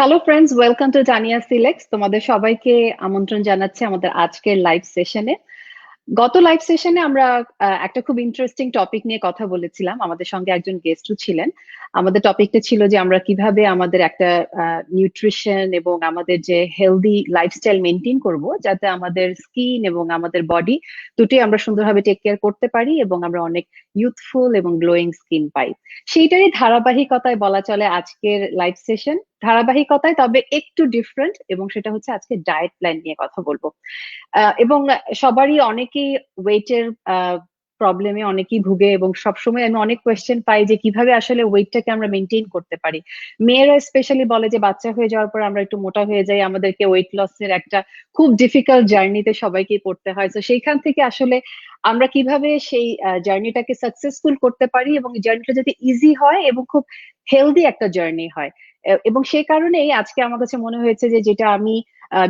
Hello friends, welcome to জানিয়া সিলেক্টস। তোমাদের সবাইকে আমন্ত্রণ জানাচ্ছি আমাদের আজকের লাইভ সেশনে। গত লাইভ সেশনে আমরা একটা খুব ইন্টারেস্টিং টপিক নিয়ে কথা বলেছিলাম। আমাদের সঙ্গে একজন গেস্টও ছিলেন। আমাদের টপিকটা ছিল যে আমরা কিভাবে আমাদের একটা নিউট্রিশন এবং আমাদের যে হেলদি লাইফস্টাইল মেনটেন করব, যাতে আমাদের স্কিন এবং আমাদের বডি দুটোই আমরা সুন্দরভাবে টেক কেয়ার করতে পারি এবং আমরা অনেক ইউথফুল এবং গ্লোয়িং স্কিন পাই। সেইটারই ধারাবাহিকতায় বলা চলে আজকের লাইভ সেশন। ধারাবাহিকতায় তবে একটু ডিফারেন্ট, এবং সেটা হচ্ছে আজকে ডায়েট প্ল্যান নিয়ে কথা বলবো। এবং সবারই অনেকেই ওয়েটের প্রবলেমে অনেকেই ভুগে, এবং সবসময় আমি অনেক কোয়েশ্চেন পাই যে কিভাবে আসলে ওয়েটটাকে আমরা মেনটেন করতে পারি। মেয়েরা স্পেশালি বলে যে বাচ্চা হয়ে যাওয়ার পর আমরা একটু মোটা হয়ে যাই, আমাদেরকে ওয়েট লসের একটা খুব ডিফিকাল্ট জার্নিতে সবাইকে পড়তে হয়। তো সেইখান থেকে আসলে আমরা কিভাবে সেই জার্নিটাকে সাকসেসফুল করতে পারি, এবং জার্নিটা যাতে ইজি হয় এবং খুব হেলদি একটা জার্নি হয়। এবং সেই কারণেই আজকে আমার কাছে মনে হয়েছে যে যেটা আমি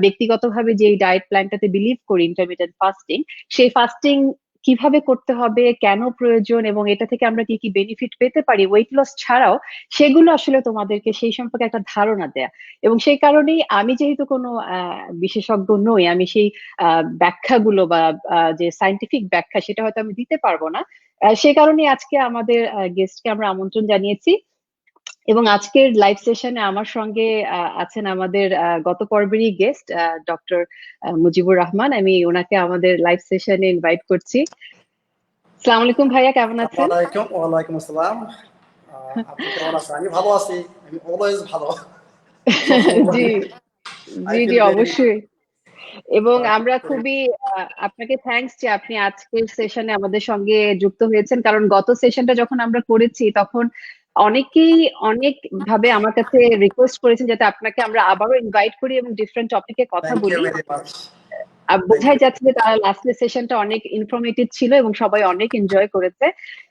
ব্যক্তিগতভাবে যে ডায়েট প্ল্যানটাতে বিলিভ করি, ইন্টারমিটেন্ট ফাস্টিং, সেই ফাস্টিং কিভাবে করতে হবে, কেন প্রয়োজন, এবং এটা থেকে আমরা কি কি বেনিফিট পেতে পারি ওয়েট লস ছাড়াও, সেগুলো আসলে তোমাদেরকে সেই সম্পর্কে একটা ধারণা দেয়া। এবং সেই কারণেই আমি যেহেতু কোনো বিশেষজ্ঞ নই, আমি সেই ব্যাখ্যাগুলো বা যে সাইন্টিফিক ব্যাখ্যা সেটা হয়তো আমি দিতে পারবো না। সেই কারণে আজকে আমাদের গেস্টকে আমরা আমন্ত্রণ জানিয়েছি। এবং আজকের লাইভ সেশনে আমার সঙ্গে আছেন আমাদের গত পর্বেরই গেস্ট ডক্টর মুজিবুর রহমান। আমি ওনাকে আমাদের লাইভ সেশনে ইনভাইট করছি। আসসালামু আলাইকুম ভাইয়া, কেমন আছেন? ওয়ালাইকুম আসসালাম। আপনি কেমন আছেন? আমি ভালো আছি। আমি অলওয়েজ ভালো। জি, আই জি, জি, ফিল ভেরি অবশ্যই। এবং আমরা খুবই আপনাকে থ্যাঙ্কস যে আপনি আজকের সেশনে আমাদের সঙ্গে যুক্ত হয়েছেন, কারণ গত সেশনটা যখন আমরা করেছি তখন অনেকেই অনেক ভাবে আমার কাছে রিকোয়েস্ট করেছেন যাতে আপনাকে আমরা আবারও ইনভাইট করি এবং ডিফারেন্ট টপিকে কথা থ্যাংক ইউ বলি। Very much. থ্যাংক বোঝাই ইউ। যাচ্ছে যে তারা লাস্টের সেশনটা অনেক ইনফরমেটিভ ছিল এবং সবাই অনেক এনজয় করেছে।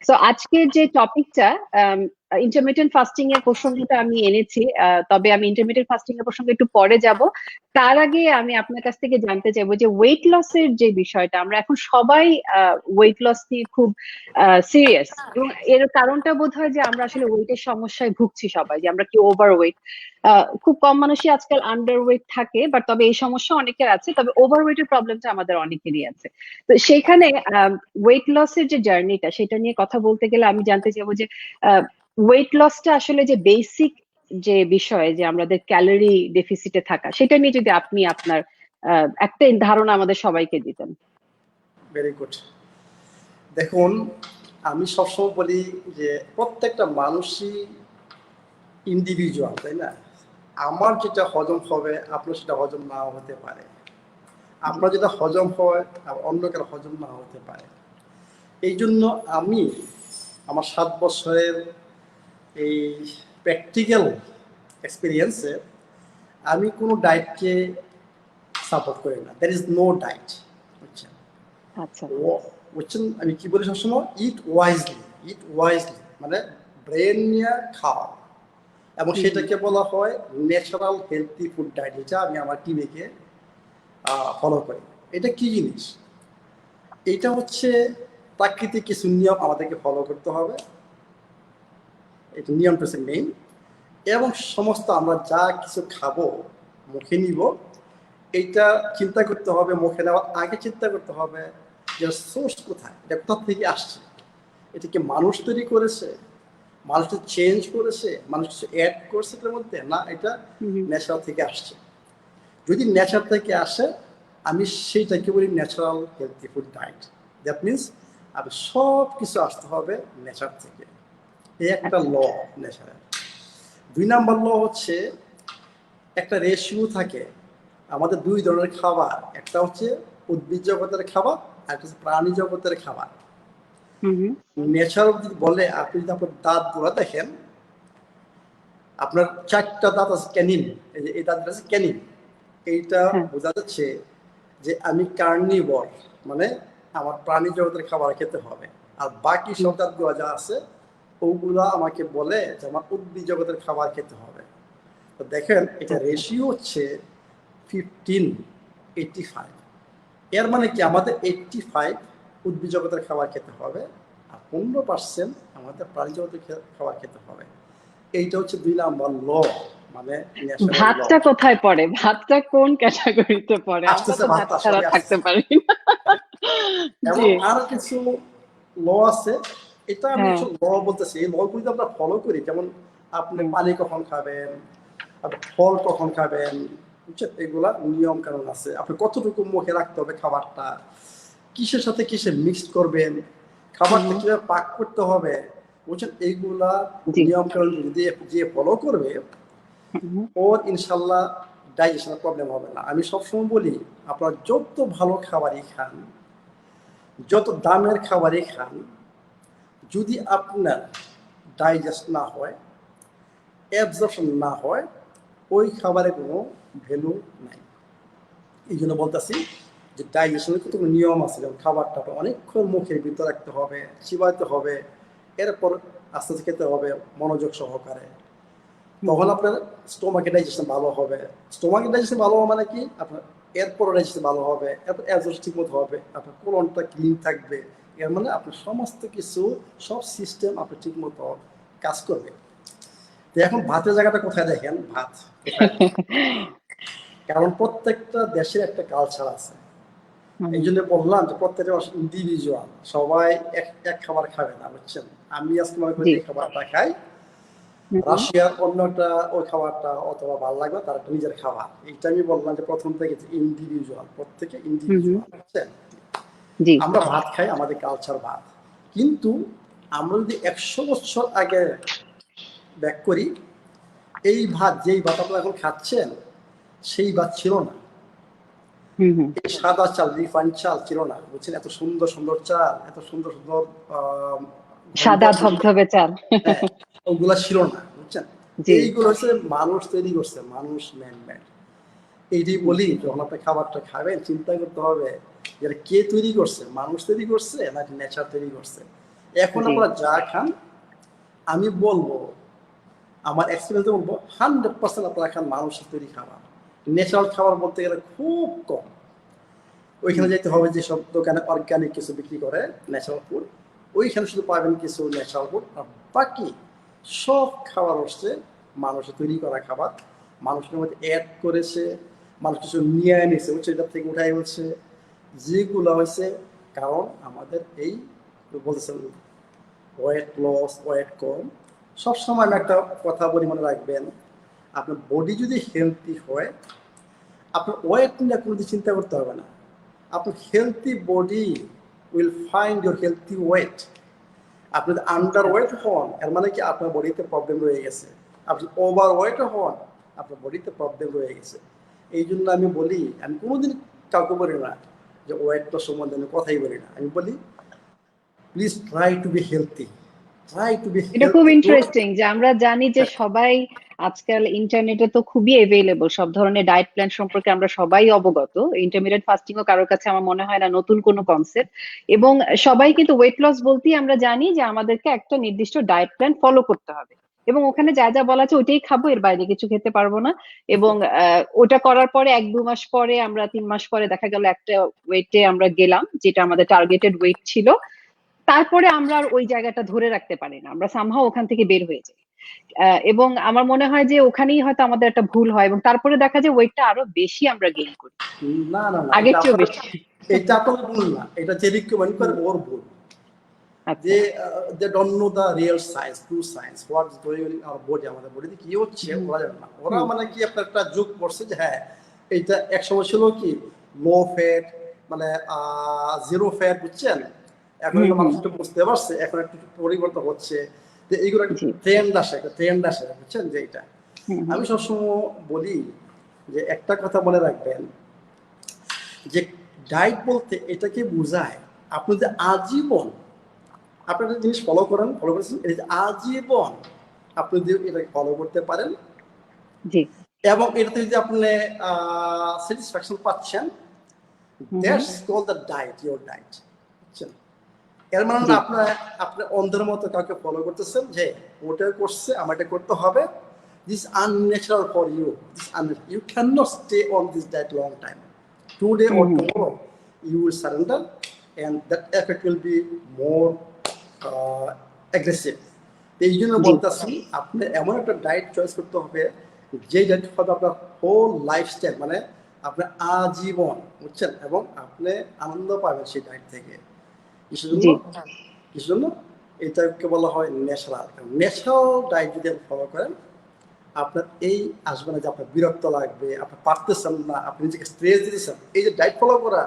সো আজকের যে টপিকটা, ইন্টারমিটেন্ট ফাস্টিং এর প্রসঙ্গটা আমি এনেছি। তবে আমি ইন্টারমিটেন্ট ফাস্টিং এর প্রসঙ্গে একটু পরে যাব। তার আগে আমি আপনার কাছ থেকে জানতে চাইবো যে ওয়েট লসের যে বিষয়টা, আমরা এখন সবাই ওয়েট লস নিয়ে খুব সিরিয়াস, এবং এর কারণটা বোধ হয় যে আমরা আসলে ওয়েটের সমস্যায় ভুগছি সবাই, যে আমরা কি ওভার ওয়েট। খুব কম মানুষই আজকাল আন্ডার ওয়েট থাকে, বাট তবে এই সমস্যা অনেকের আছে, তবে ওভার ওয়েটের প্রবলেমটা আমাদের অনেকেরই আছে। তো সেইখানে ওয়েট লসের যে জার্নিটা সেটা নিয়ে কথা বলতে গেলে আমি জানতে চাইবো যে ওয়েট লসটা আসলে যে বেসিক যে বিষয়, যে আমাদের ক্যালোরি ডেফিসিটে থাকা, সেটা নিয়ে যদি আপনি আপনার একটা ধারণা আমাদের সবাইকে দিতেন। Very good. দেখুন, আমি সবসময় বলি যে প্রত্যেকটা মানুষই ইন্ডিভিজুয়াল, তাই না? আমার যেটা হজম হবে আপনার সেটা হজম নাও হতে পারে। আপনার যেটা হজম হয় অন্য কারো হজম না হতে পারে। এই জন্য আমি আমার 7 বছরের এই প্র্যাকটিক্যাল এক্সপিরিয়েন্সে আমি কোনো ডায়েটকে সাপোর্ট করি না। There is no diet. বুঝছেন? আচ্ছা। বুঝছেন আমি কি বলি সবসময়? Eat wisely. ইট ওয়াইজলি মানে ব্রেন নিয়ে খাওয়া, এবং সেটাকে বলা হয় ন্যাচারাল হেলথি ফুড ডায়েট, যেটা আমি আমার টিমকে ফলো করি। এটা কি জিনিস? এটা হচ্ছে প্রাকৃতিক কিছু নিয়ম আমাদেরকে ফলো করতে হবে। এটা নিয়মটা হচ্ছে মেইন। এবং সমস্ত আমরা যা কিছু খাবো, মুখে নিব, এইটা চিন্তা করতে হবে। মুখে নেওয়ার আগে চিন্তা করতে হবে যে সোর্স কোথায়, এটা কোথা থেকে আসছে। এটাকে মানুষ তৈরি করেছে, মানুষ চেঞ্জ করেছে, মানুষ কিছু অ্যাড করছে এটার মধ্যে, না এটা ন্যাচারাল থেকে আসছে। যদি ন্যাচার থেকে আসে, আমি সেইটাকে বলি natural healthy food diet. That means আমি সব কিছু আসতে হবে নেচার থেকে। এই একটা আচ্ছা। ল নেচারের। 2 নাম্বার ল হচ্ছে একটা রেশিও থাকে। আমাদের 2 ধরনের খাবার, একটা হচ্ছে উদ্ভিদ জগতের খাবার, আর একটা হচ্ছে প্রাণী জগতের খাবার। নেচার যদি বলে, আপনি যদি আপনার দাঁতগুলো দেখেন, আপনার 4টা দাঁত আছে ক্যানিন, এই যে এই দাঁতটা আছে ক্যানিন। এইটা হ্যাঁ। বোঝা যাচ্ছে যে আমি কার্নিভর, মানে আমার প্রাণী জগতের খাবার খেতে হবে। আর বাকি সব দাঁতগুলো যা আছে ওগুলা আমাকে বলে যে আমার উদ্ভিদ জগতের খাবার খেতে হবে। তো দেখেন, এটা আচ্ছা। রেশিও হচ্ছে 15:85। এর মানে কি, আমাদের 85 উদ্ভিদ জগতের খাবার খেতে হবে, আর 15% আমাদের প্রাণী জগতের খাবার খেতে হবে। এইটা হচ্ছে 2 নাম্বার ল মানে ন্যাচারাল ল। ভাতটা কোথায় পড়ে? ভাতটা কোন ক্যাটাগরিতে পড়ে? আমরা আসতেছে তো ভাত ভাতটা, ছাড়া সবই থাকতে আসতেছে। পারি না। এবং জি, আরো কিছু ল আছে, এটা আমি হ্যাঁ, ল বলতেছি, এই ল গুলি আমরা ফলো করি। যেমন আপনি হুম, পানি কখন খাবেন, আপনি ফল কখন খাবেন, বুঝছেন, এগুলা নিয়ম কানুন আছে। আপনি কতটুকু মুখে রাখতে হবে খাবারটা, কিসের সাথে কিসে মিক্সড করবেন, খাবারটা হুম, কিভাবে পাক করতে হবে, বুঝছেন, এইগুলা জি, নিয়ম কানুন যদি যে ফলো করবে, হুম, ওর ইনশাল্লাহ ডাইজেশনের প্রবলেম হবে না। আমি সবসময় বলি, আপনারা যত ভালো খাবারই খান, যত দামের খাবারই খান, যদি আপনার ডাইজেস্ট না হয়, অ্যাবজর্পশন না হয়, ওই খাবারের কোনো ভ্যালু নাই। এই জন্য বলতেছি যে ডাইজেশনের কতগুলো নিয়ম আছে। যেমন খাবারটা অনেকক্ষণ মুখের ভিতরে রাখতে হবে, চিবাইতে হবে, এরপর আস্তে আস্তে খেতে হবে মনোযোগ সহকারে। তখন হুম, আপনার স্টোমাকে ডাইজেশন ভালো হবে। স্টোমাকে ডাইজেশন ভালো হবে মানে কি, আপনার এরপর ডাইজেশন ভালো হবে, এরপর অ্যাবজর্পশন ঠিক মতো হবে, আপনার কোলনটা ক্লিন থাকবে। এর মানে আপনার সমস্ত কিছু, সব সিস্টেম আপনার ঠিক মতো কাজ করবে। তো এখন ভাতের জায়গাটা কোথায় দেখেন, ভাত কোথায় দেখেন, কারণ প্রত্যেকটা দেশের একটা কালচার আছে। এই হুম, জন্য বললাম যে প্রত্যেকটা মানুষ ইন্ডিভিজুয়াল, সবাই এক এক খাবার খাবে না, বুঝছেন। আমি আজকে মনে করি জি, যে এই খাবারটা খাই, হুম, রাশিয়ার অন্যটা ওই খাবারটা অথবা ভালো লাগবে, তার একটা নিজের খাবার। এইটা আমি বললাম যে প্রথম থেকে ইন্ডিভিজুয়াল, প্রত্যেকে হুম, ইন্ডিভিজুয়াল, বুঝছেন। জি, আমরা ভাত খাই, আমাদের কালচার ভাত। কিন্তু আমরা যদি 100 বছর আগে ব্যাক করি, এই ভাত, যেই ভাত আপনারা এখন খাচ্ছেন, সেই ভাত ছিল না। হুম, হুম, এই সাদা চাল, রিফাইন চাল ছিল না, বুঝছেন। এত সুন্দর সুন্দর চাল, এত সুন্দর সুন্দর গন্ধ, সাদা ধবধবে চাল। হ্যাঁ, ওগুলা ছিল না, বুঝছেন। জি, এইগুলো হচ্ছে মানুষ তৈরি করছে, মানুষ ম্যান মেড। এইটাই হুম, বলি, যখন আপনি খাবারটা খাবেন চিন্তা করতে হবে যে এটা কে তৈরি করছে, মানুষ তৈরি করছে নাকি নেচার তৈরি করছে। এখন জি, আপনারা যা খান, আমি বলবো, আমার এক্সপিরিয়েন্সে বলবো, 100% আপনারা খান মানুষের তৈরি খাবার। ন্যাচারাল খাবার বলতে গেলে খুব কম। ওইখানে হুম, যেতে হবে যেসব দোকানে অর্গানিক কিছু বিক্রি করে, ন্যাচারাল ফুড, ওইখানে শুধু পাবেন কিছু ন্যাচারাল ফুড। আর বাকি সব খাবার হচ্ছে মানুষের তৈরি করা খাবার, মানুষের মধ্যে অ্যাড করেছে, মানুষ কিছু নিয়ে এনেছে, হচ্ছে এটার থেকে উঠাই হচ্ছে, যেগুলো হয়েছে। কারণ আমাদের এই বলতেছেন ওয়েট লস, ওয়েট কম। সবসময় আমি একটা কথা বলি, মনে রাখবেন, আপনার বডি যদি হেলদি হয়, আপনার ওয়েট নিয়ে কোনো কিছু চিন্তা করতে হবে না। আপনার healthy body will find your healthy wait. আপনি যদি আন্ডার আচ্ছা, ওয়েট হন, এর মানে কি আপনার বডিতে প্রবলেম রয়ে গেছে। আপনি ওভার ওয়েট হন, আপনার বডিতে প্রবলেম রয়ে গেছে। এই জন্য আমি বলি, আমি কোনোদিন কাউকে বলি না যে ওয়েট লস সম্বন্ধে আমি কথাই বলি না। আমি বলি, please try to be healthy, try to be এটা খুব হেলদি, ডোন্ট। ইন্টারেস্টিং যে আমরা জানি যে সবাই আজকাল ইন্টারনেটে তো খুবই এভেইলেবল, সব ধরনের ডায়েট প্ল্যান সম্পর্কে আমরা সবাই অবগত। ইন্টারমিডিয়েট ফাস্টিং ও কারোর কাছে আমার মনে হয় না নতুন কোনো কনসেপ্ট। এবং সবাই কিন্তু ওয়েট লস বলতেই আমরা জানি যে আমাদেরকে একটা নির্দিষ্ট ডায়েট প্ল্যান ফলো করতে হবে, এবং ওখানে যা যা বলা আছে ওইটাই খাবো, এর বাইরে কিছু খেতে পারবো না। এবং ওটা করার পরে 1-2 মাস পরে, আমরা 3 মাস পরে দেখা গেল একটা ওয়েটে আমরা গেলাম যেটা আমাদের টার্গেটেড ওয়েট ছিল। তারপরে আমরা আর ওই জায়গাটা ধরে রাখতে পারি না, আমরা সামহাও ওখান থেকে বের হয়ে যাই। এবং আমার মনে হয় যে ওখানেই হয়তো আমাদের একটা ভুল হয়, এবং তারপরে দেখা যায় ওয়েটটা আরো বেশি আমরা গেইন করি, না না না, আগের এটা চেয়েও আপনার, বেশি। এটা আপনার ভুল না, এটা যে রিকমেন্ড করে হুম, ওর ভুল। আচ্ছা, যে they don't know the real science, true science, what is going in our body, আমাদের বডিতে কি হচ্ছে হুম, ওরা জানে না। ওরা হুম, মানে কি, আপনার একটা যুগ করছে যে হ্যাঁ, এইটা এক সময় ছিল কি লো ফ্যাট, মানে জিরো ফ্যাট, বুঝছেন। এখন হুম, কিন্তু হুম, মানুষ একটু বুঝতে পারছে, এখন একটু পরিবর্তন হচ্ছে। যে এইগুলো একটা জি, ট্রেন্ড আসে, একটা ট্রেন্ড আসে, বুঝছেন, যে এটা। হুম, হুম, আমি সবসময় বলি যে একটা কথা মনে রাখবেন, যে ডায়েট বলতে এটাকে বোঝায়, আপনি যে আজীবন আপনি একটা জিনিস ফলো করেন, ফলো করেছেন, এই যে আজীবন আপনি যদি এটাকে ফলো করতে পারেন, জি, এবং এটাতে যদি আপনি স্যাটিসফ্যাকশন পাচ্ছেন, hmm, hmm, that's call the diet, your diet, বুঝছেন। এর মানে জি, না আপনার, আপনি অন্ধের মতো কাউকে ফলো করতেছেন যে ওটা করছে আমার এটা করতে হবে। This unnatural for you, this you can not stay on this diet long time. Today hmm, or hmm, tomorrow you will surrender, and that effect will be more aggressive। এই জন্য জি, বলতেছি, আপনি এমন একটা ডায়েট চয়েস করতে হবে যে diet হবে আপনার হোল লাইফস্টাইল, মানে আপনার আজীবন, বুঝছেন, এবং আপনি আনন্দ পাবেন সেই ডায়েট থেকে। কিসের জন্য? জি কিসের জন্য? এটাকে বলা হয় ন্যাচারাল। ন্যাচারাল ডায়েট যদি আপনি ফলো করেন, আপনার এই আসবে না যে আপনার বিরক্ত লাগবে, আপনি পারতেছেন না, আপনি নিজেকে স্ট্রেস দিতেছেন। এই যে ডায়েট ফলো করা,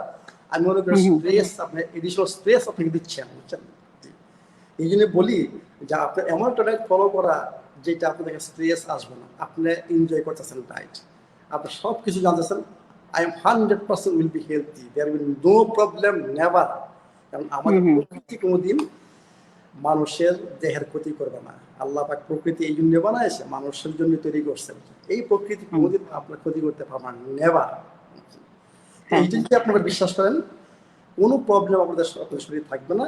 আমি মনে করি স্ট্রেস, আপনি এডিশনাল স্ট্রেস আপনাকে দিচ্ছেন, বুঝছেন। এই জন্য বলি যে আপনার এমন একটা ডায়েট ফলো করা যেটা আপনাদের স্ট্রেস আসবে না, আপনি এনজয় করতেছেন ডায়েট, আপনি সব কিছু জানতেছেন। I am 100% will be healthy, there will no problem, never. কারণ আমাদের প্রকৃতি কোনোদিন মানুষের দেহের ক্ষতি করবে না। আল্লাহ পাক প্রকৃতি এই জন্য বানাইছে, মানুষের জন্য তৈরি করছেন। এই প্রকৃতি কোনোদিন আপনার ক্ষতি করতে পারবে না, নেভার। এইটা যদি আপনারা বিশ্বাস করেন, কোনো প্রবলেম আপনাদের শরীরে থাকবে না।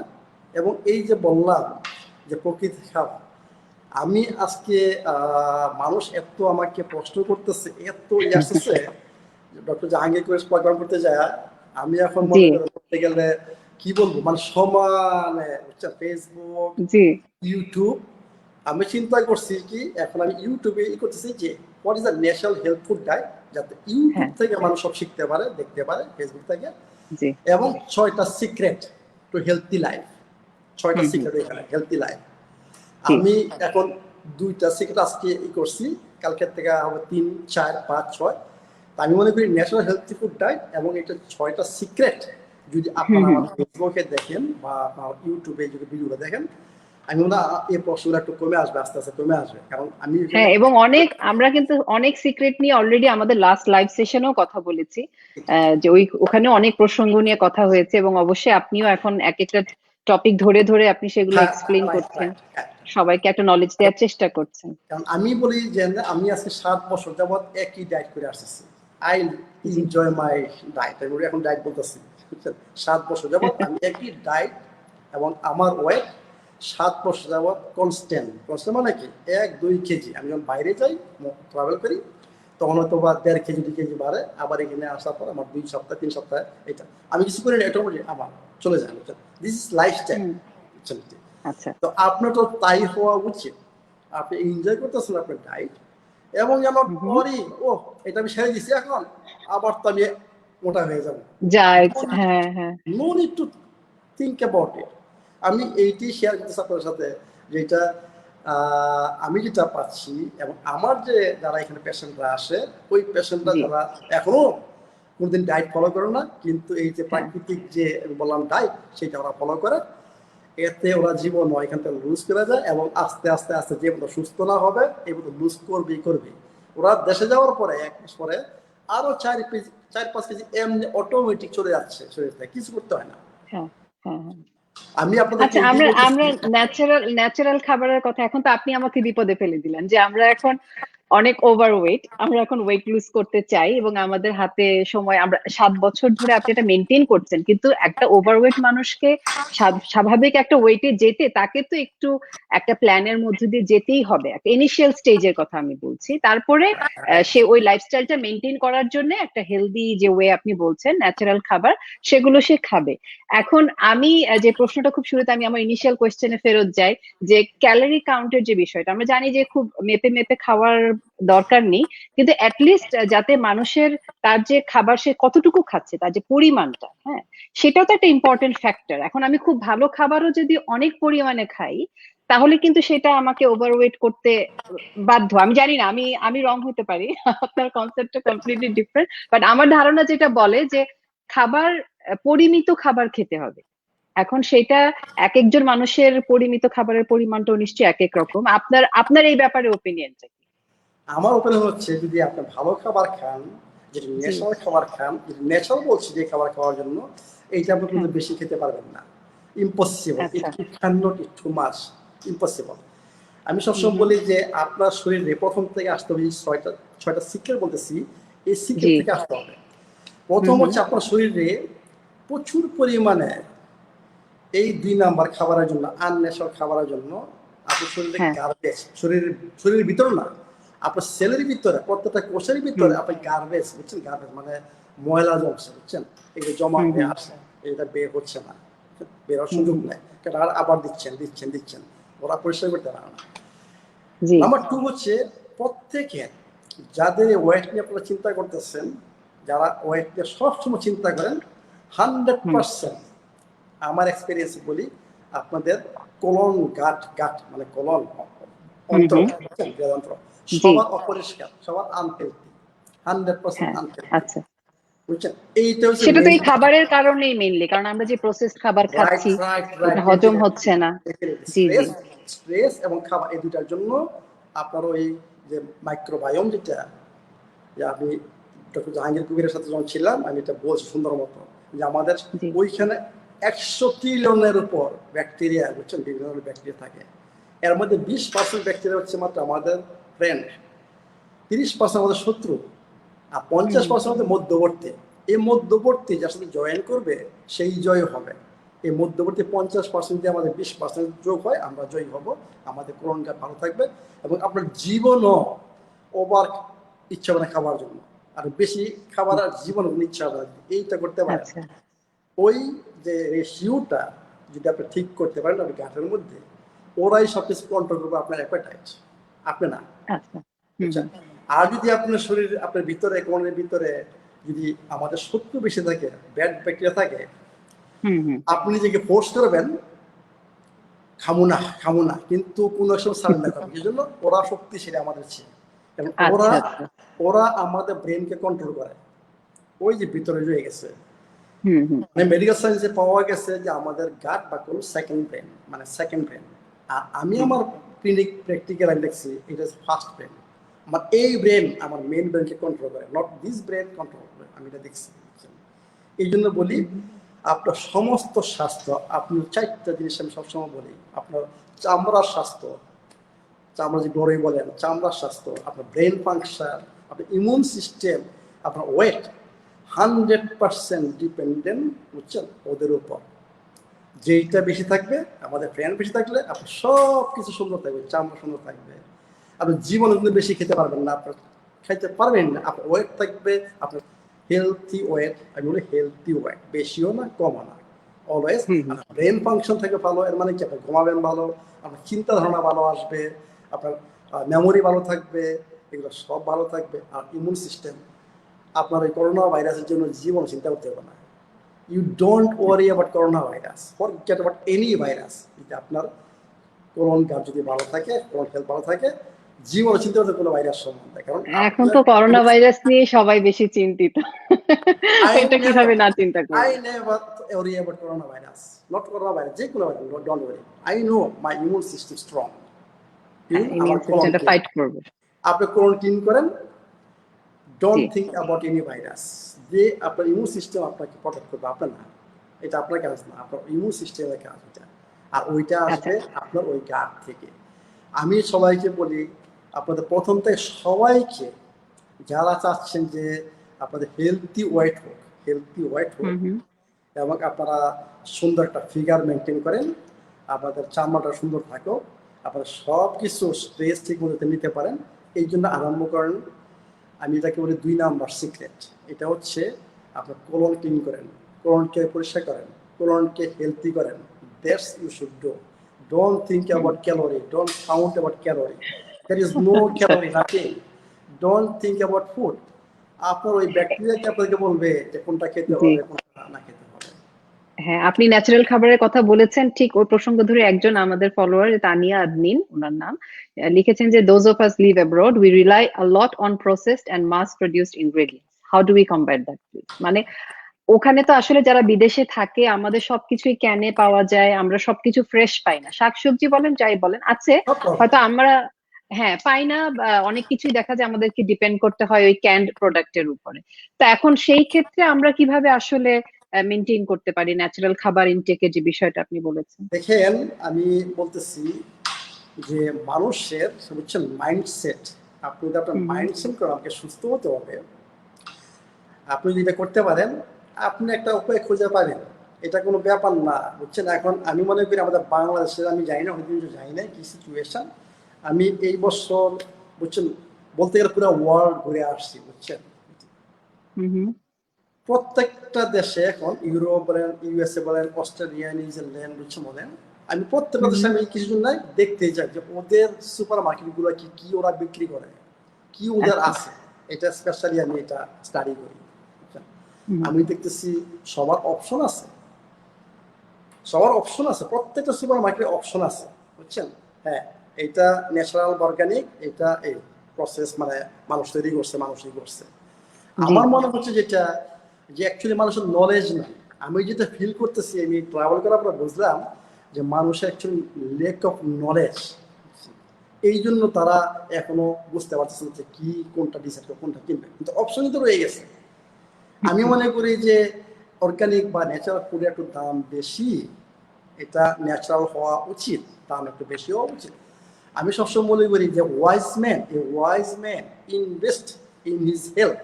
এবং এই যে বললাম যে প্রকৃতি খারাপ, আমি আজকে মানুষ এত আমাকে প্রশ্ন করতেছে, এত আসতেছে, ডক্টর জাহাঙ্গীর করে প্রোগ্রাম করতে যায়, আমি এখন মনে করতে গেলে কি বলবো, মানে সমানে ফেসবুক, ইউটিউব। আমি চিন্তা করছি কি, এখন আমি ইউটিউবে করতেছি যে what is the national health food diet, যাতে ইউটিউব থেকে মানুষ সব শিখতে পারে, দেখতে পারে, ফেসবুক থেকে। এবং 6টা সিক্রেট টু হেলথি লাইফ, 6টা সিক্রেট এখানে হেলথি লাইফ। আমি এখন 2টা সিক্রেট আজকে করছি, কালকের থেকে হবে 3, 4, 5, 6। আমি মনে করি ন্যাশনাল হেলথি ফুড ডায়েট এবং এটা 6টা সিক্রেট যদি আপনারা আমার ফেসবুকে দেখেন বা আপনার ইউটিউবে যদি ভিডিওটা দেখেন, আমি মনে হয় এই প্রশ্নটা একটু কমে আসবে, আস্তে আস্তে কমে আসবে। কারণ আমি এবং আমরা কিন্তু অনেক সিক্রেট নিয়ে অলরেডি আমাদের লাস্ট লাইভ সেশনেও কথা বলেছি, যে ওখানে অনেক প্রসঙ্গ নিয়ে কথা হয়েছে, এবং অবশ্যই আপনিও এখন এক একটা টপিক ধরে ধরে আপনি সেগুলো এক্সপ্লেইন করছেন, সবাইকে একটা নলেজ দেওয়ার চেষ্টা করছেন। কারণ আমি বলি যে আমি আজকে 7 বছর যাবৎ একই ডায়েট করে আসতেছি। আই এনজয় মাই ডায়েট, আমি এখন ডায়েট বলতেছি, বুঝছেন। 7 বছর যাবৎ আমি একই ডায়েট, এবং আমার ওয়েট 7 বছর যাবৎ কনস্ট্যান্ট মানে কি 1-2 কেজি। আমি যখন বাইরে যাই, ট্রাভেল করি, তখন হয়তো বা 1.5 কেজি 2 কেজি বাড়ে। আবার এখানে আসার পর আমার 2 সপ্তাহ 3 সপ্তাহ এটা আমি কিছু করি না, এটা বলি আমার চলে যায়, বুঝছেন। দিস ইজ লাইফস্টাইল, বুঝছেন। তো আপনার তো তাই হওয়া উচিত। আপনি এনজয় করতেছেন আপনার ডায়েট, এবং যেন পরই এটা আমি ছেড়ে দিচ্ছি, এখন আবার তো আমি মোটা হয়ে যাবো। No need to think about it. আমি এইটি শেয়ার করতেছি আপনার সাথে, যেটা আমি যেটা পাচ্ছি, এবং আমার যে যারা এখানে পেশেন্টরা আসে, ওই পেশেন্টরা যারা এখনো কোনদিন ডায়েট ফলো করে না, কিন্তু এই যে প্রাকৃতিক যে বললাম ডায়েট, সেটা ওরা ফলো করে, এতে ওরা জীবন এখান থেকে লুজ করে যায়, এবং আস্তে আস্তে আস্তে যে মতো সুস্থ না হবে, এই মতো লুজ করবে। ওরা দেশে যাওয়ার পরে 1 মাস পরে আরো 4-5 কেজি এমনি অটোমেটিক চলে যাচ্ছে শরীর থেকে, কিছু করতে হয় না। আমি আপনাদেরকে আমরা ন্যাচারাল খাবারের কথা, এখন তো আপনি আমাকে বিপদে ফেলে দিলেন যে আমরা এখন অনেক ওভারওয়েট, আমরা এখন ওয়েট লুজ করতে চাই, এবং আমাদের হাতে সময়, আমরা 7 বছর ধরে আপনি এটা মেনটেন করছেন, কিন্তু একটা ওভারওয়েট মানুষকে স্বাভাবিক একটা ওয়েটে যেতে, তাকে তো একটু একটা প্ল্যানের মধ্যে দিয়ে যেতেই হবে, একটা ইনিশিয়াল স্টেজের কথা আমি বলছি। তারপরে সে ওই লাইফস্টাইলটা মেনটেন করার জন্য একটা হেলদি যে ওয়ে আপনি বলছেন, ন্যাচারাল খাবার, সেগুলো সে খাবে। এখন আমি যে প্রশ্নটা খুব শুরুতে, আমি আমার ইনিশিয়াল কোয়েশ্চেনে ফেরত যাই, যে ক্যালোরি কাউন্টের যে বিষয়টা, আমরা জানি যে খুব মেপে মেপে খাওয়ার দরকার নেই, কিন্তু অ্যাটলিস্ট যাতে মানুষের তার যে খাবার সে কতটুকু খাচ্ছে, তার যে পরিমাণটা, সেটাও তো একটা ইম্পর্টেন্ট ফ্যাক্টর। এখন আমি খুব ভালো খাবারও যদি অনেক পরিমাণে খাই, তাহলে কিন্তু সেটা আমাকে ওভারওয়েট করতে বাধ্য। আমি জানি না, আমি রং হতে পারি, আপনার কনসেপ্টটা কমপ্লিটলি ডিফারেন্ট, বাট আমার ধারণা যেটা বলে যে খাবার, পরিমিত খাবার খেতে হবে। এখন সেটা এক একজন মানুষের পরিমিত খাবারের পরিমাণটাও নিশ্চয়ই এক এক রকম। আপনার এই ব্যাপারে ওপিনিয়নটা কি? আমার ওপিনিয়ন হচ্ছে, যদি আপনি ভালো খাবার খান, যেটা ন্যাচারাল খাবার খান, ন্যাচারাল বলছি যে খাবার খাওয়ার জন্য, এইটা আপনি কিন্তু বেশি খেতে পারবেন না, impossible. It can not it too much, impossible. আমি সবসময় বলি যে আপনার শরীরে প্রথম থেকে আসতে হবে 6টা সিক্রেট বলতেছি, এই সিক্রেট থেকে আসতে হবে। প্রথম হচ্ছে আপনার শরীরে প্রচুর পরিমাণে এই 2 নাম্বার খাবারের জন্য, আনন্যাচারাল খাবারের জন্য আপনার শরীরে গার্বেজ, শরীরের ভিতরে না, আপনার সেলের ভিতরে, প্রত্যেকটা কোষের ভিতরে আপনার গার্বেজ, বুঝছেন, গার্বেজ মানে ময়লা জমছে, বুঝছেন, এগুলো জমা হয়ে আসে, এটা বের হচ্ছে না, বেরোর সুযোগ নেই, কারণ আবার দিচ্ছেন, ওরা পরিষ্কার করতে পারে না। নাম্বার 2 হচ্ছে প্রত্যেকের যাদের ওয়েট নিয়ে আপনারা চিন্তা করতেছেন, যারা ওয়েট নিয়ে সবসময় চিন্তা করেন, 100% আমার এক্সপিরিয়েন্স বলি, আপনাদের কোলন গাট মানে কোলন অন্তর সবার অপরিষ্কার, সবার আনহেলথি, 100% আনহেলথি। আচ্ছা, বুঝছেন? এইটা হচ্ছে সেটা তো এই খাবারের কারণেই মেইনলি, কারণ আমরা যে প্রসেসড খাবার খাচ্ছি ওটা হজম হচ্ছে না। জি জি, স্ট্রেস এবং খাবার এই দুটার জন্য আপনার ওই যে মাইক্রোবায়োম যেটা, যে আমি ডক্টর জাহাঙ্গীর কবিরের সাথে যখন ছিলাম আমি এটা বলছি সুন্দর মতো, যে আমাদের জি। ওইখানে 100 ট্রিলিয়নের উপর ব্যাকটেরিয়া, বুঝছেন, বিভিন্ন ধরনের ব্যাকটেরিয়া থাকে। এর মধ্যে 20% ব্যাকটেরিয়া হচ্ছে মাত্র আমাদের ফ্রেন্ড, 30% আমাদের শত্রু, আর 50% আমাদের মধ্যবর্তী। এই মধ্যবর্তী যার সাথে জয়েন করবে সেই জয় হবে। এই মধ্যবর্তী 50% দিয়ে আমাদের 20% যোগ হয়, আমরা জয়ী হব, আমাদের কোরআনটা ভালো থাকবে, এবং আপনার জীবনও ওভার ইচ্ছা হবে না খাবার জন্য, আর বেশি খাবার আর জীবন ইচ্ছা হবে না। এইটা করতে পারেন। আচ্ছা ওই যে রেশিওটা যদি আপনি ঠিক করতে পারেন আপনি গাটের মধ্যে, ওরাই সবকিছু কন্ট্রোল করবে, আপনার অ্যাপেটাইট, আপনি না। আচ্ছা। বুঝছেন? আর যদি আপনার শরীর, আপনার ভিতরে, কোণের ভিতরে যদি আমাদের শত্রু বেশি থাকে, ব্যাড ব্যাকটেরিয়া থাকে, আপনি নিজেকে ফোর্স করবেন খামু না, কিন্তু কোনো সময় সারেন্ডার করবেন। এই জন্য ওরা শক্তিশালী আমাদের চেয়ে, এবং ওরা আমাদের ব্রেনকে কন্ট্রোল করে, ওই যে ভিতরে রয়ে গেছে। মানে মেডিকেল সায়েন্সে পাওয়া গেছে যে আমাদের গাট বা কোন সেকেন্ড ব্রেন, মানে সেকেন্ড ব্রেন। আর আমি আমার ক্লিনিক প্র্যাকটিক্যাল দেখছি ইট ইজ ফার্স্ট ব্রেন। আমার এই ব্রেন আমার মেইন ব্রেনকে কন্ট্রোল করে, নট দিস ব্রেন কন্ট্রোল করে, আমি এটা দেখছি। এই জন্য বলি আপনার সমস্ত স্বাস্থ্য, আপনি 4টা জিনিস আমি সবসময় বলি, আপনার চামড়ার স্বাস্থ্য, চামড়া যে গড়ে বলেন, চামড়ার স্বাস্থ্য, আপনার ব্রেন ফাংশন, আপনার ইমিউন সিস্টেম, আপনার ওয়েট, 100% ডিপেন্ডেন্ট, বুঝছেন, ওদের উপর। যেইটা বেশি থাকবে, আমাদের ফ্যান বেশি থাকলে আপনার সব কিছু সুন্দর থাকবে, চামড়া সুন্দর থাকবে। আপনি জীবনে কিন্তু বেশি খেতে পারবেন না, আপনার খাইতে পারবেন না, আপনার ওয়েট থাকবে, আপনার হেলথি ওয়েট, আমি বলি হেলথি ওয়েট, বেশিও না কমও না, অলওয়েজ। আপনার ব্রেন ফাংশন থেকে ভালো, এর মানে কি আপনি ঘুমাবেন ভালো, আপনার চিন্তা ধারণা ভালো আসবে, আপনার মেমোরি ভালো থাকবে, এগুলো সব ভালো থাকবে। আর ইমিউন সিস্টেম, আপনার ওই করোনা ভাইরাসের জন্য জীবন চিন্তা করতে হবে না। You don't worry about corona virus, forget about any virus. যদি আপনার কোরন গাছ যদি ভালো থাকে, কোরন হেলথ ভালো থাকে, জীবন চিন্তা করতে কোনো ভাইরাস সম্বন্ধে। কারণ এখন তো করোনা ভাইরাস নিয়ে সবাই বেশি চিন্তিত। এটা কিভাবে না চিন্তা করবে? I never worry about coronavirus, not coronavirus, যে কোনো virus, don't worry. I know my immune system strong. Immune সিস্টেমটা ফাইট করবে। আপনি কোয়ারেন্টাইন করেন, don't think about any virus, যে আপনার ইমিউন সিস্টেম আপনাকে প্রটেক্ট করবে, আপনার না, এটা আপনার কাজ না, আপনার ইমিউন সিস্টেমের কাজ এটা। আর ওইটা আসবে আপনার ওই গাট থেকে। আমি সবাইকে বলি, আপনাদের প্রথম থেকে সবাইকে, যারা চাচ্ছেন যে আপনাদের হেলথি ওয়েট হোক, এবং আপনারা সুন্দর একটা ফিগার মেনটেন করেন, আপনাদের চামড়াটা সুন্দর থাকুক, আপনারা সব কিছু স্ট্রেস ঠিক মতো নিতে পারেন, এই জন্য আরম্ভ করেন। আমি এটাকে বলি 2 নাম্বার সিক্রেট। এটা হচ্ছে আপনার কোলন ক্লিন করেন, কোলনকে পরিষ্কার করেন, কোলনকে হেলথি করেন। That's you should do. Don't think about calorie, don't count about calorie, there is no calorie, nothing. Don't think about food. আপনার ওই ব্যাকটেরিয়াকে আপনাকে বলবে যে কোনটা খেতে হবে, কোনটা না খেতে হবে। হ্যাঁ, আপনি ন্যাচারাল খাবারের কথা বলেছেন, ঠিক ওই প্রসঙ্গ ধরে একজন আমাদের ফলোয়ার, তানিয়া আদমিন ওনার নাম, লিখেছেন যে those of us live abroad we rely a lot on processed and mass produced ingredients, how do we combat that please? মানে ওখানে তো আসলে যারা বিদেশে থাকে, আমাদের সবকিছুই ক্যানে পাওয়া যায়, আমরা সবকিছু ফ্রেশ পাই না, শাকসবজি বলেন যাই বলেন আছে, হয়তো আমরা পাই না, অনেক কিছুই দেখা যায় আমাদেরকে ডিপেন্ড করতে হয় ওই ক্যান্ড প্রোডাক্টের উপরে। তো এখন সেই ক্ষেত্রে আমরা কিভাবে আসলে মেনটেন করতে পারি ন্যাচারাল খাবার ইনটেকের যে বিষয়টা আপনি বলেছেন? দেখেন, আমি বলতেছি যে মানুষের হচ্ছে মাইন্ডসেট। আপনি যদি আপনার মাইন্ডসেট করেন, আপনাকে সুস্থ হতে হবে, আপনি যদি এটা করতে পারেন, আপনি একটা উপায় খুঁজে পাবেন, এটা কোনো ব্যাপার না, বুঝছেন। এখন আমি মনে করি আমাদের বাংলাদেশের, আমি জানি না, অনেকদিন জানি না কি সিচুয়েশন। আমি এই বছর, বুঝছেন, বলতে গেলে পুরো ওয়ার্ল্ড ঘুরে আসছি, বুঝছেন। প্রত্যেকটা দেশে এখন, ইউরোপ বলেন, ইউএসএ বলেন, অস্ট্রেলিয়া, নিউজিল্যান্ড, বুঝছেন বলেন, আমি প্রত্যেকটা দেশে আমি কিছুদিন নাই দেখতে যাই যে ওদের সুপার মার্কেট গুলো কি ওরা বিক্রি করে, কি ওদের আছে, এটা স্পেশালি আমি এটা স্টাডি করি। আমি দেখতেছি সবার অপশন আছে, প্রত্যেকটা সুপার মার্কেটে অপশন আছে, বুঝছেন। হ্যাঁ, এটা ন্যাচারাল অর্গানিক, এটা এই প্রসেস মানে মানুষ তৈরি করছে, মানুষই করছে। আমার মনে হচ্ছে যেটা যে অ্যাকচুয়ালি মানুষের নলেজ নাই। আমি যেটা ফিল করতেছি, আমি ট্রাভেল করার পর বুঝলাম যে মানুষের অ্যাকচুয়ালি লেক অফ নলেজ, এই জন্য তারা এখনো বুঝতে পারতেছে যে কি কোনটা ডিসাইড করে কোনটা কিনবে, কিন্তু অপশনই তো রয়ে গেছে। আমি মনে করি যে অর্গানিক বা ন্যাচারাল ফুডের একটু দাম বেশি, এটা ন্যাচারাল হওয়া উচিত, দাম একটু বেশি হওয়া উচিত। আমি সবসময় মনে করি যে wise man invest in his health.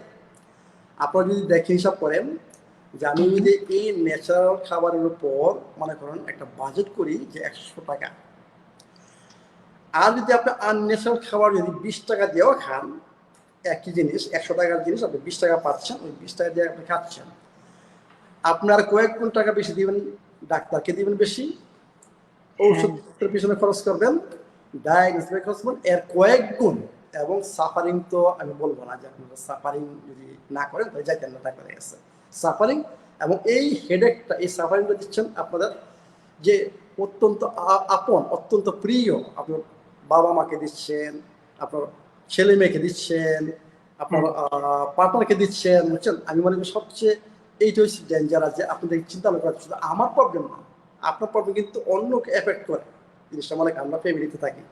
আপনারা যদি দেখে হিসাব করেন যে আমি যদি এই ন্যাচারাল খাবারের উপর মনে করেন একটা বাজেট করি যে 100 টাকা, আর যদি আপনি আনন্যাচারাল খাবার যদি 20 টাকা দিয়েও খান, একই জিনিস 100 টাকার জিনিস আপনি 20 টাকা পাচ্ছেন, ওই 20 টাকা দিয়ে আপনি খাচ্ছেন, আপনার কয়েক গুণ টাকা বেশি দিবেন, ডাক্তারকে দিবেন বেশি, ঔষধের পিছনে খরচ করবেন, ডায়াগনোসিসে খরচ করবেন এর কয়েক গুণ। এবং সাফারিং তো আমি বলবো না যে আপনারা সাফারিং যদি না করেন তাহলে যাইতেন না ডাক্তারের কাছে। সাফারিং এবং এই হেডেকটা, এই সাফারিংটা দিচ্ছেন আপনাদের যে অত্যন্ত আপন, অত্যন্ত প্রিয়, আপনার বাবা মাকে দিচ্ছেন, আপনার ছেলে মেয়েকে দিচ্ছেন, আপনার পার্টনারকে দিচ্ছেন, বুঝছেন। আমি মনে করি সবচেয়ে এইটা হচ্ছে ডেঞ্জারাস, যে আপনাদের চিন্তা করা শুধু আমার প্রবলেম না, আপনার প্রবলেম কিন্তু অন্যকে এফেক্ট করে। জিনিসটা মনে আমরা ফ্যামিলিতে থাকি,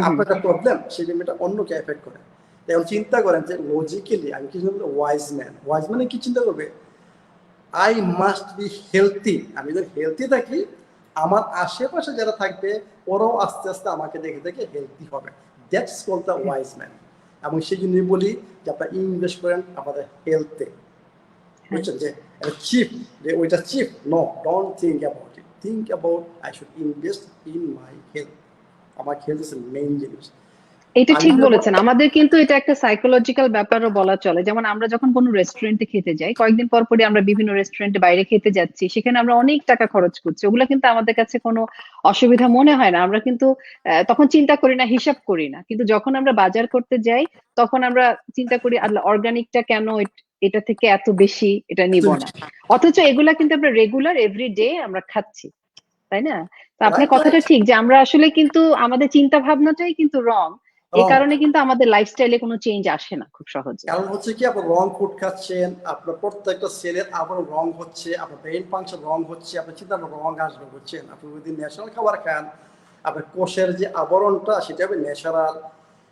আপনার একটা প্রবলেম, সেই ফ্যামিলিটা অন্যকে এফেক্ট করে। এখন চিন্তা করেন যে লজিক্যালি আমি কিছু বলবো, ওয়াইজ ম্যান কি চিন্তা করবে, আই মাস্ট বি হেলথি। আমি যদি হেলথি থাকি, আমার আশেপাশে যারা থাকবে ওরাও আস্তে আস্তে আমাকে দেখে দেখে হেলথি হবে। That's called the wise man. এবং সেই জন্যই বলি যে আপনারা ইনভেস্ট করেন আপনাদের হেলথে, বুঝছেন। যে এটা চিপ, যে ওইটা cheap, no, don't think about it, think about I should invest in my health. আমার হেলথ ইজ মেইন জিনিস। এটা ঠিক বলেছেন। আমাদের কিন্তু এটা একটা সাইকোলজিক্যাল ব্যাপারও বলা চলে। যেমন আমরা যখন কোনো রেস্টুরেন্টে খেতে যাই, কয়েকদিন পর পরই আমরা বিভিন্ন রেস্টুরেন্টে বাইরে খেতে যাচ্ছি, সেখানে আমরা অনেক টাকা খরচ করছি। ওগুলো কিন্তু আমাদের কাছে কোনো অসুবিধা মনে হয় না, আমরা কিন্তু তখন চিন্তা করি না, হিসাব করি না। কিন্তু যখন আমরা বাজার করতে যাই, তখন আমরা চিন্তা করি আল্লাহ, অর্গানিকটা কেন এটা থেকে এত বেশি, এটা নিব না। অথচ এগুলা কিন্তু আমরা রেগুলার এভরিডে আমরা খাচ্ছি, তাই না? তো আপনার কথাটা ঠিক যে আমরা আসলে কিন্তু আমাদের চিন্তা ভাবনাটাই কিন্তু রং। এই কারণে কিন্তু আমাদের লাইফস্টাইলে কোনো চেঞ্জ আসে না খুব সহজে। কারণ হচ্ছে কি, আপনার রং ফুড খাচ্ছেন, আপনার প্রত্যেকটা সেলের আবার রং হচ্ছে, আপনার ব্রেন ফাংশন রং হচ্ছে, আপনার চিন্তা রং আসবে, বুঝছেন। আপনি যদি ন্যাচারাল খাবার খান, আপনার কোষের যে আবরণটা সেটা হবে ন্যাচারাল,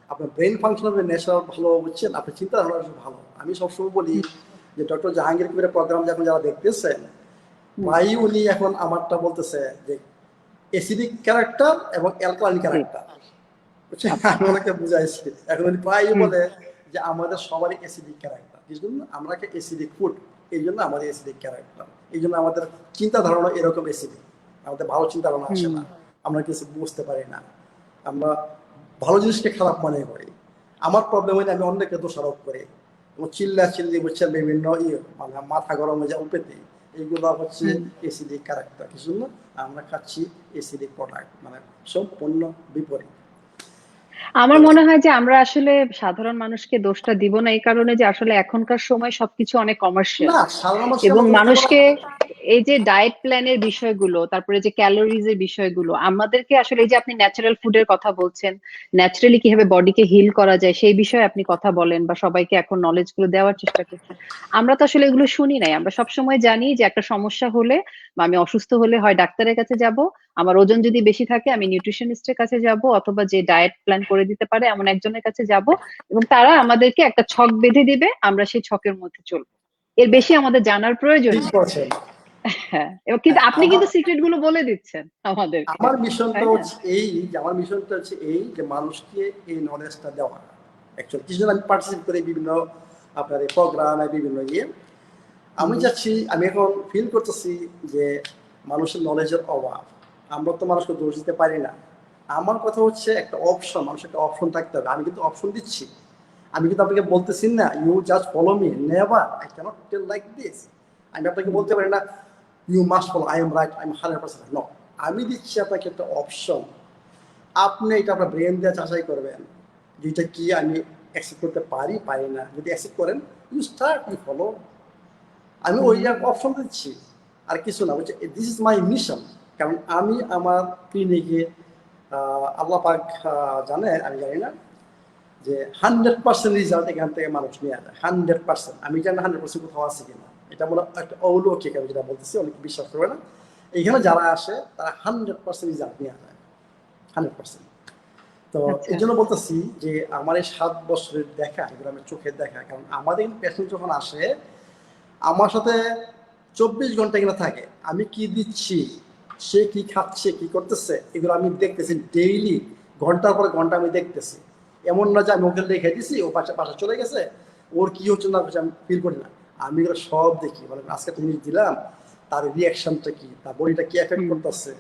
আপনার ব্রেন ফাংশন হবে ন্যাচারাল, ভালো, বুঝছেন। আপনার চিন্তা ধারণা ভালো। আমি সবসময় বলি যে ডক্টর জাহাঙ্গীর কবিরের প্রোগ্রাম যখন যারা দেখতেছেন, ভাই উনি এখন আমারটা বলতেছে যে অ্যাসিডিক ক্যারেক্টার এবং অ্যালকালাইন ক্যারেক্টার, বুঝছেন। আমি ওনাকে বুঝাইছি, এখন উনি প্রায়ই বলে যে আমাদের সবারই অ্যাসিডিক ক্যারেক্টার, এই জন্য আমরা অ্যাসিডিক ফুড, এই জন্য আমাদের অ্যাসিডিক ক্যারেক্টার, এই জন্য আমাদের চিন্তা ধারণা এরকম অ্যাসিডিক, আমাদের ভালো চিন্তা ধারণা আসে না, আমরা কিছু বুঝতে পারি না, আমরা ভালো জিনিসকে খারাপ মনে করি। আমার প্রবলেম হলে আমি অন্যকে দোষারোপ করি, চিল্লি, বুঝছেন, বিভিন্ন মানে মাথা গরম হয়ে যায় উপেতে, এইগুলো হচ্ছে অ্যাসিডিক ক্যারেক্টার। কি জন্য আমরা খাচ্ছি অ্যাসিডিক প্রোডাক্ট, মানে সম্পূর্ণ বিপরীত। আমার মনে হয় যে আমরা আসলে সাধারণ মানুষকে দোষটা দিব না, এই কারণে যে আসলে এখনকার সময় সবকিছু অনেক কমার্শিয়াল, না, সাধারণ মানুষকে এবং আমরা দোষ দেব না। মানুষকে এই যে ডায়েট প্ল্যানের বিষয়গুলো, তারপরে যে ক্যালোরিজ এর বিষয়গুলো, আমাদেরকে আসলে এই যে আপনি ন্যাচারাল ফুডের কথা বলছেন, ন্যাচারালি কিভাবে বডিকে হিল করা যায় সেই বিষয়ে আপনি কথা বলেন বা সবাইকে এখন নলেজ গুলো দেওয়ার চেষ্টা করছেন। আমরা তো আসলে এগুলো শুনি নাই। আমরা সবসময় জানি যে একটা সমস্যা হলে বা আমি অসুস্থ হলে হয় ডাক্তারের কাছে যাব, আমার ওজন যদি বেশি থাকে আমি নিউট্রিশনিস্টের কাছে যাব, অথবা যে ডায়েট প্ল্যান করে দিতে পারে এমন একজনের কাছে যাব, এবং তারা আমাদেরকে একটা ছক বেঁধে দিবে, আমরা সেই ছকের মধ্যে চলবো। এর বেশি আমাদের জানার প্রয়োজন ঠিক নেই। বলছেন। হ্যাঁ, এবং কিন্তু আপনি কিন্তু সিক্রেট গুলো বলে দিচ্ছেন আমাদেরকে, আমার মিশনটা তাই না? হচ্ছে এই যে মানুষকে এই নলেজটা দেওয়া। অ্যাকচুয়ালি কিছু আমি পার্টিসিপেট করি বিভিন্ন আপনার এই প্রোগ্রামে, বিভিন্ন আমি যাচ্ছি, আমি এখন ফিল করতেছি যে মানুষের নলেজের অভাব। আমরা তো মানুষকে দোষ দিতে পারি না। আমার কথা হচ্ছে একটা অপশন, মানুষের একটা অপশন থাকতে হবে। আমি কিন্তু অপশন দিচ্ছি, আমি কিন্তু আপনাকে বলতেছি না you just follow me, never, I can't tell like this. আমি আপনাকে বলতে পারি না you must follow, I am right, I am 100% no. আমি দিচ্ছি আপনাকে একটা অপশন, আপনি এটা আপনার ব্রেন দিয়ে যাচাই করবেন যেটা কি আমি অ্যাকসেপ্ট করতে পারি না। যদি অ্যাকসেপ্ট করেন, ইউ স্টার্ট, ইউ ফলো। আমি ওই অপশন দিচ্ছি, আর কিছু না। বলছে দিস ইজ মাই মিশন। কারণ আমি আমার ক্লিনিকে, আল্লাহ পাক জানে, আমি জানি না, যে 100% রেজাল্ট এখান থেকে মানুষ নিয়ে যায়। 100%। আমি জানি না 100% কোথাও আছে কিনা। এটা মনে একটা অলৌকিক, আমি যেটা বলতেছি, অনেকে বিশ্বাস করবে না। এইখানে যারা আসে তারা 100% রেজাল্ট নিয়ে যায়, 100%। তো আচ্ছা এই জন্য বলতেছি যে আমার এই 7 বছরের দেখা, এগুলো আমি চোখের দেখা। কারণ আমাদের পেশেন্ট যখন আসে আমার সাথে 24 ঘন্টা এখানে থাকে, আমি কি দিচ্ছি, সে কি খাচ্ছে, কি করতেছে, এগুলো আমি দেখতেছি ডেইলি, ঘন্টার পর ঘন্টা আমি দেখতেছি। এমন না যে আমি ওকে রেখে দিছি, ও পাশে চলে গেছে, ওর কি হচ্ছে না হচ্ছে আমি ফিল করি না। আমি এগুলো সব দেখি। মানে আজকে তুমি দিলাম, তার রিয়াকশনটা কি, তার বডিটা কি এফেক্ট করতেছে,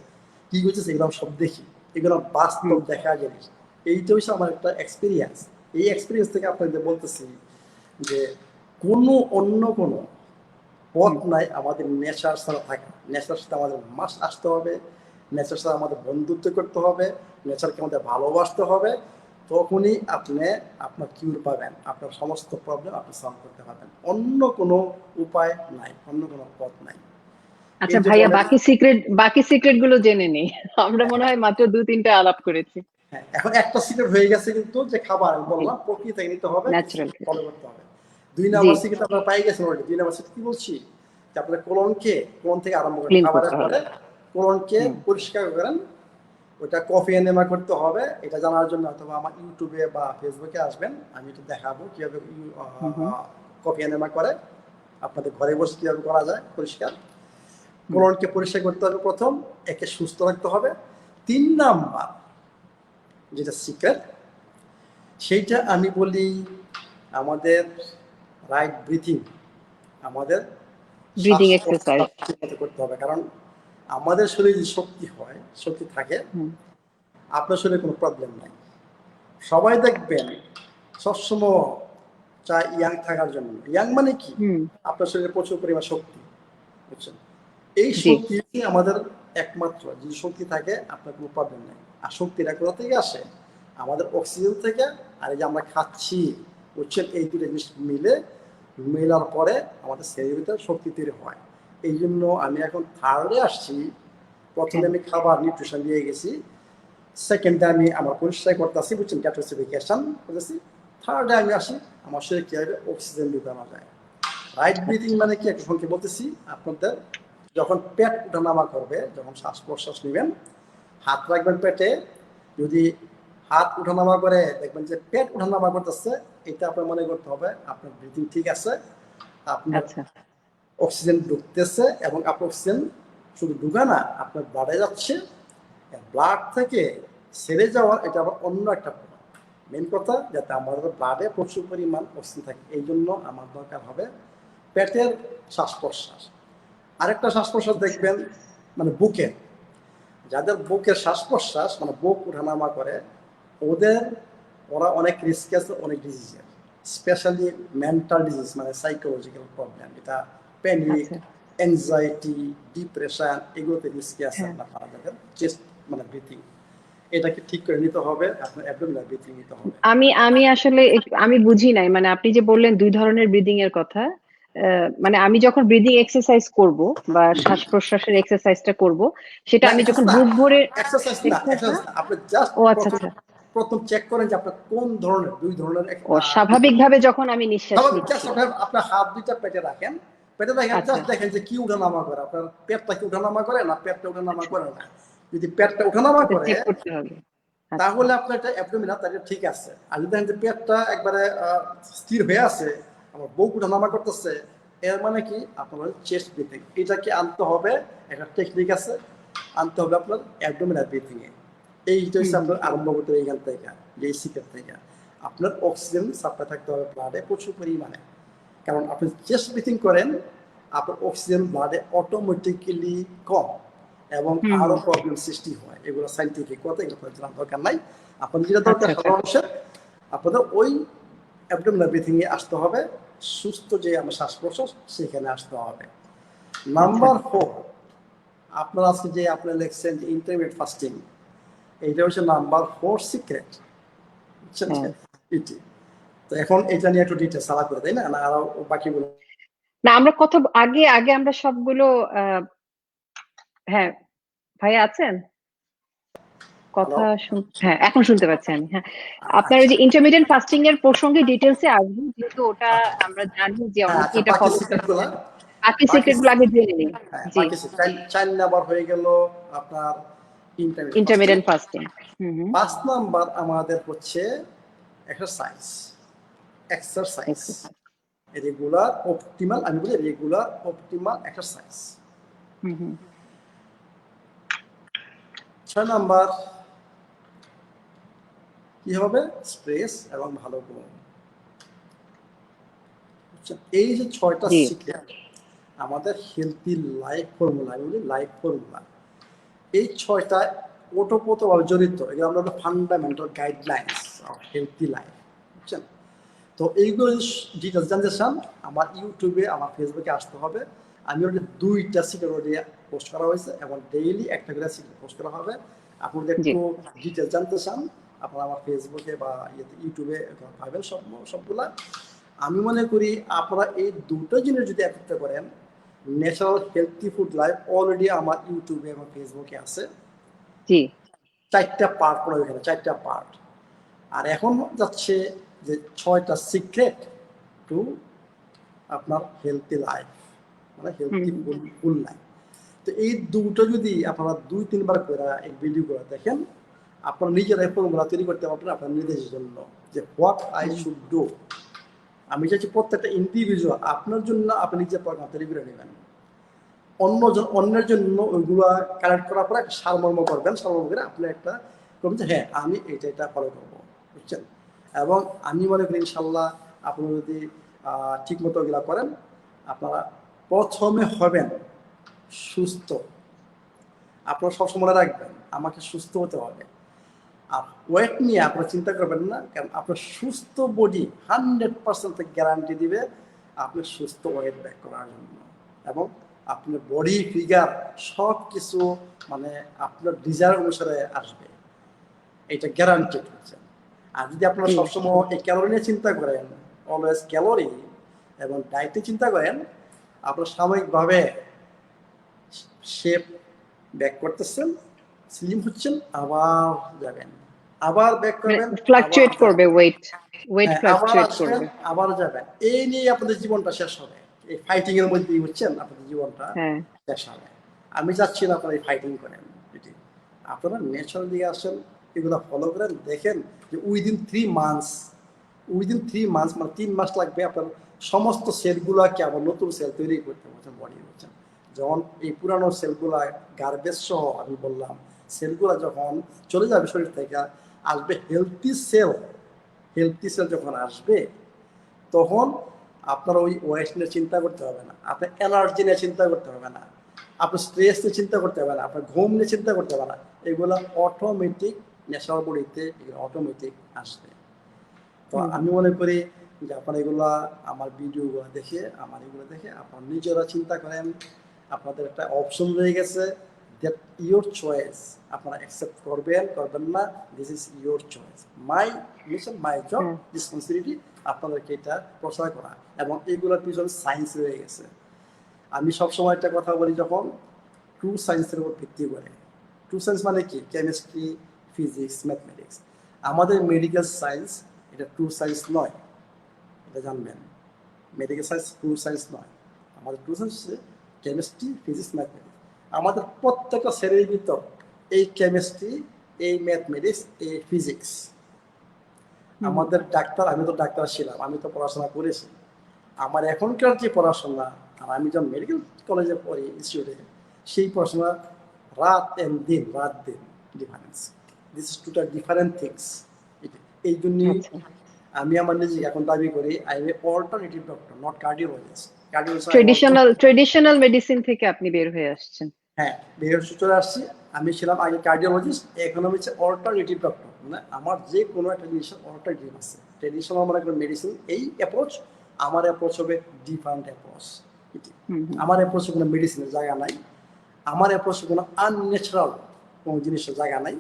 কি করতেছে, এগুলো সব দেখি। এগুলো বাস্তব দেখা জিনিস। এইটা হচ্ছে আমার একটা এক্সপিরিয়েন্স। এই এক্সপিরিয়েন্স থেকে আপনাদের বলতেছি যে অন্য কোনো পথ নাই আমাদের নেচার ছাড়া থাকা। নেচার সাথে আমাদের মাস আসতে হবে, নেচার সাথে আমাদের বন্ধুত্ব করতে হবে, নেচারকে আমাদের ভালোবাসতে হবে। তখনই আপনি আপনার কিউর পাবেন, আপনার সমস্ত প্রবলেম আপনি সলভ করতে পারবেন। অন্য কোনো উপায় নাই, অন্য কোনো পথ নাই। আচ্ছা এই যে ভাইয়া, বলে, বাকি সিক্রেট গুলো জেনে নেই। আমরা মনে হয় মাত্র 2-3টা আলাপ করেছি। হ্যাঁ, এখন একটা সিক্রেট হয়ে গেছে কিন্তু, যে খাবার আমি জি, বললাম প্রকৃতি থেকে নিতে হবে, কিছু ন্যাচারাল। ফলো করতে হবে। 2 জি, নাম্বার সিক্রেট আপনারা পাই গেছেন অলরেডি। 2 নাম্বার সিক্রেট কি বলছি, যে আপনার কোলন থেকে আরম্ভ করেন, ক্লিন খাবারের করতে হবে। পরে কোলনকে হুম পরিষ্কার করেন। ওটা কফি এনেমা করতে হবে। এটা জানার জন্য অথবা আমার ইউটিউবে বা ফেসবুকে আসবেন, আমি একটু দেখাবো কিভাবে হুম হুম কফি এনেমা করে, আপনাদের ঘরে বসে কিভাবে করা যায় পরিষ্কার। হুম। কোলনকে পরিষ্কার করতে হবে প্রথম, একে সুস্থ রাখতে হবে। 3 নাম্বার যেটা সিক্রেট, সেইটা আমি বলি আমাদের রাইট ব্রিথিং, আমাদের শ্বাস ব্রিদিং এক্সারসাইজ। প্রশ্বাস ঠিকমতো করতে হবে। কারণ আমাদের শরীরে যে শক্তি হয়, শক্তি থাকে, হুম আপনার শরীরে কোনো প্রবলেম নাই। সবাই দেখবেন সবসময় চায় ইয়াং থাকার জন্য। ইয়াং মানে কি, হুম। আপনার শরীরে প্রচুর পরিমাণ শক্তি, বুঝছেন? এই জি। শক্তি আমাদের একমাত্র, যে শক্তি থাকে আপনার কোনো প্রবলেম নেই। আর শক্তিটা কোথা থেকে আসে, আমাদের অক্সিজেন থেকে, আর এই যে আমরা খাচ্ছি, বুঝছেন, এই দুটো জিনিস মেলার পরে আমাদের শরীরের ভিতরে শক্তি তৈরি হয়। এই জন্য আমি এখন থার্ডে আসছি। প্রথমে হ্যাঁ। আমি খাবার নিউট্রিশন দিয়ে গেছি, সেকেন্ডে আমি আমার পরিষ্কার করতেছি, বুঝছেন, গ্যাটোসিফিকেশন করতেছি। থার্ডে আমি আসি আমার শরীরে কীভাবে অক্সিজেন ঢুকানো যায়। রাইট ব্রিথিং আচ্ছা। মানে কি, একটু সঙ্গে বলতেছি আপনাদের। যখন পেট উঠানামা করবে, যখন শ্বাস প্রশ্বাস নেবেন, হাত রাখবেন পেটে। যদি হাত উঠানামা করে দেখবেন যে পেট উঠানামা করতেছে, এটা আপনার মনে করতে হবে আপনার ব্রিথিং ঠিক আছে, আপনার আচ্ছা। অক্সিজেন ঢুকতেছে। এবং আপনার অক্সিজেন শুধু ঢুকা না, আপনার ব্লাডে যাচ্ছে। ব্লাড থেকে সেরে যাওয়ার এটা আবার অন্য একটা মেন কথা, যাতে আমাদের ব্লাডে প্রচুর পরিমাণ অক্সিজেন থাকে। এই জন্য আমার দরকার হবে পেটের শ্বাস প্রশ্বাস। আরেকটা শ্বাস প্রশ্বাস আচ্ছা। দেখবেন, মানে বুকের, যাদের বুকের শ্বাস প্রশ্বাস মানে বুক উঠানামা করে, ওরা অনেক রিস্ক আছে অনেক ডিজিজের, স্পেশালি মেন্টাল ডিজিজ, মানে সাইকোলজিক্যাল প্রবলেম, এটা প্যানিক, আচ্ছা। অ্যাংজাইটি, ডিপ্রেশন, এগুলোতে রিস্কি আছে হ্যাঁ। আপনার মারা যাবেন। চেস্ট মানে ব্রিথিং, এটাকে ঠিক করে নিতে হবে, আপনার অ্যাবডোমিনাল ব্রিথিং নিতে হবে। আমি আমি আসলে আমি বুঝি নাই, মানে আপনি যে বললেন 2 ধরনের ব্রিদিং এর কথা। মানে আমি যখন ব্রিদিং এক্সারসাইজ করব বা শ্বাস প্রশ্বাসের এক্সারসাইজটা করব, সেটা না আমি যখন না, বুক ভরে। এক্সারসাইজ না, এক্সারসাইজ না। এক্সারসাইজ না। আপনি জাস্ট ও আচ্ছা প্রথম আচ্ছা। প্রথম চেক করেন যে আপনার কোন ধরনের, 2 ধরনের ও স্বাভাবিকভাবে যখন আমি নিঃশ্বাস স্বাভাবিক। জাস্ট নিচ্ছি। আপনার হাত দুইটা পেটে রাখেন, পেটে রাখেন, আচ্ছা জাস্ট দেখেন যে কি উঠানামা করে, আপনার পেটটা কি উঠানামা করে না পেটটা উঠানামা আচ্ছা। করে না। যদি পেটটা উঠানামা এটা করে, চেক করতে হবে। আচ্ছা। তাহলে আপনার এটা অ্যাবডোমিনাল, তাহলে ঠিক আছে। আর যদি দেখেন যে পেটটা একবারে স্থির হয়ে আছে, আমার বুক উঠানামা করতেছে, এর মানে কি আপনার চেস্ট ব্রিথিং। এটাকে আনতে হবে, একটা টেকনিক আছে, আনতে হবে আপনার অ্যাবডোমিনাল ব্রিথিং এ। এইটা হুম হচ্ছে হুম আপনার আরম্ভ করতে হবে এইখান থেকে, যে এই সিকেট থেকে। আপনার অক্সিজেন সাপ্লাই থাকতে হবে ব্লাডে প্রচুর পরিমাণে। কারণ আপনি চেস্ট ব্রিথিং করেন, আপনার অক্সিজেন ব্লাডে অটোমেটিক্যালি কম, এবং হুম আরো হুম। প্রবলেম সৃষ্টি হয়। এগুলো সাইন্টিফিক কথা, এগুলো জানার দরকার নাই। আপনাদের যেটা দরকার আচ্ছা আচ্ছা। সাধারণ মানুষের, আপনাদের ওই অ্যাবডোমিনাল ব্রিথিং এ আসতে হবে, সুস্থ যে আমার শ্বাস প্রশ্বাস সেখানে আসতে হবে। আচ্ছা। নাম্বার 4, আপনার আজকে যে আপনি লিখছেন যে ইন্টারমিডিয়েট ফাস্টিং, এইটা হচ্ছে নাম্বার 4 সিক্রেট, বুঝছেন? হ্যাঁ। এটি তো এখন এটা নিয়ে একটু ডিটেলস আলাপ করে, তাই না? না আরো বাকিগুলো? না, আমরা কথা আগে আগে আমরা সবগুলো হ্যাঁ, ভাই আছেন? হ্যালো? কথা হ্যাঁ, এখন শুনতে পাচ্ছি আমি। হ্যাঁ, আপনার ওই আচ্ছা, যে ইন্টারমিডিয়েট ফাস্টিং এর প্রসঙ্গে ডিটেলসে আসবো, যেহেতু ওটা আচ্ছা, আমরা জানি যে হ্যাঁ, অনেকে আচ্ছা, এটা বাকি ফলো সিক্রেট গুলা, করছেন। বাকি বাকি সিক্রেট গুলো আগে জেনে নিই। হ্যাঁ, জি, বাকি চার নাম্বার হয়ে গেল আপনার intermediate fasting. Intermediate fasting. Hmm hmm. 5 number আমাদের হচ্ছে exercise, exercise exercise. Regular optimal, আমি বলি regular optimal exercise. Hmm hmm. 6 number কি হবে? স্ট্রেস এবং ভালো ঘুম। এই যে 6টা জি সিক্রেট আমাদের হেলথি লাইফ ফর্মুলা, আমি বলি লাইফ ফর্মুলা, এই 6টা ওতপ্রোতভাবে জড়িত। এগুলো আমরা fundamental guidelines of healthy life, বুঝছেন? তো এইগুলো ডিটেলস জানতে চান, আমার ইউটিউবে, আমার ফেসবুকে আসতে হবে। আমি ওটা 2টা সিক্রেট অলরেডি পোস্ট করা হয়েছে এবং ডেইলি একটা করে সিক্রেট পোস্ট করা হবে। আপনি যদি জি একটু ডিটেলস জানতে চান, আপনারা আমার ফেসবুকে বা ইউটিউবে পাবেন সবগুলা। আমি মনে করি আপনারা এই দুটো জিনিস যদি একত্রিত করেন, natural healthy food life already আমার ইউটিউবে এবং ফেসবুকে আছে। জি 4টা পার্ট পড়ে, ওইখানে 4টা পার্ট। আর এখন যাচ্ছে যে 6টা সিক্রেট টু আপনার হেলথি লাইফ, মানে হুম হেলথি হুম। ফুল লাইফ। তো এই দুটো যদি আপনারা 2-3 বার করে এই ভিডিওগুলো দেখেন, আপনারা নিজেরাই ফর্মুলা তৈরি করতে পারবেন আপনার নিজেদের জন্য, যে what I hmm. Should do. আমি চাইছি প্রত্যেকটা ইন্ডিভিজুয়াল আপনার জন্য আপনি নিজের প্রোগ্রাম তৈরি করে নেবেন। অন্যের জন্য ওইগুলো কালেক্ট করার পরে একটা সারমর্ম করবেন, সারমর্ম করে আপনি একটা করবেন যে হ্যাঁ আমি এটা ফলো করবো, বুঝছেন? এবং আমি মনে করি ইনশাল্লাহ আপনি যদি ঠিক মতো ওগুলা করেন, আপনারা প্রথমে হবেন সুস্থ। আপনারা সবসময় মনে রাখবেন আমাকে সুস্থ হতে হবে। আর ওয়েট নিয়ে আপনারা চিন্তা করবেন না, কারণ আপনার সুস্থ বডি 100% গ্যারান্টি দিবে আপনি সুস্থ ওয়েট ব্যাক করার জন্য, এবং আপনার বডি ফিগার সব কিছু মানে আপনার ডিজায়ার অনুসারে আসবে, এটা গ্যারান্টেড হচ্ছে। আর যদি আপনারা জি সবসময় এই ক্যালোরি নিয়ে চিন্তা করেন, অলওয়েজ ক্যালোরি এবং ডায়েটে চিন্তা করেন, আপনার সাময়িকভাবে শেপ ব্যাক করতেছেন, স্লিম হচ্ছেন, আবার যাবেন, আবার ব্যাক মানে করবেন, আবার ফ্লাকচুয়েট করবে যাবেন, ওয়েট, ওয়েট হ্যাঁ আবার ফ্লাকচুয়েট আসবেন, করবে। আবার যাবেন। এই নিয়ে আপনাদের জীবনটা শেষ হবে। এই ফাইটিং এর মধ্যেই হচ্ছেন আপনাদের জীবনটা হ্যাঁ শেষ হবে। আমি চাচ্ছি না আপনারা এই ফাইটিং করেন, এটি আপনারা ন্যাচারাল দিকে আসেন, এগুলো ফলো করেন, দেখেন যে উইদিন 3 মান্থস মানে 3 মাস লাগবে আপনার সমস্ত সেলগুলাকে আবার নতুন সেল তৈরি করতে পারছেন বডি, হচ্ছেন। যখন এই পুরানো সেলগুলা গার্বেজ সহ আমি বললাম সেলগুলা যখন চলে যাবে শরীর থেকে, আসবে হেলথি সেল যখন আসবে, তখন আপনার ওই ওয়েস্ট নিয়ে চিন্তা করতে হবে না, আপনার এনার্জি নিয়ে চিন্তা করতে হবে না, আপনার স্ট্রেস নিয়ে চিন্তা করতে হবে না, আপনার ঘুম নিয়ে চিন্তা করতে হবে না। এগুলো অটোমেটিক ন্যাচারাল বডিতে এগুলো অটোমেটিক আসবে। তো হুম হুম। আমি মনে করি যে আপনারা এগুলা আমার ভিডিওগুলো দেখে, আমার এগুলো দেখে আপনারা নিজেরা চিন্তা করেন, আপনাদের একটা অপশন রয়ে গেছে, দ্যাট ইয়োর চয়েস। আপনারা অ্যাকসেপ্ট করবেন না, this is your choice. My mission, my job, হ্যাঁ রেসপন্সিবিলিটি আপনাদেরকে এটা প্রচার করা, এবং এইগুলোর পিছনে সায়েন্স রয়ে গেছে। আমি সবসময় একটা কথা বলি, যখন ট্রু সায়েন্সের উপর ভিত্তি করে, ট্রু সায়েন্স মানে কি? Chemistry, physics, mathematics. আমাদের মেডিকেল সায়েন্স এটা ট্রু সায়েন্স নয়, এটা জানবেন। মেডিকেল সায়েন্স ট্রু সায়েন্স নয়। আমাদের ট্রু সায়েন্স হচ্ছে কেমিস্ট্রি, ফিজিক্স, ম্যাথমেটিক্স। আমাদের প্রত্যেকটা শ্রেণীর ভিতর এই কেমিস্ট্রি, এই ম্যাথমেটিক্স, এই ফিজিক্স। হুম হুম। আমাদের ডাক্তার, আমি তো ডাক্তার ছিলাম, আমি তো পড়াশোনা করেছি। আমার এখনকার যে পড়াশোনা আর আমি যখন মেডিকেল কলেজে পড়ি, ইনস্টিটিউটে, সেই পড়াশোনা রাত দিন difference. This is two different things. এই জন্যই আচ্ছা, আমি আমার নিজেকে এখন দাবি করি I am a alternative doctor, not cardiologist. Cardiologist traditional medicine থেকে আপনি বের হয়ে আসছেন। হ্যাঁ, বের চলে আসছি। আমি ছিলাম আগে কার্ডিওলজিস্ট, এখন আমি হচ্ছে অল্টারনেটিভ ডক্টর। মানে আমার যে কোনো একটা জিনিসের অল্টারনেটিভ আছে। ট্রেডিশনাল মানে কোনো মেডিসিন এই অ্যাপ্রোচ, আমার অ্যাপ্রোচ হবে ডিফারেন্ট অ্যাপ্রোচ। হুম হুম। আমার অ্যাপ্রোচে কোনো মেডিসিনের জায়গা নাই, আমার অ্যাপ্রোচে কোনো আনন্যাচারাল কোনো জিনিসের জায়গা নাই।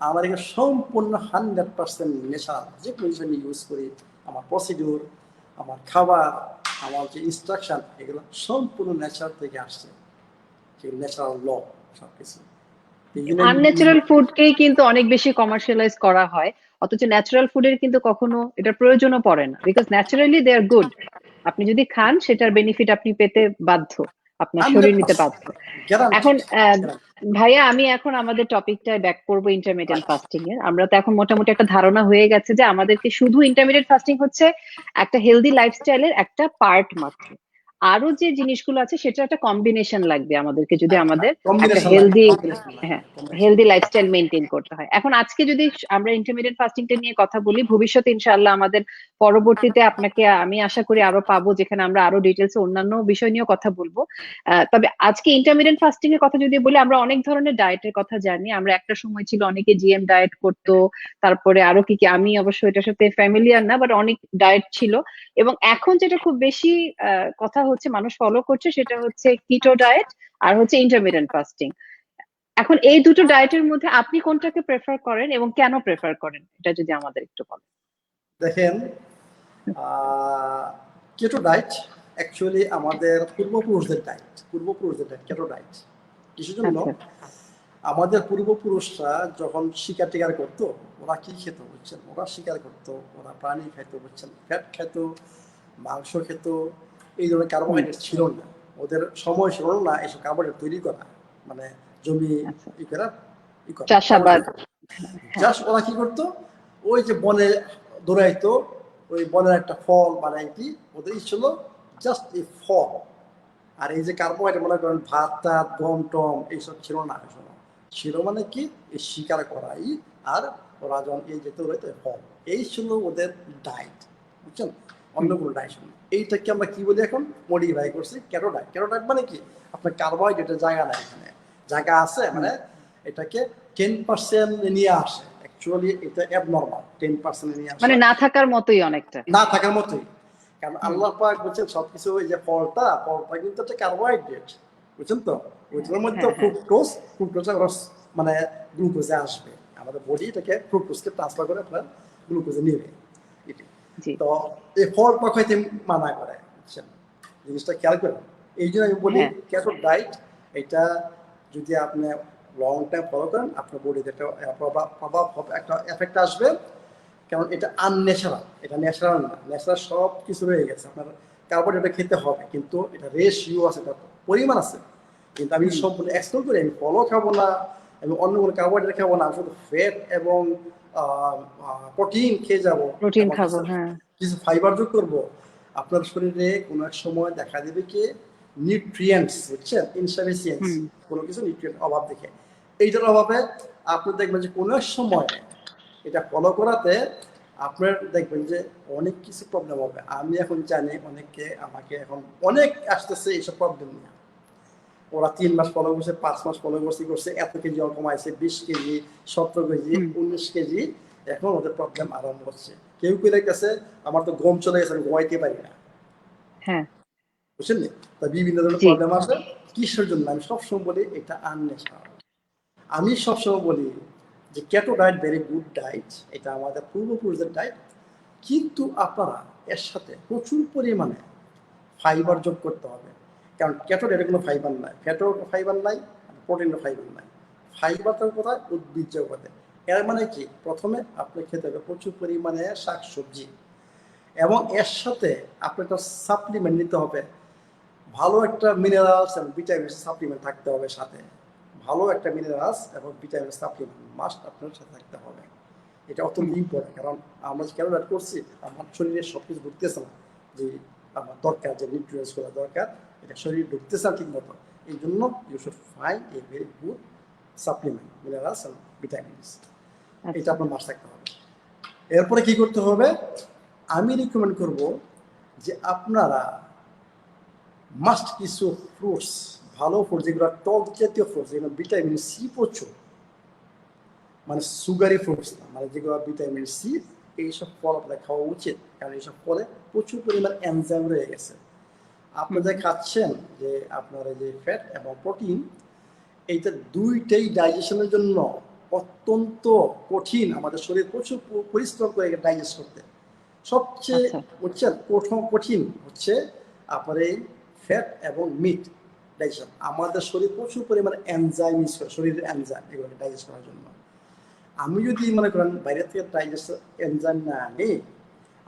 আমার এখানে সম্পূর্ণ 100% নেচারাল যে কোনো জিনিস আমি ইউজ করি আমার প্রসিডিউর, আমার খাবার, আমার যে ইনস্ট্রাকশন, এগুলো সম্পূর্ণ নেচার থেকে আসছে, ন্যাচারাল ল সবকিছু। আনন্যাচারাল ফুডকেই কিন্তু অনেক বেশি কমার্শিয়ালাইজ করা হয়, অথচ ন্যাচারাল ফুডের কিন্তু কখনো এটার প্রয়োজনও পড়ে না, because naturally they are good. আপনি যদি খান সেটার বেনিফিট আপনি পেতে বাধ্য, আপনার শরীর নিতে বাধ্য। এখন ভাইয়া আমি এখন আমাদের টপিকটায় ব্যাক করবো, ইন্টারমিডিয়েট ফাস্টিং এর। আমরা তো এখন মোটামুটি একটা ধারণা হয়ে গেছে যে আমাদেরকে শুধু ইন্টারমিডিয়েট ফাস্টিং হচ্ছে একটা হেলদি লাইফস্টাইলের একটা পার্ট মাত্র। আরো যে জিনিসগুলো আছে সেটা একটা কম্বিনেশন লাগবে আমাদেরকে, যদি আমাদের একটা হেলদি, হ্যাঁ, হেলদি লাইফস্টাইল মেনটেন করতে হয়। এখন আজকে যদি আমরা ইন্টারমিডিয়েট ফাস্টিংটা নিয়ে কথা বলি, ভবিষ্যতে ইনশাআল্লাহ আমাদের পরবর্তীতে আপনাকে আমি আশা করি আরো পাবো, যেখানে আমরা আরো ডিটেলস অন্যান্য বিষয় নিয়েও কথা বলবো। তবে আজকে ইন্টারমিডিয়েট ফাস্টিং এর কথা যদি বলি, আমরা অনেক ধরনের ডায়েটের কথা জানি। আমরা একটা সময় ছিল অনেকে জিএম ডায়েট করতো, তারপরে আরো কি কি, আমি অবশ্য এটার সাথে ফ্যামিলিয়ার না, বাট অনেক ডায়েট ছিল। এবং এখন যেটা খুব বেশি কথা হচ্ছে, মানুষ ফলো করছে, সেটা হচ্ছে কিটো ডায়েট আর হচ্ছে ইন্টারমিডিয়েট ফাস্টিং। এখন এই দুটো ডায়েটের মধ্যে আপনি কোনটাকে প্রেফার করেন এবং কেন প্রেফার করেন, এটা যদি আমাদের একটু বলেন। দেখেন, কেটো ডায়েট অ্যাকচুয়ালি আমাদের পূর্বপুরুষদের ডায়েট, কেটো ডায়েট। কিসের জন্য? আমাদের পূর্বপুরুষরা যখন শিকার টিকার করতো, ওরা কি খেত বুঝছেন? ওরা শিকার করতো, ওরা প্রাণী খেত বুঝছেন, ফ্যাট খেত, মাংস খেত। এই ধরনের কার্বোহাইড্রেট ছিল না, ওদের সময় ছিল না এসব কার্বোহাইড্রেট তৈরি করা, মানে জমি ই করা, চাষাবাদ। জাস্ট ওরা কি করতো, ওই যে বনে দৌড়াইতো, ওই বনের একটা ফল বানাইতি, ওদের ছিল জাস্ট এই ফল। আর এই যে কার্বোহাইড্রেট মনে করেন ভাত টাত গম টম এইসব ছিল না, ছিল মানে কি এই শিকার করাই। আর ওরা যখন এই যেতে হইতো ফল, এই ছিল ওদের ডায়েট, বুঝছেন? অন্য কোনো ডায়েট ছিল। এইটাকে আমরা কি বলি এখন? মডিফাই করছি কেটো ডায়েট। কেটো ডায়েট মানে কি? আপনার কার্বোহাইড্রেটের জায়গা নাই, এখানে জায়গা আছে, মানে এটাকে 10% নিয়ে আসে। অ্যাকচুয়ালি এটা অ্যাবনরমাল, 10% নিয়ে আসে, মানে না থাকার মতোই, অনেকটা না থাকার মতোই। কারণ আল্লাহ পাক বলছেন সবকিছু, ওই যে ফলটা কিন্তু একটা কার্বোহাইড্রেট, বুঝছেন তো? ওইটার মধ্যে ফ্রুক্টোজ মানে গ্লুকোজে আসবে, আমাদের বডি এটাকে ফ্রুক্টোজকে ট্রান্সফার করে আপনার গ্লুকোজে নেবে। তো এই ফল খাইতে মানা করে, বুঝছেন? জিনিসটা খেয়াল করেন। এই জন্য আমি বলি কেটো ডায়েট, এটা যদি আপনি লং টাইম ফলো করেন, আপনার বডিতে একটা প্রভাব হবে, একটা এফেক্ট আসবে। কারণ এটা আনন্যাচারাল, এটা ন্যাচারাল না। ন্যাচারাল সব কিছু রয়ে গেছে, আপনার কার্বোহাইড্রেট খেতে হবে, কিন্তু এটা রেশিও আছে, এটা পরিমাণ আছে। কিন্তু আমি সম্পূর্ণ এক্সপ্লোর করি, আমি ফলও খাবো না, আমি অন্য কোনো কার্বোহাইড্রেট খাবো না, আমি শুধু ফ্যাট এবং প্রোটিন খেয়ে যাবো, কিছু ফাইবার যোগ করবো। আপনার শরীরে কোনো এক সময় দেখা দেবে কি নিউট্রিয়েন্টস, বুঝছেন, ইনসাফিসিয়েন্স, কোনো কিছু নিউট্রিয়েন্ট অভাব দেখে, এইটার অভাবে আপনি দেখবেন যে কোনো এক সময় এটা ফলো করাতে আপনার দেখবেন যে অনেক কিছু প্রবলেম হবে। আমি এখন জানি অনেককে, আমাকে এখন অনেক আসতেছে এইসব প্রবলেম নিয়ে। ওরা 3 মাস ফলো করছে, 5 মাস ফলো করছে, এত কেজি কমাইছে, 20 কেজি, 17 কেজি, 19 কেজি, এখন ওদের প্রবলেম আরম্ভ হচ্ছে। কেউ কেউ গেছে আমার তো গম চলে গেছে, আমি ঘুমাইতে পারি না, বুঝছেন? তা বিভিন্ন ধরনের প্রবলেম আছে। কিসের জন্য? আমি সবসময় বলি এটা আনন্যাচারাল। আমি সবসময় বলি যে কেটো ডায়েট ভেরি গুড ডায়েট, এটা আমাদের পূর্বপুরুষদের ডায়েট, কিন্তু আপনারা এর সাথে প্রচুর পরিমাণে ফাইবার যোগ করতে হবে। কারণ কেটো ডায়েটে কোনো ফাইবার নাই, ফ্যাটও ফাইবার নাই, প্রোটিনের ফাইবার নাই। ফাইবারটার কোথায়? উদ্ভিজ্জ উপাদান। এর মানে কি? প্রথমে আপনি খেতে হবে প্রচুর পরিমাণে শাকসবজি, এবং এর সাথে আপনি একটা সাপ্লিমেন্ট নিতে হবে, ভালো একটা মিনারেলস এবং ভিটামিন সাপ্লিমেন্ট থাকতে হবে সাথে। ভালো একটা মিনারেলস এবং ভিটামিন সাপ্লিমেন্ট মাস্ট আপনার সাথে থাকতে হবে। এটা অত্যন্ত ইম্পর্টেন্ট, কারণ আমরা কেন ডায়েট করছি, আমার শরীরে সব কিছু ঢুকতেছে না, যে আমার দরকার, যে নিউট্রিয়েন্টসগুলো দরকার, এটা শরীরে ঢুকতেছে না ঠিক মতো। এই জন্য you should find a very good supplement, minerals এবং ভিটামিনস, এটা আপনার মাস্ট থাকতে হবে। এরপরে কি করতে হবে? আমি রিকমেন্ড করব যে আপনারা মাস্ট কিছু ফ্রুটস, ভালো ফ্রুটস, যেগুলো টক জাতীয় ফ্রুটস, যেগুলো ভিটামিন সি প্রচুর, মানে সুগারি ফ্রুটস না, মানে যেগুলো ভিটামিন সি, এইসব ফল আপনার খাওয়া উচিত। কারণ এইসব ফলে প্রচুর পরিমাণ এনজাইম রয়ে গেছে। আপনি যা খাচ্ছেন, যে আপনার এই যে ফ্যাট এবং প্রোটিন, এইটা দুইটাই ডাইজেশনের জন্য অত্যন্ত কঠিন। আমাদের শরীর প্রচুর পরিশ্রম করে ডাইজেস্ট করতে, সবচেয়ে আচ্ছা। বুঝছেন কঠিন হচ্ছে আপনার এই ফ্যাট এবং মিট ডাইজেশন। আমাদের শরীর প্রচুর পরিমাণে এনজাইম ইউজ করে, শরীরের এনজাইম এগুলোকে ডাইজেস্ট করার জন্য। আমি যদি মনে করেন বাইরে থেকে ডাইজেস্ট এনজাইম না আনি,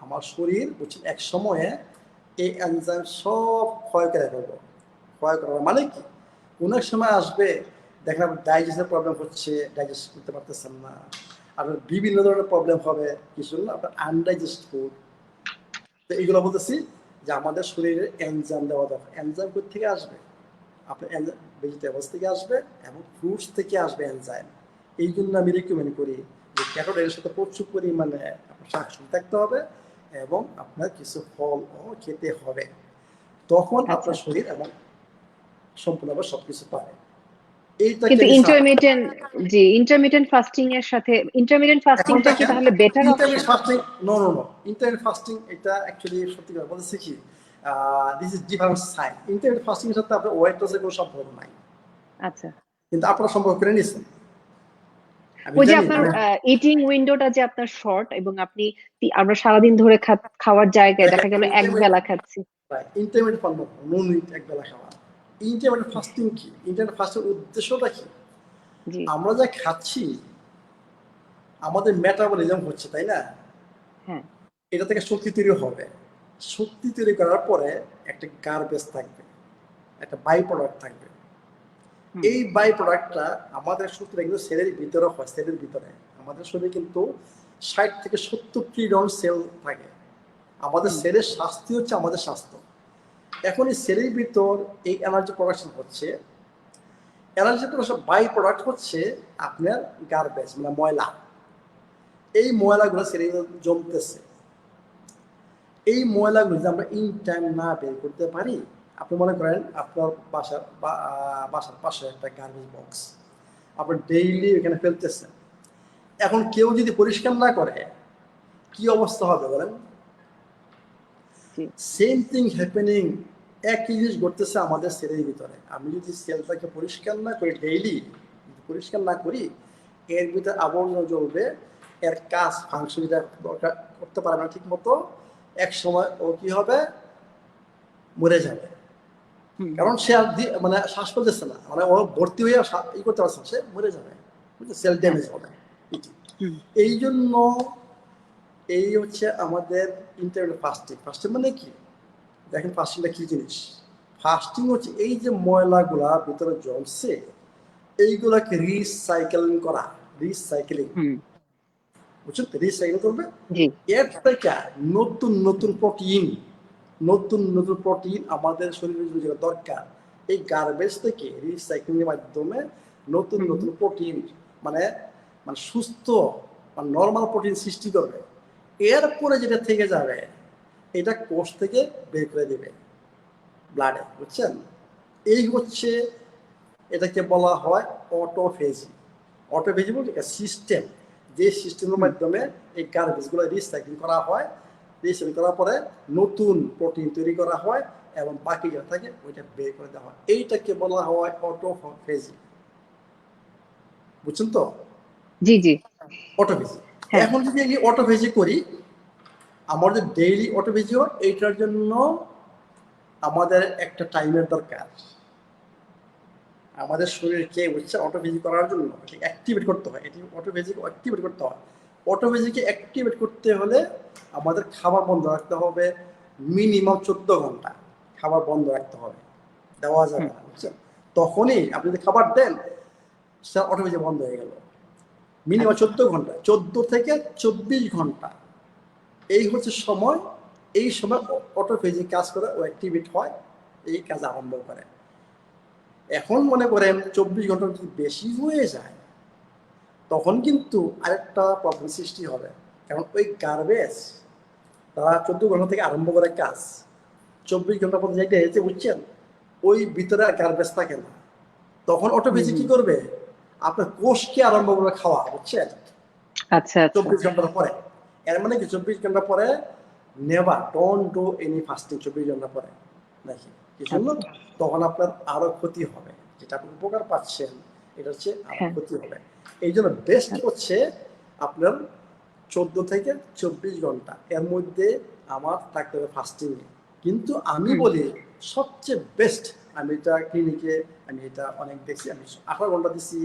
আমার শরীর বুঝছেন এক সময়ে এই এনজাইম সব ক্ষয় করে ফেলবো। ক্ষয় করা মানে কি, কোনো এক সময় আসবে দেখেন আপনার ডাইজেস্টের প্রবলেম হচ্ছে, ডাইজেস্ট করতে পারতেছেন না, আর বিভিন্ন ধরনের প্রবলেম হবে, কিছু না আপনার আনডাইজেস্ট ফুড। তো এইগুলো বলতেছি যে আমাদের শরীরে এনজাইম দেওয়া দরকার। এনজাইম কোথা থেকে আসবে? আপনার ভেজিটেবলস থেকে আসবে এবং ফ্রুটস থেকে আসবে এনজাইম। এই জন্য আমি রিকমেন্ড করি যে ক্যারোটের সাথে প্রচুর পরিমাণে আপনার শাকসবজি থাকতে হবে এবং আপনার কিছু ফলও খেতে হবে। তখন আচ্ছা। আপনার শরীর এবং সম্পূর্ণভাবে সবকিছু পাবে। এইটাকে কিন্তু আমি ইন্টারমিটেন্ট ফাস্টিং এর সাথে ইন্টারমিটেন্ট এখন ফাস্টিংটা কি দেখেন তাহলে better intermit option? Fasting, no intermit fasting এটা অ্যাকচুয়ালি সত্যি কথা বলতেছি কি, this is different sign. Intermit fasting এর সাথে আপনার ওয়েট লসের কোনো সম্পর্ক নাই, আচ্ছা। কিন্তু আপনারা সম্পর্ক করে নিয়েছেন আমি ওই যে জানি। আপনার ইটিং উইন্ডোটা যে আপনার শর্ট, এবং আপনি আমরা সারাদিন ধরে খাওয়ার জায়গায় দেখা গেল এক বেলা খাচ্ছি। ইন্টারমিট পারবো নুন এক বেলা খাওয়া। ইন্টারমিট ফাস্টিং কি? ইন্টারমিট ফাস্টিং উদ্দেশ্যটা কি? জি। আমরা যা খাচ্ছি আমাদের মেটাবলিজম হচ্ছে, তাই না? হ্যাঁ। এটা থেকে শক্তি তৈরি হবে। শক্তি তৈরি করার পরে একটা গার্বেজ থাকবে, একটা বাই প্রোডাক্ট থাকবে। এই বাই প্রোডাক্টটা আমাদের শরীরে কিন্তু সেলের ভিতরে হয়। সেলের ভিতরে আমাদের শরীরে কিন্তু 60 থেকে 70 ট্রিলিয়ন সেল থাকে। আমাদের সেলের স্বাস্থ্য হচ্ছে আমাদের স্বাস্থ্য। এখন এই সেলের ভিতর এই এনার্জি প্রোডাকশন হচ্ছে। এনার্জি প্রোডাকশন বাই প্রোডাক্ট হচ্ছে আপনার গার্বেজ, মানে ময়লা। এই ময়লাগুলো সেলে জমতেছে। এই ময়লাগুলো যদি আমরা ইন টাইম না বের করতে পারি, আপনি মনে করেন আপনার বাসার পাশে একটা গার্বেজ বক্স, আপনি ডেইলি এখানে ফেলতেছেন। এখন কেউ যদি পরিষ্কার না করে কি অবস্থা হবে বলেন? সেম থিং হ্যাপেনিং, একই জিনিস ঘটতেছে আমাদের সেলের ভিতরে। আমি যদি সেলটাকে পরিষ্কার না করি, ডেইলি পরিষ্কার না করি, এর ভিতরে আবর্জনা জ্বলবে, এর কাজ ফাংশন যেটা দরকার করতে পারে না ঠিক মতো, এক সময় ও কি হবে, মরে যাবে। কারণ সে আর মানে শ্বাস ফেলতেছে না, মানে ও ভর্তি হয়ে ই করতে পারছে, সে মরে যাবে, সেল ড্যামেজ হবে। এই জন্য এই হচ্ছে আমাদের ইন্টারমিটেন্ট ফাস্টিং। ফাস্টিং মানে কি? দেখেন ফাস্টিংটা কি জিনিস। ফাস্টিং হচ্ছে এই যে ময়লাগুলা ভিতরে জমছে, এইগুলাকে রিসাইকেলিং করা। রিসাইকেলিং, বুঝছেন? রিসাইকেল করবে, এর থেকে নতুন নতুন প্রোটিন, নতুন নতুন প্রোটিন আমাদের শরীরে যেটা দরকার, এই গার্বেজ থেকে রিসাইক্লিংয়ের মাধ্যমে নতুন নতুন প্রোটিন, মানে মানে সুস্থ মানে নর্মাল প্রোটিন সৃষ্টি করবে। এরপরে যেটা থেকে যাবে এটা কোষ থেকে বের করে দেবে ব্লাডে, বুঝছেন? এই হচ্ছে, এটাকে বলা হয় অটোফেজি। অটোফেজি বলতে সিস্টেম, যে সিস্টেমের মাধ্যমে এই গার্বেজগুলো রিসাইক্লিং করা হয়। রিসাইক্লিং করার পরে নতুন প্রোটিন তৈরি করা হয় এবং বাকি যা থাকে ওইটা বের করে দেওয়া হয়। এইটাকে বলা হয় অটোফেজি, বুঝছেন তো? জি জি। অটোফেজি। এখন যদি এই অটোফেজি করি, আমাদের ডেইলি অটোফেজি হয়, এইটার জন্য আমাদের একটা টাইমের দরকার। আমাদের শরীরকে হচ্ছে অটোফেজি করার জন্য অ্যাক্টিভেট করতে হয়। এটি অটোফেজিকে অ্যাক্টিভেট করতে হয়। অটোফেজিকে অ্যাক্টিভেট করতে হলে আমাদের খাবার বন্ধ রাখতে হবে মিনিমাম 14 ঘন্টা। খাবার বন্ধ রাখতে হবে, দেওয়া যাবে না, বুঝছেন? তখনই আপনি যদি খাবার দেন সেটা অটোফেজি বন্ধ হয়ে গেল। মিনিমাম 14 ঘন্টা, 14 থেকে 24 ঘন্টা, এই হচ্ছে সময়। এই সময় অটোফেজি কাজ করে, ও অ্যাক্টিভেট হয়, এই কাজ আরম্ভ করে। এখন মনে করেন 24 ঘন্টা যদি বেশি হয়ে যায়, তখন কিন্তু আরেকটা প্রবলেম সৃষ্টি হবে। কারণ ওই গার্বেজ তারা 14 ঘন্টা থেকে আরম্ভ করে কাজ, 24 ঘন্টা পর্যন্ত যেটা হয়েছে, বুঝছেন, ওই ভিতরে গার্বেজ থাকে না। তখন অটোফেজি কি করবে, আপনার কোষকে আরম্ভ করবে খাওয়া, বুঝছেন? আচ্ছা 24 ঘন্টার পরে। এর মানে কি 24 ঘন্টা পরে never don't do any fasting. 24 ঘন্টা পরে নাকি কি শুনলো, তখন আপনার আরো ক্ষতি হবে। যেটা আপনি উপকার পাচ্ছেন এটা হচ্ছে আরো ক্ষতি হবে। এই জন্য বেস্ট হচ্ছে আপনার 14 থেকে 24 ঘন্টা এর মধ্যে আমার থাকতে হবে ফাস্টিং। কিন্তু আমি হুম। বলি সবচেয়ে বেস্ট, আমি এটা ক্লিনিকে আমি এটা অনেক দেখছি, আমি 18 ঘন্টা দিচ্ছি,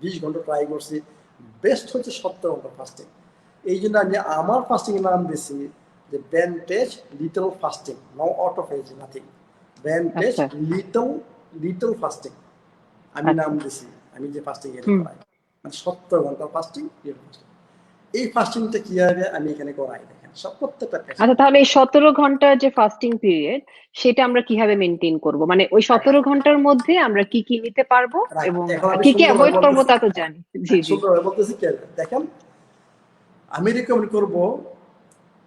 20 ঘন্টা ট্রাই করছি, বেস্ট হচ্ছে 17 ঘন্টা ফাস্টিং। এই জন্য আমি আমার ফাস্টিং এর নাম দিয়েছি যে ব্যান্টেজ লিটল ফাস্টিং, নো অটোফেজ নাথিং, ব্যান্টেজ আচ্ছা লিটল ফাস্টিং আমি নাম আচ্ছা। দিছি। আমি যে ফাস্টিং এটা হুম। করাই মানে 17 ঘন্টা ফাস্টিং, এই ফাস্টিংটা কিভাবে আমি এখানে করাই দেখেন সব প্রত্যেকটা পেশেন্ট। আচ্ছা, তাহলে এই 17 ঘন্টার যে ফাস্টিং পিরিয়ড সেটা আমরা কিভাবে মেনটেন করব? মানে ওই 17 ঘন্টার মধ্যে আমরা কি কি নিতে পারবো রাইট, এবং এখন আমি কি কি সুন্দরভাবে অ্যাভয়েড করবো বলতেছি, তা তো জানি। জি জি। সুন্দরভাবে বলতেছি কে দেখেন, আমি রিকমেন্ড করব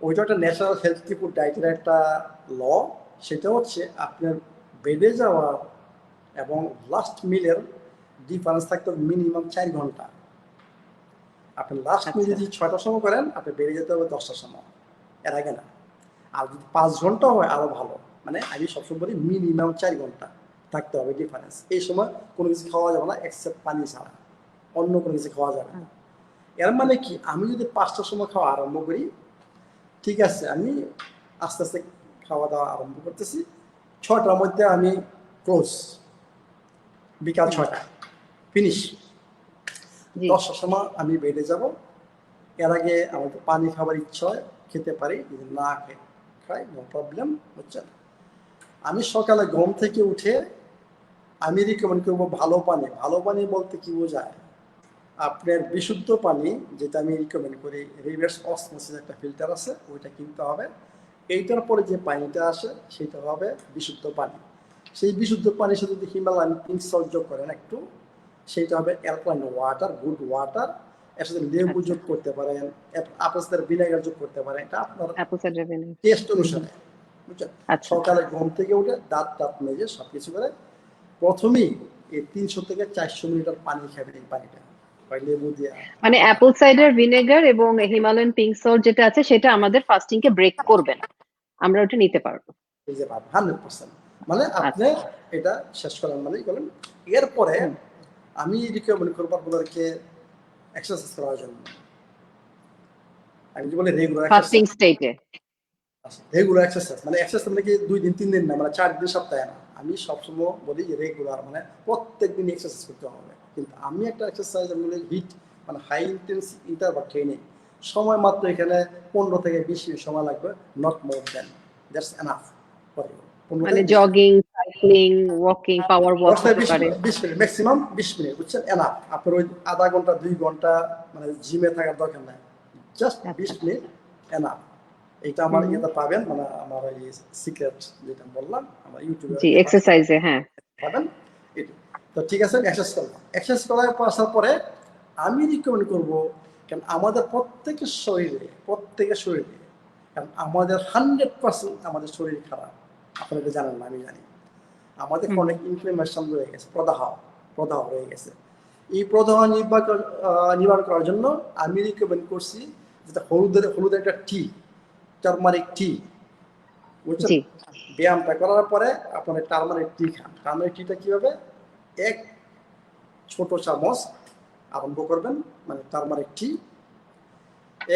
ওইটা একটা ন্যাচারাল হেলথি ফুড ডায়েটের একটা ল, সেটা হচ্ছে আপনার বেড়ে যাওয়া এবং লাস্ট মিলের ডিফারেন্স থাকতে মিনিমাম 4 ঘন্টা। আপনি লাস্ট মিল আচ্ছা যদি 6টার সময় করেন, আপনি বেড়ে যেতে হবে 10টার সময়, এর আগে না। আর যদি 5 ঘন্টা হয় আরো ভালো, মানে আমি সবসময় বলি মিনিমাম 4 ঘন্টা থাকতে হবে ডিফারেন্স। এই সময় কোনো কিছু খাওয়া যাবে না এক্সেপ্ট পানি ছাড়া, অন্য কোনো কিছু খাওয়া যাবে না। এর মানে কি, আমি যদি 5টার সময় খাওয়া আরম্ভ করি, ঠিক আছে, আমি আস্তে আস্তে খাওয়া দাওয়া আরম্ভ করতেছি, 6টার মধ্যে আমি ক্লোজ, বিকাল হুম। 6টা ফিনিশ, জি 10টার সময় আমি বেডে যাব। এর আগে আমাকে পানি খাবার ইচ্ছা হয় খেতে পারি, যদি না খাই নো প্রবলেম হচ্ছে। আমি সকালে ঘুম থেকে উঠে আমি রিকমেন্ড করবো ভালো পানি। ভালো পানি বলতে কি বোঝায়, আপনার বিশুদ্ধ পানি, যেটা আমি রিকমেন্ড করি, রিভার্স অসমোসিস একটা ফিল্টার আছে, ওইটা কিনতে হবে। এইটার পরে যে পানিটা আসে সেটা হবে বিশুদ্ধ পানি। সেই বিশুদ্ধ পানির সাথে যদি হিমালয়ান পিঙ্ক সল্ট যোগ করেন একটু, সেইটা হবে অ্যালকালাইন ওয়াটার, গুড ওয়াটার। এর সাথে লেবু আচ্ছা। যোগ করতে পারেন, আপনার ভিনেগার যোগ করতে পারেন, এটা আপনার অ্যাপল সাইডার ভিনেগার। টেস্ট হুম হুম। অনুসারে, বুঝছেন। আচ্ছা সকালে ঘুম থেকে উঠে দাঁত টাত মেজে সব কিছু করে প্রথমেই এই 300 থেকে 400 মিলিটার পানি খাবেন। এই পানিটা হয় লেবু দেওয়া, মানে অ্যাপল সাইডার ভিনেগার এবং হিমালয়ান পিঙ্ক সল্ট যেটা আছে সেটা আমাদের ফাস্টিং কে ব্রেক করবে না, আমরা ওটা নিতে পারবো। বুঝতে পারবেন 100%। মানে আপনি আচ্ছা। এটা শেষ করেন মানেই বলেন। এরপরে হুম। আমি রিকমেন্ড করবো আপনাদেরকে এক্সারসাইজ করার জন্য। আমি যে বলি রেগুলার ফাস্টিং এক্সারসাইজ, স্টেটে। রেগুলার এক্সারসাইজ মানে এক্সারসাইজ মানে কি 2 দিন 3 দিন না, মানে 4 দিন সপ্তাহে না। আমি সবসময় বলি যে রেগুলার মানে প্রত্যেক দিন এক্সারসাইজ করতে হবে। কিন্তু আমি একটা এক্সারসাইজ আমি বলি হিট, মানে হাই ইন্টেন্স ইন্টারভাল ট্রেনিং, সময় মাত্র এখানে 15 থেকে 20 মিনিট সময় লাগবে, not more than, that's enough for you. 15 মানে থেকে 20 minute, jogging, cycling, walking, power walk 10 থেকে হতে 20 পারে। মিনিট, 20 মিনিট ম্যাক্সিমাম, 20 মিনিট, বুঝছেন, এনাফ। আপনার ওই আধা ঘন্টা 2 ঘন্টা মানে জিমে থাকার দরকার নাই, জাস্ট আচ্ছা। 20 মিনিট এনাফ। এইটা আমার হুম। ইয়েতে পাবেন, মানে আমার এই সিক্রেট যেটা বললাম আমার ইউটিউবে জি, এক্সারসাইজে হ্যাঁ। পাবেন। এটা তো ঠিক আছে, এক্সারসাইজ করলাম। এক্সারসাইজ করার আসার পরে আমি রিকমেন্ড করবো, কারণ আমাদের প্রত্যেকের শরীরে, কারণ আমাদের 100% আমাদের শরীর খারাপ, আপনারা জানেন না আমি জানি। আমাদের হুম। অনেক ইনফ্লামেশন রয়ে গেছে, প্রদাহ হয়ে গেছে। এই প্রদাহ নিবারণ করার জন্য আমি রিকমেন্ড করছি যেটা হলুদের একটা টি, টারমারিক টি, বুঝছেন। জি ব্যায়ামটা করার পরে আপনার টারমারিক টি খান। টারমারিক টিটা কীভাবে, এক ছোট চামচ আরম্ভ করবেন, মানে টারমারিক টি,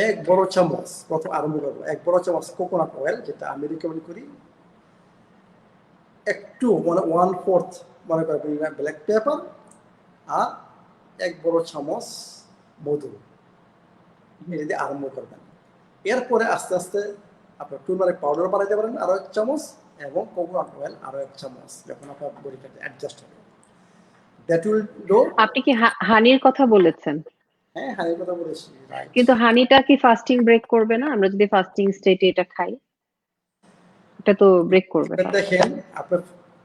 এক বড় চামচ প্রথম আরম্ভ করবো, এক বড় চামচ কোকোনাট অয়েল, যেটা আমি রিকমেন্ড করি, একটু মানে 1/4 মনে করবেন ব্ল্যাক পেপার, আর এক বড় চামচ মধু, এটা দিয়ে আরম্ভ করবেন। এরপরে আস্তে আস্তে আপনার টুরমারিক পাউডার বানাইতে পারেন আরো 1 চামচ, এবং কোকোনাট অয়েল আরো 1 চামচ, যখন আপনার বডিটা অ্যাডজাস্ট হবে, দ্যাট উইল ডু। আপনি কি হানির কথা বলেছেন? হ্যাঁ, হানির কথা বলেছি, রাইট। কিন্তু হানিটা কি ফাস্টিং ব্রেক করবে না? আমরা যদি ফাস্টিং স্টেটে এটা খাই, এটা তো ব্রেক করবে ফাস্ট। দেখেন আপনার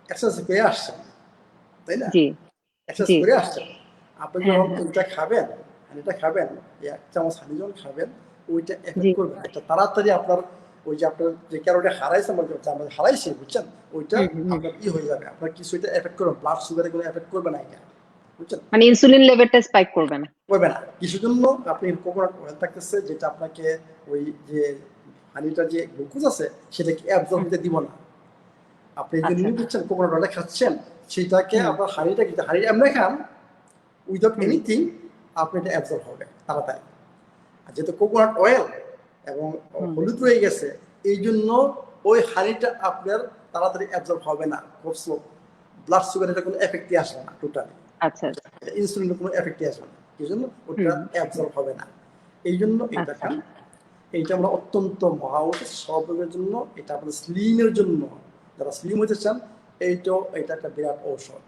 এক্সারসাইজ করে আসছেন, তাই না, জি এক্সারসাইজ জি। করে আসছেন, আপনি হ্যাঁ যখন হ্যাঁ। ওইটা খাবেন, হানিটা খাবেন, 1 চামচ হানি যখন খাবেন, ওইটা জি। এফেক্ট করবে না, এটা তাড়াতাড়ি আপনার ওই যে আপনার যে ক্যালোরিটা হারাইছে, আমরা হারাইছি, বুঝছেন, ওইটা হুম হুম হুম। আপনার হয়ে যাবে, আপনার কিছু এটা এফেক্ট করবে, ব্লাড সুগারে কোনো এফেক্ট করবে না এটা, বুঝছেন, মানে ইনসুলিন লেভেলটা স্পাইক করবে না। করবে না। কিছু জন্য আপনি কোকোনাট অয়েল থাকতেছে, যেটা আপনাকে ওই যে হানিটা যে গ্লুকোজ আছে সেটাকে অ্যাবজর্ব হুম। হতে দিব না। আপনি যে আচ্ছা। নুন দিচ্ছেন, কোকোনাট অয়েলটা খাচ্ছেন, সেটাকে হুম আপনার হানিটা কিন্তু হানি এমনি খান উইদাউট হুম। এনিথিং, আপনি এটা অ্যাবজর্ব হবে তাড়াতাড়ি। যেহেতু কোকোনাট অয়েল এবং হলুদ রয়ে গেছে, এই জন্য ওই হানিটা আপনার তাড়াতাড়ি অ্যাবজর্ব হবে না, খুব স্লো। ব্লাড সুগারের কোনো এফেক্টই আসবে না টোটালি, আচ্ছা ইনসুলিনের কোনো এফেক্টই আসবে না, এই জন্য ওটা অ্যাবজর্ব হবে না। এই জন্য এটা খান। এইটা আমরা অত্যন্ত মহা ঔষধ সব রোগের জন্য। এটা আপনাদের স্লিমের জন্য, যারা স্লিম হতে চান, এটা একটা বিরাট ঔষধ।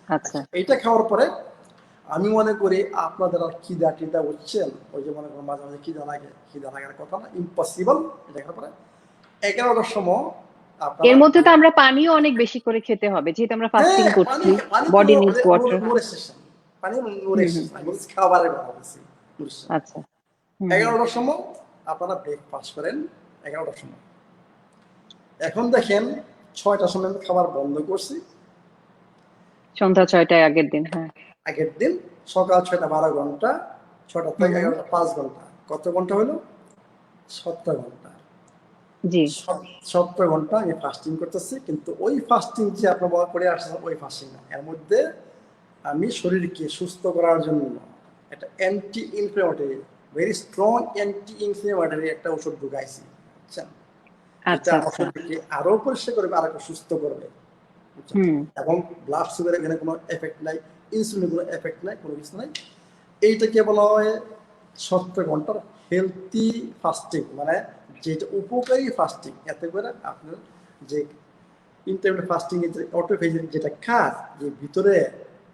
আচ্ছা, এইটা খাওয়ার পরে আমি মনে করি আপনাদের আর খিদা টিদা বুঝছেন, ওই যে মনে করেন মাঝে মাঝে খিদা লাগার কথা না, ইম্পসিবল। এটা খাওয়ার পরে 11টার সময় এর মধ্যে তো আমরা পানিও অনেক বেশি করে খেতে হবে, যেহেতু আমরা ফাস্টিং করছি। Body needs water. পানি নো রেস্ট্রিকশন, আমি বলছি খাবারের কথা বলছি। আচ্ছা, 11টার সময় আপনারা ব্রেকফাস্ট করেন, 11টার সময়। এখন দেখেন 6টার সময় আমি খাবার বন্ধ করছি, সন্ধ্যা 6টায় আগের দিন। হ্যাঁ, আগের দিন সকাল 6টা 12 ঘন্টা, 6টা থেকে 11টা 5 ঘন্টা, কত ঘন্টা হলো? 17 ঘন্টা। জি, 17 ঘন্টা আমি ফাস্টিং করতেছি। কিন্তু ওই ফাস্টিং যে আপনারা করে আসছেন, ওই ফাস্টিং না, এর মধ্যে আমি শরীরকে সুস্থ করার জন্য একটা anti inflammatory, very strong anti inflammatory একটা ওষুধ ঢুকাইছি, বুঝছেন? যেটা আমার শরীরকে আরো পরিষ্কার করবে, আরো সুস্থ করবে, এবং ব্লাড সুগারের এখানে কোনো এফেক্ট নাই, ইনসুলিনের কোনো এফেক্ট নাই, কোনো কিছু নাই। এইটাকে বলা হয় 17 ঘন্টার হেলথি ফাস্টিং, মানে যেটা উপকারী ফাস্টিং। এতে করে আপনার যে ইন্টারমিডিয়েট ফাস্টিং এর যে অটোফেজিক যেটা কাজ, যে ভিতরে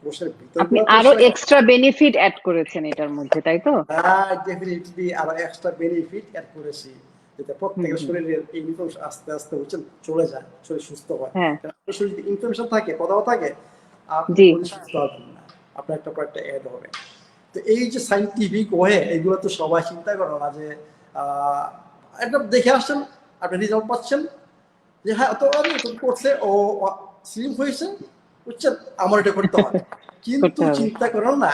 কোষের ভিতরে আপনি আরো এক্সট্রা বেনিফিট অ্যাড করেছেন এটার মধ্যে, তাই তো? হ্যাঁ, ডেফিনেটলি আরো এক্সট্রা বেনিফিট অ্যাড করেছি, যাতে প্রত্যেকের শরীরের এই ইনফরমেশন আস্তে আস্তে বুঝছেন চলে যায়, শরীর সুস্থ হয়। আপনার শরীরে যদি ইনফরমেশন থাকে, কথাও থাকে, আপনি সুস্থ হবেন না, আপনার একটা পর একটা অ্যাড হবে। তো এই যে সাইন্টিফিক ওয়ে, এগুলো তো সবাই চিন্তা করো না যে একটা দেখে আসছেন, আপনি রেজাল্ট পাচ্ছেন যে হ্যাঁ তো করছে, ও স্লিম হয়েছে, বুঝছেন, আমার এটা করতে হবে। কিন্তু চিন্তা করো না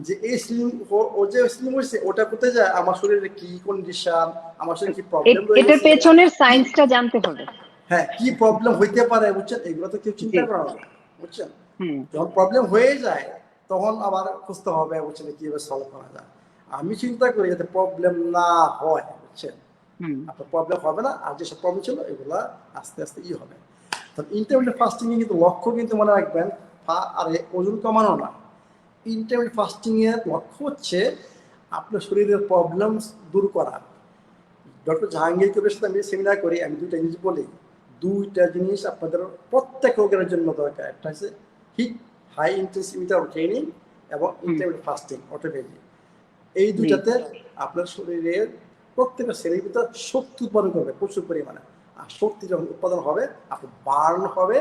যে এই স্লিম, ও যে স্লিম হয়েছে, ওটা করতে যায় আমার শরীরে কি কন্ডিশন, আমার শরীরে কি প্রবলেম রয়েছে, এটার পেছনের সায়েন্সটা জানতে হবে। হ্যাঁ, কি প্রবলেম হইতে পারে, বুঝছেন, এগুলো তো কেউ চিন্তা করে না, বুঝছেন। যখন প্রবলেম হয়ে যায় তখন আবার খুঁজতে হবে, বুঝছেন, কিভাবে সলভ করা যায়। আমি চিন্তা করি যাতে প্রবলেম না হয়, বুঝছেন, আপনার প্রবলেম হবে না, আর যেসব প্রবলেম ছিল এগুলা আস্তে আস্তে হবে। তো ইন্টারমিডিয়েট ফাস্টিং এ কিন্তু লক্ষ্য কিন্তু মনে রাখবেন, আর ওজন কমানো না। ইন্টারমিডিয়েট ফাস্টিং এর লক্ষ্য হচ্ছে আপনার শরীরের প্রবলেম দূর করা। ডক্টর জাহাঙ্গীর কবিরের সাথে আমি সেমিনার করি, আমি দুইটা জিনিস বলি, দুইটা জিনিস আপনাদের প্রত্যেক রোগের জন্য দরকার। একটা হচ্ছে হিট হাই ইন্টেন্সিটি ট্রেনিং এবং ইন্টারমিডিয়েট ফাস্টিং অটোফেজি। এই দুইটাতে আপনার শরীরের প্রত্যেকটা সেলের ভিতর শক্তি উৎপাদন করবে প্রচুর পরিমাণে। আর শক্তি যখন উৎপাদন হবে, আপনার বার্ন হবে।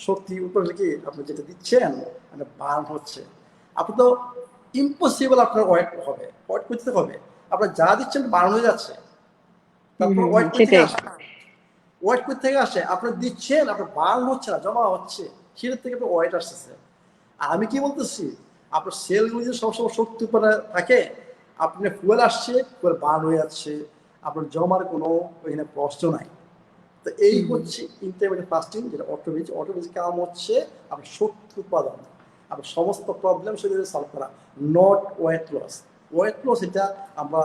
শক্তি উৎপাদন কি আপনি যেটা দিচ্ছেন মানে বার্ন হচ্ছে, আপনি তো ইম্পসিবল আপনার ওয়েট হবে, ওয়েট করতে হবে, আপনার যা দিচ্ছেন বার্ন হয়ে যাচ্ছে। তারপর ওয়েট করতে আসে, ওয়েট করতে থেকে আসে, আপনি দিচ্ছেন, আপনার বার্ন হচ্ছে না, জমা হচ্ছে, সেটার থেকে আপনার ওয়েট আসতেছে। আর আমি কি বলতেছি, আপনার সেলগুলো যদি সবসময় শক্তি উৎপাদন থাকে, আপনি ফুয়েল আসছে, ফুয়েল বার্ন হয়ে যাচ্ছে, আপনার জমার কোনো এখানে প্রশ্ন নাই। তো এই হচ্ছে ইন্টারমিডিয়েট ফাস্টিং, যেটা অটোফেজি। অটোফেজি কাম হচ্ছে আপনার শক্তি উৎপাদন, আপনার সমস্ত প্রবলেম শরীরে সলভ করা, not weight loss. Weight loss এটা আমরা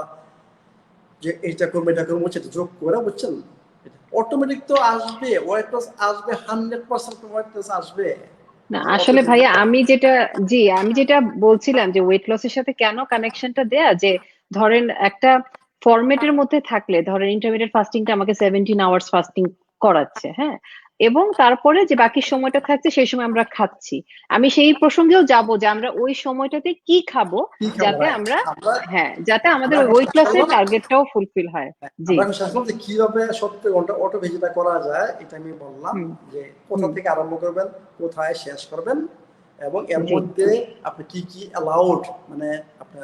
যে এটা করবো এটা করবো সেটা যোগ করে, বুঝছেন, অটোমেটিক তো আসবে, ওয়েট লস আসবে, 100% ওয়েট লস আসবে। না আসলে ভাইয়া, আমি যেটা বলছিলাম যে ওয়েট লসের সাথে কেন কানেকশনটা দেয়া, যে ধরেন একটা ফরম্যাটের মধ্যে থাকলে, ধরেন ইন্টারমিডিয়েট ফাস্টিংটা আমাকে 17 আওয়ার্স ফাস্টিং করাচ্ছে, হ্যাঁ, এবং তারপরে যে বাকি সময়টা থাকছে সেই সময় আমরা খাচ্ছি। আমি সেই প্রসঙ্গেও যাব যে আমরা ওই সময়টাতে কি খাবো যাতে আমরা, হ্যাঁ, যাতে আমাদের ওয়েট লসের টার্গেটটাও ফুলফিল হয়। জি, আমরা শেষ করতে কিভাবে 70 ঘন্টা অটোফেজিটা করা যায়, এটা আমি বললাম, যে কোথা থেকে আরম্ভ করবেন, কোথায় শেষ করবেন, এবং এর মধ্যে আপনি কি কি অ্যালাউড মানে আপনি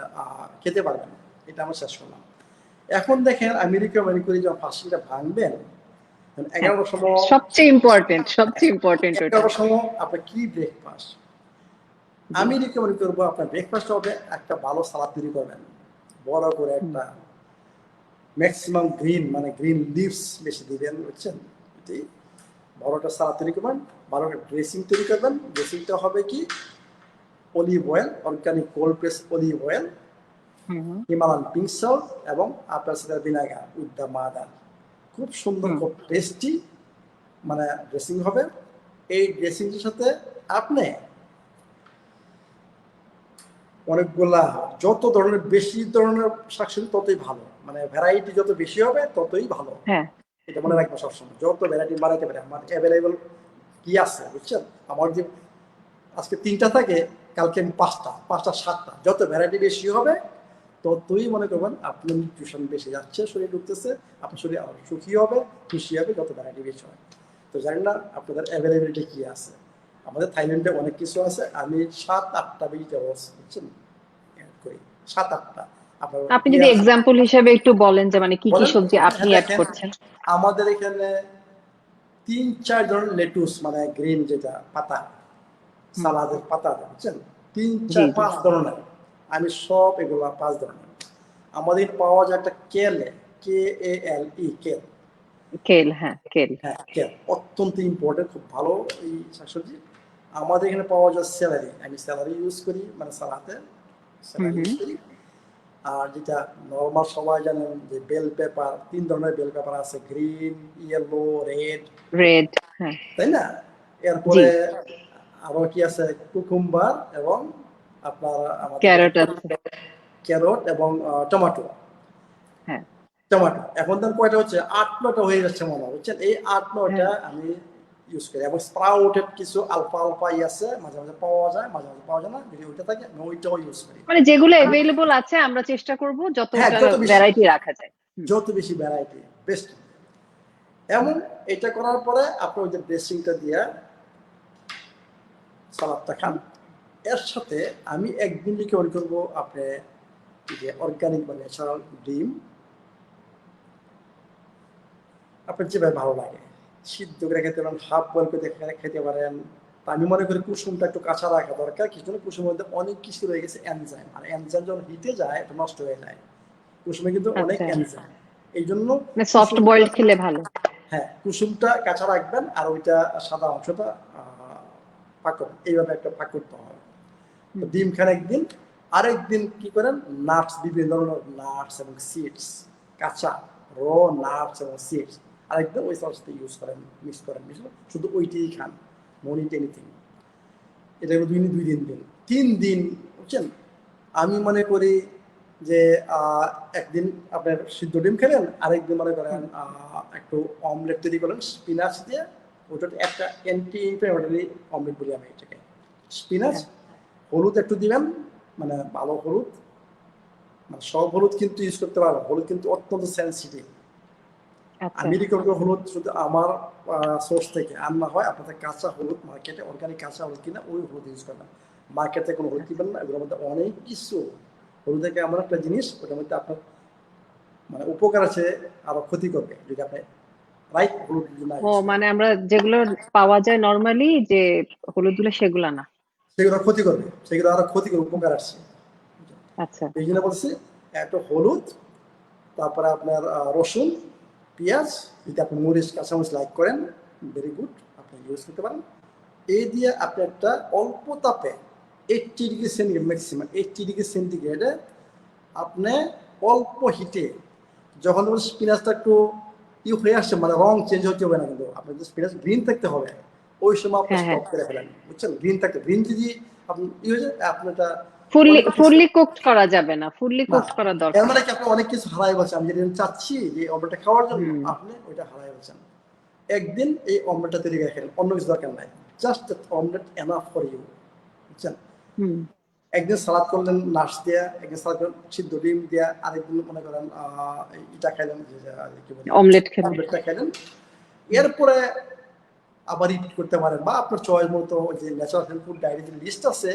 খেতে পারবেন, এটা আমরা শেষ করলাম। এখন দেখেন আমি রিকমেন্ড করি যখন ফাস্টিংটা ভাঙবেন 11টার সময়, সবচেয়ে ইম্পর্টেন্ট 11টার সময় আপনার কি ব্রেকফাস্ট, আমি রিকমেন্ড করবো আপনার ব্রেকফাস্ট হবে একটা ভালো সালাদ তৈরি করবেন, বড় করে একটা, ম্যাক্সিমাম গ্রিন মানে গ্রিন লিভস বেশি দিবেন, বুঝছেন, এটাই বড়টা সালাদ তৈরি করবেন, ভালো ড্রেসিং তৈরি করবেন। ড্রেসিংটা হবে কি, olive oil, organic cold press olive oil, hmm hmm Himalayan pink salt এবং apple cider vinegar with the mother. খুব সুন্দর, হুম খুব টেস্টি মানে ড্রেসিং হবে। এই ড্রেসিংটির সাথে আপনি অনেকগুলা যত ধরনের বেশি ধরনের শাকসবজি ততই ভালো, মানে ভ্যারাইটি যত বেশি হবে ততই ভালো। হ্যাঁ এটা মনে রাখবো সবসময়, যত ভ্যারাইটি বানাইতে পারে। আমার অ্যাভেলেবল কি আছে বুঝছেন, আমার যে আজকে 3টা থাকে, কালকে আমি 5টা 7টা, যত ভ্যারাইটি বেশি হবে ততই মনে করবেন আপনার নিউট্রিশন বেশি যাচ্ছে, শরীরে ঢুকতেছে, আপনার শরীর আরো সুখী হবে, খুশি হবে যত ভ্যারাইটি বেশি হয়। তো জানি না আপনাদের অ্যাভেলেবিলিটি কি আছে। আমাদের থাইল্যান্ডে অনেক কিছু আছে, আমি 7-8টা ভেজিটেবলস বুঝছেন অ্যাড করি, 7-8টা। আপনার আপনি যদি পেঁয়াজ এক্সাম্পল হিসেবে একটু বলেন যে মানে কি কি বলেন। সবজি আপনি হ্যাঁ অ্যাড দেখেন, করছেন। আমাদের এখানে 3-4 ধরনের লেটুস, মানে গ্রিন যেটা পাতা, হুম সালাদের পাতা বুঝছেন, জি 3-4 জি 5 ধরনের। আমি সব এগুলো 5 ধরনের। আমাদের পাওয়া যায় একটা কেলে, KALE, কেল। কেল, হ্যাঁ কেল। হ্যাঁ কেল অত্যন্ত ইম্পর্টেন্ট, খুব ভালো এই শাকসবজি। আমাদের এখানে পাওয়া যায় স্যালারি, আমি স্যালারি ইউজ করি, মানে সালাতে হুম স্যালারি হুম ইউজ করি। আর যেটা নর্মাল সবাই জানেন যে বেল পেপার, 3 ধরনের বেল পেপার আছে, গ্রিন, ইয়েলো, রেড, রেড, হ্যাঁ তাই না? জি। এরপরে আরো কি আছে, কুকুম্বার এবং আপনার আমাদের যেটা ক্যারট আছে, ক্যারট এবং টমেটো। হ্যাঁ টমেটো এখন তার কয়টা হচ্ছে, 8-9টা হয়ে যাচ্ছে মনে হয় বুঝছেন। এই 8-9টা হ্যাঁ। আমি ইউজ করি। এবং স্প্রাউটেড কিছু আলফা আলফা আছে, মাঝে মাঝে পাওয়া যায়, মাঝে মাঝে পাওয়া যায় না, যদি ওইটা থাকে আমি ওইটাও ইউজ করি। মানে যেগুলো আমি অ্যাভেলেবল আছে আমরা চেষ্টা করব হ্যাঁ যতটা যত বেশি, ভ্যারাইটি রাখা যায়। হুম যত বেশি ভ্যারাইটি বেস্ট। এবং এটা করার পরে আপনি ওই যে ড্রেসিংটা দিয়ে সালাদটা খান। হুম। এর সাথে আমি একদিন রিকমেন্ড করবো আপনি যে অর্গানিক বা ন্যাচারাল ডিম, আপনার যেভাবে ভালো লাগে সিদ্ধ করে খেতে পারেন, হাফ বয়েল করে খেতে পারেন। তা আমি মনে করি কুসুমটা একটু কাঁচা রাখা দরকার, কিছু জন্য কুসুমের মধ্যে অনেক কিছু রয়ে গেছে এনজাইম, আর এনজাইম যখন হিটে যায় এটা নষ্ট হয়ে যায়। কুসুমে কিন্তু অনেক আচ্ছা, এনজাইম, এই জন্য মানে সফট কুসুমটা, বয়েলড খেলে ভালো। হ্যাঁ কুসুমটা কাঁচা রাখবেন, আর ওইটা সাদা অংশটা পাক করবেন, এইভাবে একটা পাক করতে হবে। তো হুম হুম। ডিম খান একদিন। আরেকদিন কি করেন, নাটস, বিভিন্ন ধরনের নাটস এবং সিডস, কাঁচা র নাটস এবং সিডস আরেকদিন ওই সসটা ইউজ করেন, মিক্স করেন, শুধু ওইটাই খান, নো নিট এনিথিং। এটা 2 দিন 3 দিন বুঝছেন। আমি মনে করি যে একদিন আপনার সিদ্ধ ডিম খেলেন, আরেকদিন মনে করেন হুম। একটু অমলেট তৈরি করলেন স্পিনাচ দিয়ে। ওটা একটা অ্যান্টি ইনফ্লামেটরি অমলেট বলি আমি এটাকে। স্পিনাচ, হ্যাঁ হলুদ একটু দিবেন, মানে ভালো হলুদ, মানে সব হলুদ কিন্তু ইউজ করতে পারবেন, হলুদ কিন্তু অত্যন্ত সেন্সিটিভ। আচ্ছা। আমি রিকমেন্ড করবো হলুদ শুধু আমার সোর্স থেকে, আর না হয় আপনাদের কাঁচা হলুদ মার্কেটে অর্গানিক কাঁচা হলুদ কিনা ওই হলুদ ইউজ করবেন। মার্কেটে কোনো হলুদ কিনবেন না, এগুলোর মধ্যে অনেক কিছু, হলুদ থেকে এমন একটা জিনিস ওটার মধ্যে আপনার মানে উপকার আছে, আরো ক্ষতি করবে যদি আপনি রাইট হলুদ যদি না ও ইউজ করেন। মানে আমরা যেগুলো পাওয়া যায় নরমালি যে হলুদ গুলো সেগুলা না। সেগুলো ক্ষতি করবে, সেগুলো আরো ক্ষতি করবে, উপকার আসছে। আচ্ছা। এই জন্য বলছি একটু হলুদ, তারপরে আপনার রসুন, পেঁয়াজ, যদি আপনি মরিচ কাঁচামরিচ লাইক করেন ভেরি গুড, আপনি ইউজ করতে পারেন। এই দিয়ে আপনি একটা অল্প তাপে 80°C, ম্যাক্সিমাম 80°C আপনি অল্প হিটে, যখন তোমার স্পিনাচটা একটু হয়ে আসছে, মানে রং চেঞ্জ হতে হবে না, কিন্তু আপনার যে স্পিনাচ গ্রিন থাকতে হবে, ওই সময় আপনি হ্যাঁ হ্যাঁ। স্টপ করে ফেলেন বুঝছেন। গ্রিন থাকতে, গ্রিন যদি আপনি হয়ে যায় আপনি এটা ফুললি অনেক কিছু ফুললি কুকড করা যাবে না, ফুললি না, কুকড করার এর দরকার মানে নেই। কি আপনি অনেক কিছু হারাই বলছেন, আমি যেটা চাচ্ছি যে অমলেটটা খাওয়ার জন্য হুম আপনি ওইটা হারাই বলছেন। একদিন এই অমলেটটা তৈরি করে খেলেন, অন্য কিছু দরকার নাই, just omelette enough for you বুঝছেন। হুম। একদিন সালাদ করলেন নাশ দিয়া, একদিন সালাদ করলেন সিদ্ধ ডিম দিয়া, আরেকদিন মনে করেন এটা খাইলেন, কি বলে অমলেট খেলেন। অমলেটটা খাইলেন। হুম। এরপরে আবার রিপিট করতে পারেন, বা আপনার চয়েস মতো যে natural health food diary list আছে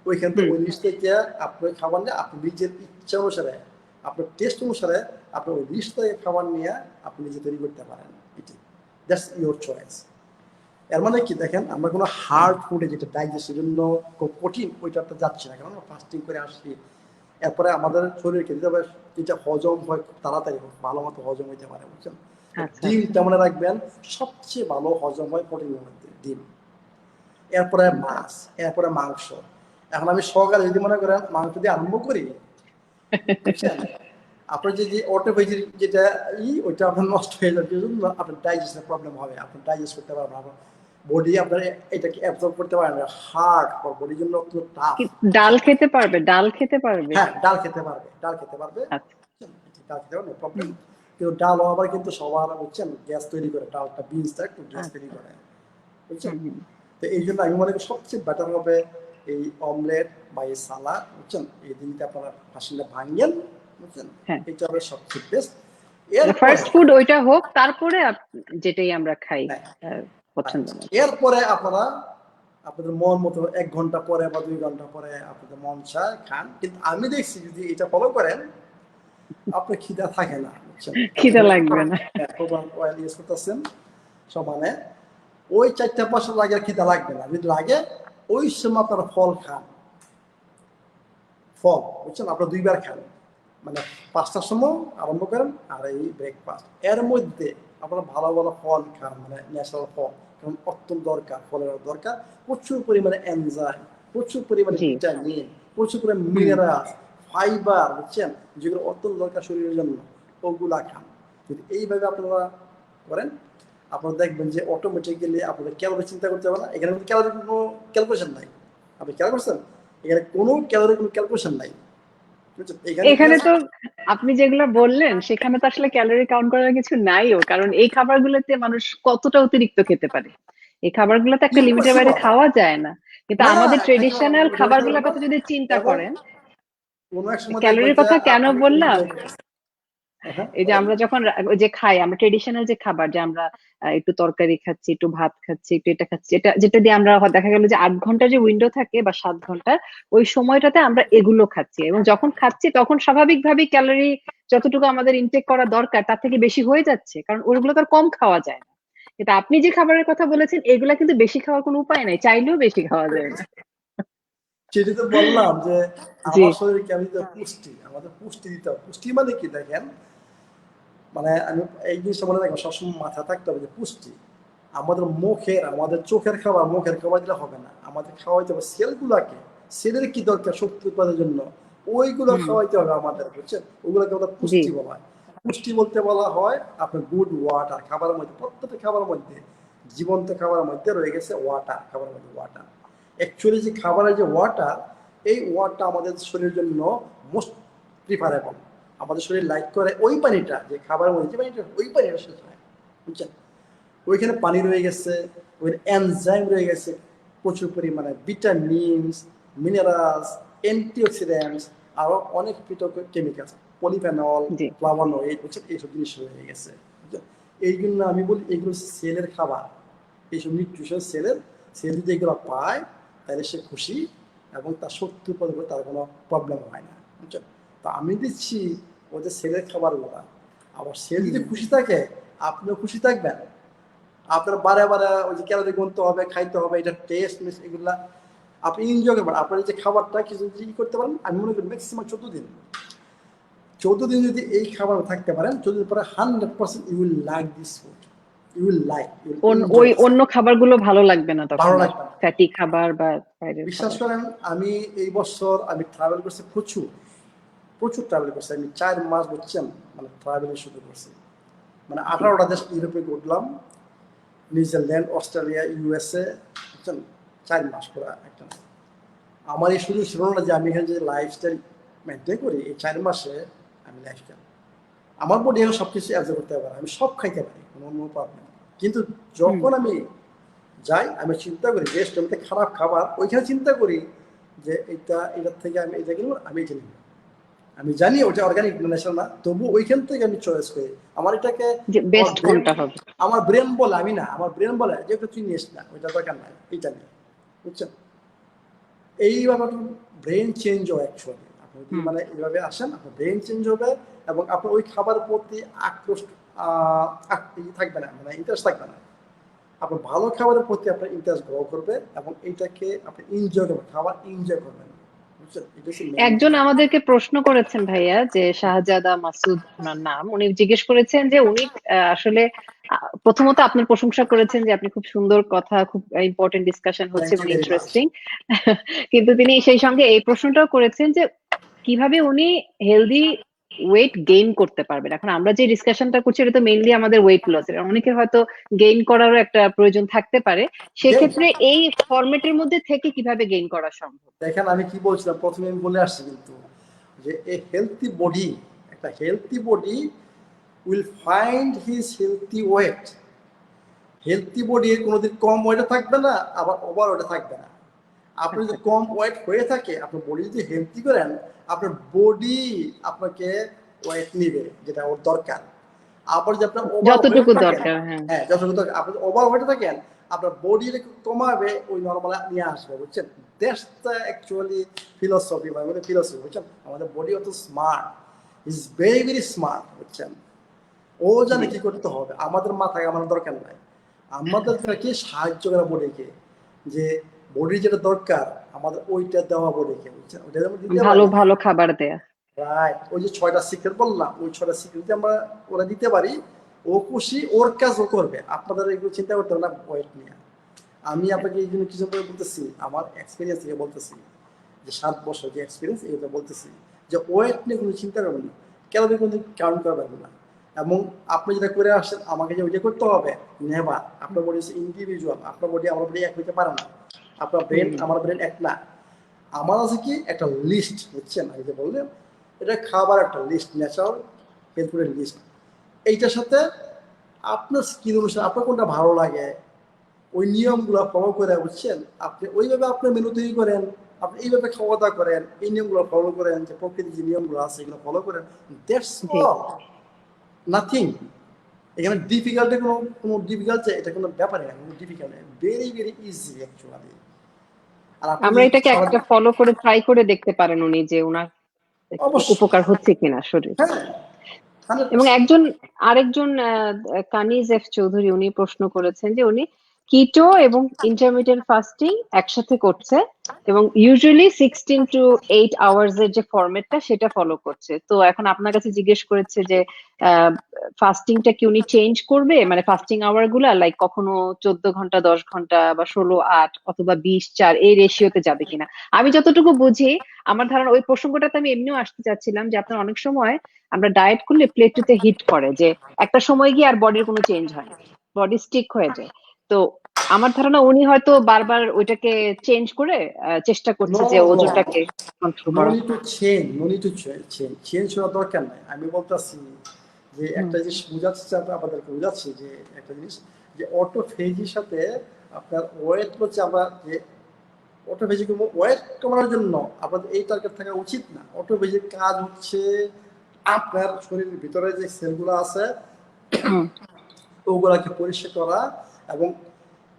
ওইখান থেকে, হুম। ওই লিস্ট থেকে আপনি খাবার নিয়ে আপনি নিজের ইচ্ছা অনুসারে, আপনার টেস্ট অনুসারে আপনি ওই লিস্ট থেকে খাবার নিয়ে আপনি নিজে তৈরি করতে পারেন। এটি দ্যাটস ইউর চয়েস। এর মানে কি দেখেন, আমরা কোনো হার্ড ফুডে যেটা ডাইজেস্টের জন্য খুব কঠিন ওইটাতে যাচ্ছি না, কারণ আমরা ফাস্টিং করে আসছি। এরপরে আমাদের শরীরকে দিতে হবে যেটা হজম হয় খুব তাড়াতাড়ি, ভালো মতো হজম হইতে পারে বুঝছেন। আচ্ছা আচ্ছা। ডিমটা মনে রাখবেন, সবচেয়ে ভালো হজম হয় প্রোটিনের মধ্যে ডিম, এরপরে হুম মাছ, এরপরে মাংস। এখন আমি সকালে যদি মনে করেন মাংস দিয়ে আরম্ভ করি, বুঝছেন? আপনার যে অটোফেজির যেটা ওইটা আপনার নষ্ট হয়ে যাবে, জন্য আপনার ডাইজেশনের প্রবলেম হবে, আপনার ডাইজেস্ট করতে পারবেন না, বডি আপনার এটাকে অ্যাবজর্ব করতে পারবে না, হার্ড আপনার বডির জন্য অত্যন্ত টাফ। ডাল খেতে পারবে, ডাল খেতে পারবে? হ্যাঁ, ডাল খেতে পারবে, ডাল খেতে পারবে, আচ্ছা। ডাল খেতে পারবে, প্রবলেম। কিন্তু ডাল আবার কিন্তু সবার বুঝছেন গ্যাস তৈরি করে, ডালটা বিনসটা একটু গ্যাস তৈরি করে, বুঝছেন? তো এই জন্য আমি মনে করি সবচেয়ে বেটার হবে এই অমলেট বা এই সালাদ, বুঝছেন? এই দিনটা আপনারা ফাঁসিটা ভাঙেন, বুঝছেন? এটা হবে সবচেয়ে বেস্ট। ফার্স্ট ফুড ওইটা হোক, তারপরে যেটাই আমরা খাই পছন্দ মতো। এরপরে আপনারা আপনাদের মন মতো 1 ঘন্টা পরে বা 2 ঘন্টা পরে আপনাদের মন চায় খান। কিন্তু আমি দেখছি যদি এটা ফলো করেন আপনার খিদা থাকে না, বুঝছেন? খিদা লাগবে না। অয়েল ইউজ করতেছেন সমানে, ওই 4টা-5টা লাগে খিদা লাগবে না। যদি লাগে ওই সময় আপনারা ফল খান, ফল, বুঝছেন? আপনারা 2 বার খান, মানে 5টার সময় আরম্ভ করেন আর এই ব্রেকফাস্ট, এর মধ্যে আপনারা ভালো ভালো ফল খান, মানে ন্যাচারাল ফল, কারণ অত্যন্ত দরকার, ফলের দরকার প্রচুর পরিমাণে এনজাইম, প্রচুর পরিমাণে ভিটামিন, প্রচুর পরিমাণে মিনারেল, ফাইবার, বুঝছেন? যেগুলো অত্যন্ত দরকার শরীরের জন্য, ওগুলা খান। যদি এইভাবে আপনারা করেন আপনারা দেখবেন যে অটোমেটিক্যালি আপনাদের ক্যালোরি চিন্তা করতে হবে না। এখানে ক্যালোরি কোনো ক্যালকুলেশন নাই, আপনি খেয়াল করছেন? এখানে কোনো ক্যালোরি কোনো ক্যালকুলেশন নাই। এখানে তো আপনি যেগুলো বললেন সেখানে তো আসলে ক্যালোরি কাউন্ট করার কিছু নাইও, কারণ এই খাবারগুলোতে মানুষ কতটা অতিরিক্ত খেতে পারে, এই খাবারগুলো তো একটা লিমিটের বাইরে খাওয়া যায় না। কিন্তু আমাদের ট্রেডিশনাল খাবারগুলোর কথা যদি চিন্তা করেন, ক্যালোরির কথা কেন বললাম, এই যে আমরা যখন যে খাই, আমরা ট্রেডিশনাল যে খাবার, যে আমরা একটু তরকারি খাচ্ছি, একটু ভাত খাচ্ছি, একটু এটা খাচ্ছি, এটা যেটা দিয়ে আমরা দেখা গেল যে 8 ঘন্টার যে উইন্ডো থাকে বা 7 ঘন্টার, ওই সময়টাতে আমরা এগুলো খাচ্ছি, এবং যখন খাচ্ছি তখন স্বাভাবিকভাবেই ক্যালোরি যতটুকু আমাদের ইনটেক করা দরকার তার থেকে বেশি হয়ে যাচ্ছে, কারণ ওইগুলো তো আর কম খাওয়া যায় না। কিন্তু আপনি যে খাবারের কথা বলেছেন এগুলা কিন্তু বেশি খাওয়ার কোনো উপায় নাই, চাইলেও বেশি খাওয়া যায় না। সেটা তো বললাম যে আমার শরীরে কেমন পুষ্টি, আমাদের পুষ্টি দিতে হবে। পুষ্টি মানে কি দেখেন, মানে আমি এই জিনিসটা মনে রাখবো, সবসময় মাথা থাকতে হবে যে পুষ্টি আমাদের মুখের, আমাদের চোখের খাবার, মুখের খাবার দিলে হবে না, আমাদের খাওয়াইতে হবে সেলগুলাকে, সেলের কি দরকার শক্তি উৎপাদনের জন্য, ওইগুলো খাওয়াইতে হবে আমাদের, বুঝছেন? ওগুলোকে আমাদের পুষ্টি বলা হয়। পুষ্টি বলতে বলা হয় আপনার গুড ওয়াটার, খাবারের মধ্যে, প্রত্যেকটা খাবারের মধ্যে, জীবন্ত খাবারের মধ্যে রয়ে গেছে ওয়াটার, খাবারের মধ্যে ওয়াটার। অ্যাকচুয়ালি যে খাবারের যে ওয়াটার, এই ওয়াটার আমাদের শরীরের জন্য মোস্ট প্রিফারেবল। আমাদের শরীর লাইক করে ওই পানিটা, যে খাবারের মধ্যে যে পানিটা, ওই পানিটা সে খায়, বুঝছেন? ওইখানে পানি রয়ে গেছে, ওই এনজাইম রয়ে গেছে, প্রচুর পরিমাণে ভিটামিনস, মিনারেলস, অ্যান্টিঅক্সিডেন্টস, আরো অনেক কেমিক্যালস, পলিফেনল, ফ্লাভোনয়েড, বুঝছেন? এইসব জিনিস রয়ে গেছে। এই জন্য আমি বলি এগুলো সেলের খাবার, এইসব নিউট্রিশন সেলের, সে যদি এগুলো পায় তাহলে সে খুশি, এবং তার শক্তি উৎপাদন করে তার কোনো প্রবলেম হয় না, বুঝছেন? তো আমি দিচ্ছি ওদের সেলের খাবারগুলো, আবার সে যদি খুশি থাকে আপনিও খুশি থাকবেন। আপনার বারে বারে ওই যে ক্যালোরি গুনতে হবে, খাইতে হবে, এটা টেস্ট এগুলা আপনি এনজয় করবেন। আপনার যে খাবারটা কিছু যদি করতে পারেন, আমি মনে করি ম্যাক্সিমাম 14 দিন যদি এই খাবার থাকতে পারেন, 14 দিন পরে 100% you will like this food, you will like, ওই অন্য খাবারগুলো ভালো লাগবে না, তখন ভালো লাগবে না, ফ্যাটি খাবার বা বিশ্বাস করেন। আমি এই বছর আমি ট্রাভেল করছি, প্রচুর প্রচুর ট্রাভেল করছি আমি, 4 মাস, বুঝছেন? মানে ট্রাভেলের শুরু করছি, মানে 18টা দেশ ইউরোপে ঘুরলাম, নিউজিল্যান্ড, অস্ট্রেলিয়া, ইউএসএ, বুঝছেন? 4 মাস পুরো একটা। আমার এই সুযোগ ছিল না যে আমি এখানে যে লাইফস্টাইল মেনটেন করি, এই 4 মাসে আমি লাইফস্টাইল, আমার বডি এখন সবকিছু অ্যাবজর্ব করতে পারে, আমি সব খাইতে পারি, কোনো প্রবলেম। কিন্তু যখন আমি যাই আমি চিন্তা করি রেস্টুরেন্টে খারাপ খাবার, ওইখানে চিন্তা করি যে এটার থেকে আমি এটা কিনবো, আমি এটা নিব, আমি জানি ওটা অর্গানিক ন্যাচারাল না, তবু ওইখান থেকে আমি চয়েস করি। আমার এটাকে বেস্ট কোনটা হবে, আমার ব্রেন বলে, আমি না, আমার ব্রেন বলে যে ওটা তুই নিস না, ওইটা দরকার নাই, এইটা নিয়ে, বুঝছেন? এইভাবে ব্রেন চেঞ্জ হয় অ্যাকচুয়ালি। আপনি যদি মানে এইভাবে আসেন, আপনার ব্রেন চেঞ্জ হবে, এবং আপনার ওই খাবারের প্রতি আক্রোশ থাকবে না, মানে ইন্টারেস্ট থাকবে না। আপনার ভালো খাবারের প্রতি আপনার ইন্টারেস্ট গ্রো করবে, এবং এইটাকে আপনি এনজয় করবেন, খাবার এনজয় করবেন, বুঝছেন? একজন আমাদেরকে প্রশ্ন করেছেন ভাইয়া, যে শাহজাদা মাসুদ ওনার নাম, উনি জিজ্ঞেস করেছেন যে উনি আসলে প্রথমত আপনার প্রশংসা করেছেন যে আপনি খুব সুন্দর কথা, খুব ইম্পর্টেন্ট ডিসকাশন হচ্ছে এবং ইন্টারেস্টিং, কিন্তু তিনি সেই সঙ্গে এই প্রশ্নটাও করেছেন যে কিভাবে উনি হেলদি ওয়েট গেইন করতে পারবেন। এখন আমরা যে ডিসকাশনটা করছি এটা তো মেইনলি আমাদের ওয়েট লস এর, অনেকের হয়তো গেইন করারও একটা প্রয়োজন থাকতে পারে, সেক্ষেত্রে এই ফরম্যাটের মধ্যে থেকে কিভাবে গেইন করা সম্ভব? দেখেন আমি কি বলছিলাম প্রথমে, আমি বলে আসছি কিন্তু যে এ হেলথি বডি, একটা healthy body will find his healthy weight. Healthy বডির কোনোদিন কম ওয়েটে থাকবে না, আবার ওভার ওয়েটে থাকবে না। আপনি যদি কম ওয়েট হয়ে থাকে, আপনার বডি যদি হেলথি করেন, আপনার বডি আপনাকে ওয়েট নিবে যেটা ওর দরকার। আবার যদি আপনার ওভার ওয়েট যতটুকু থাকেন, দরকার, হ্যাঁ। হ্যাঁ যতটুকু দরকার, আপনি ওভার ওয়েটে থাকেন, আপনার বডি কমাবে, ওই নর্মাল নিয়ে আসবে, বুঝছেন? দ্যাটস দ্য অ্যাকচুয়ালি ফিলোসফি, মানে আমাদের ফিলোসফি, বুঝছেন? আমাদের বডি অত smart, is very very smart, বুঝছেন? ও জানে কি করতে হবে, আমাদের মাথায় আমার দরকার নাই। আমাদেরকে সাহায্য করা বডিকে, যে বডি যেটা দরকার আমাদের ওইটা দেওয়া বডিকে, বুঝছেন? ওইটা আমরা দিতে ভালো পারি। ভালো খাবার দেয়া। রাইট, ওই যে 6টা সিক্রেট বললাম, ওই 6টা সিক্রেট আমরা ওরা দিতে পারি, ও খুশি, ওর কাজ ও করবে। আপনাদের এগুলো চিন্তা করতে হবে না ওয়েট নিয়ে। আমি আপনাকে এই জন্য কিছু বলতেছি, আমার এক্সপিরিয়েন্স থেকে বলতেছি, যে 7 বছর যে এক্সপিরিয়েন্স, এগুলো বলতেছি যে ওয়েট নিয়ে কোনো চিন্তা করবেন না, ক্যালোরি কোনো কাউন্ট করবেন না। এবং আপনি যেটা করে আসছেন, আমাকে যে ওইটা করতে হবে, নেভার। আপনার বডি হচ্ছে ইন্ডিভিজুয়াল, আপনার বডি আমার বডি এক হইতে পারে না, আপনার ব্রেন আমার ব্রেন এক না। আমার আছে কি একটা লিস্ট, বুঝছেন? আমি যে বললাম এটা খাবার একটা লিস্ট, ন্যাচারাল হেলথের লিস্ট। এইটার সাথে আপনার স্কিন অনুসারে আপনার কোনটা ভালো লাগে, ওই নিয়মগুলো ফলো করে, বুঝছেন? আপনি ওইভাবে আপনার মেনু তৈরি করেন, আপনি এইভাবে খাওয়া দাওয়া করেন, এই নিয়মগুলো ফলো করেন, যে প্রকৃতির যে নিয়মগুলো আছে এগুলো ফলো করেন, দ্যাটস জি। All, nothing. এখানে ডিফিকাল্ট কোনো কোনো ডিফিকাল্ট, এটা কোনো ব্যাপারে না, কোনো difficult, very very easy actually. আর আপনি আমরা যদি এটাকে একটা ফলো করে ট্রাই করে দেখতে পারেন উনি, যে ওনার একটু অবশ্যই, উপকার হচ্ছে কিনা শরীর। হ্যাঁ, এবং 100%। আরেকজন কানিজ এফ চৌধুরী উনি প্রশ্ন করেছেন যে উনি কিটো এবং ইন্টারমিডিয়েন্ট ফাস্টিং একসাথে করছে এবং ইউজুয়ালি 16 to 8 আওয়ার্স এর যে ফরম্যাটটা সেটা ফলো করছে। তো এখন আপনার কাছে জিজ্ঞেস করেছে যে ফাস্টিংটা কি উনি চেঞ্জ করবে, মানে ফাস্টিং আওয়ার গুলা লাইক কখনো 14 ঘন্টা, 10 ঘন্টা, বা 16-8 অথবা 20-4 এই রেশিওতে যাবে কিনা। আমি যতটুকু বুঝি, আমার ধারণা ওই প্রসঙ্গটাতে আমি এমনিও আসতে চাচ্ছিলাম যে আপনার অনেক সময় আমরা ডায়েট করলে প্লেটুতে হিট করে, যে একটা সময় গিয়ে আর বডির কোনো চেঞ্জ হয় না, বডি স্টিক হয়ে যায়। তো আমার ধারণা উনি হয়তো বারবার ওইটাকে চেঞ্জ করে চেষ্টা করছে নো যে নো, ওজনটাকে কন্ট্রোল নো করা। Need to change, no need to change, change হওয়ার দরকার নাই। আমি বলতেছি যে হুম। একটা জিনিস বুঝাচ্ছি, আপনাদেরকে বুঝাচ্ছি যে একটা জিনিস, যে অটোফেজির সাথে আপনার ওয়েট হচ্ছে, আমরা যে অটোফেজি করবো ওয়েট কমানোর জন্য, আপনাদের এই টার্গেট থাকা উচিত না। অটোফেজির কাজ হচ্ছে আপনার শরীরের ভিতরে যে সেলগুলো আছে হুম। ওগুলাকে পরিষ্কার করা এবং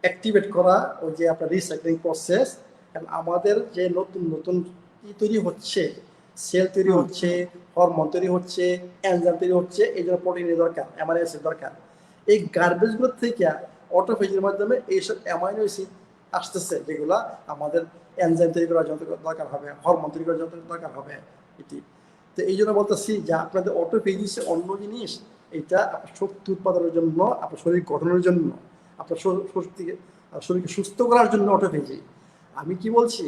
অ্যাক্টিভেট করা, ওই যে আপনার রিসাইক্লিং প্রসেস। কারণ আমাদের যে নতুন নতুন তৈরি হচ্ছে, সেল তৈরি হুম। হচ্ছে, হরমোন তৈরি হচ্ছে, এনজাইম তৈরি হচ্ছে, এই জন্য প্রোটিনের দরকার, অ্যামাইনো অ্যাসিড দরকার। এই গার্বেজগুলো থেকে অটোফেজির মাধ্যমে এইসব অ্যামাইনো অ্যাসিড আসতেছে, যেগুলো আমাদের এনজাইম তৈরি করার জন্য দরকার হবে, হরমোন তৈরি করার জন্য দরকার হবে এটি। তো এই জন্য বলতেছি যে আপনাদের অটোফেজি অন্য জিনিস, এটা আপনার শক্তি উৎপাদনের জন্য, আপনার শরীর গঠনের জন্য, আপনার শরীরকে সুস্থ করার জন্য অটোফেজি। আমি কি বলছি,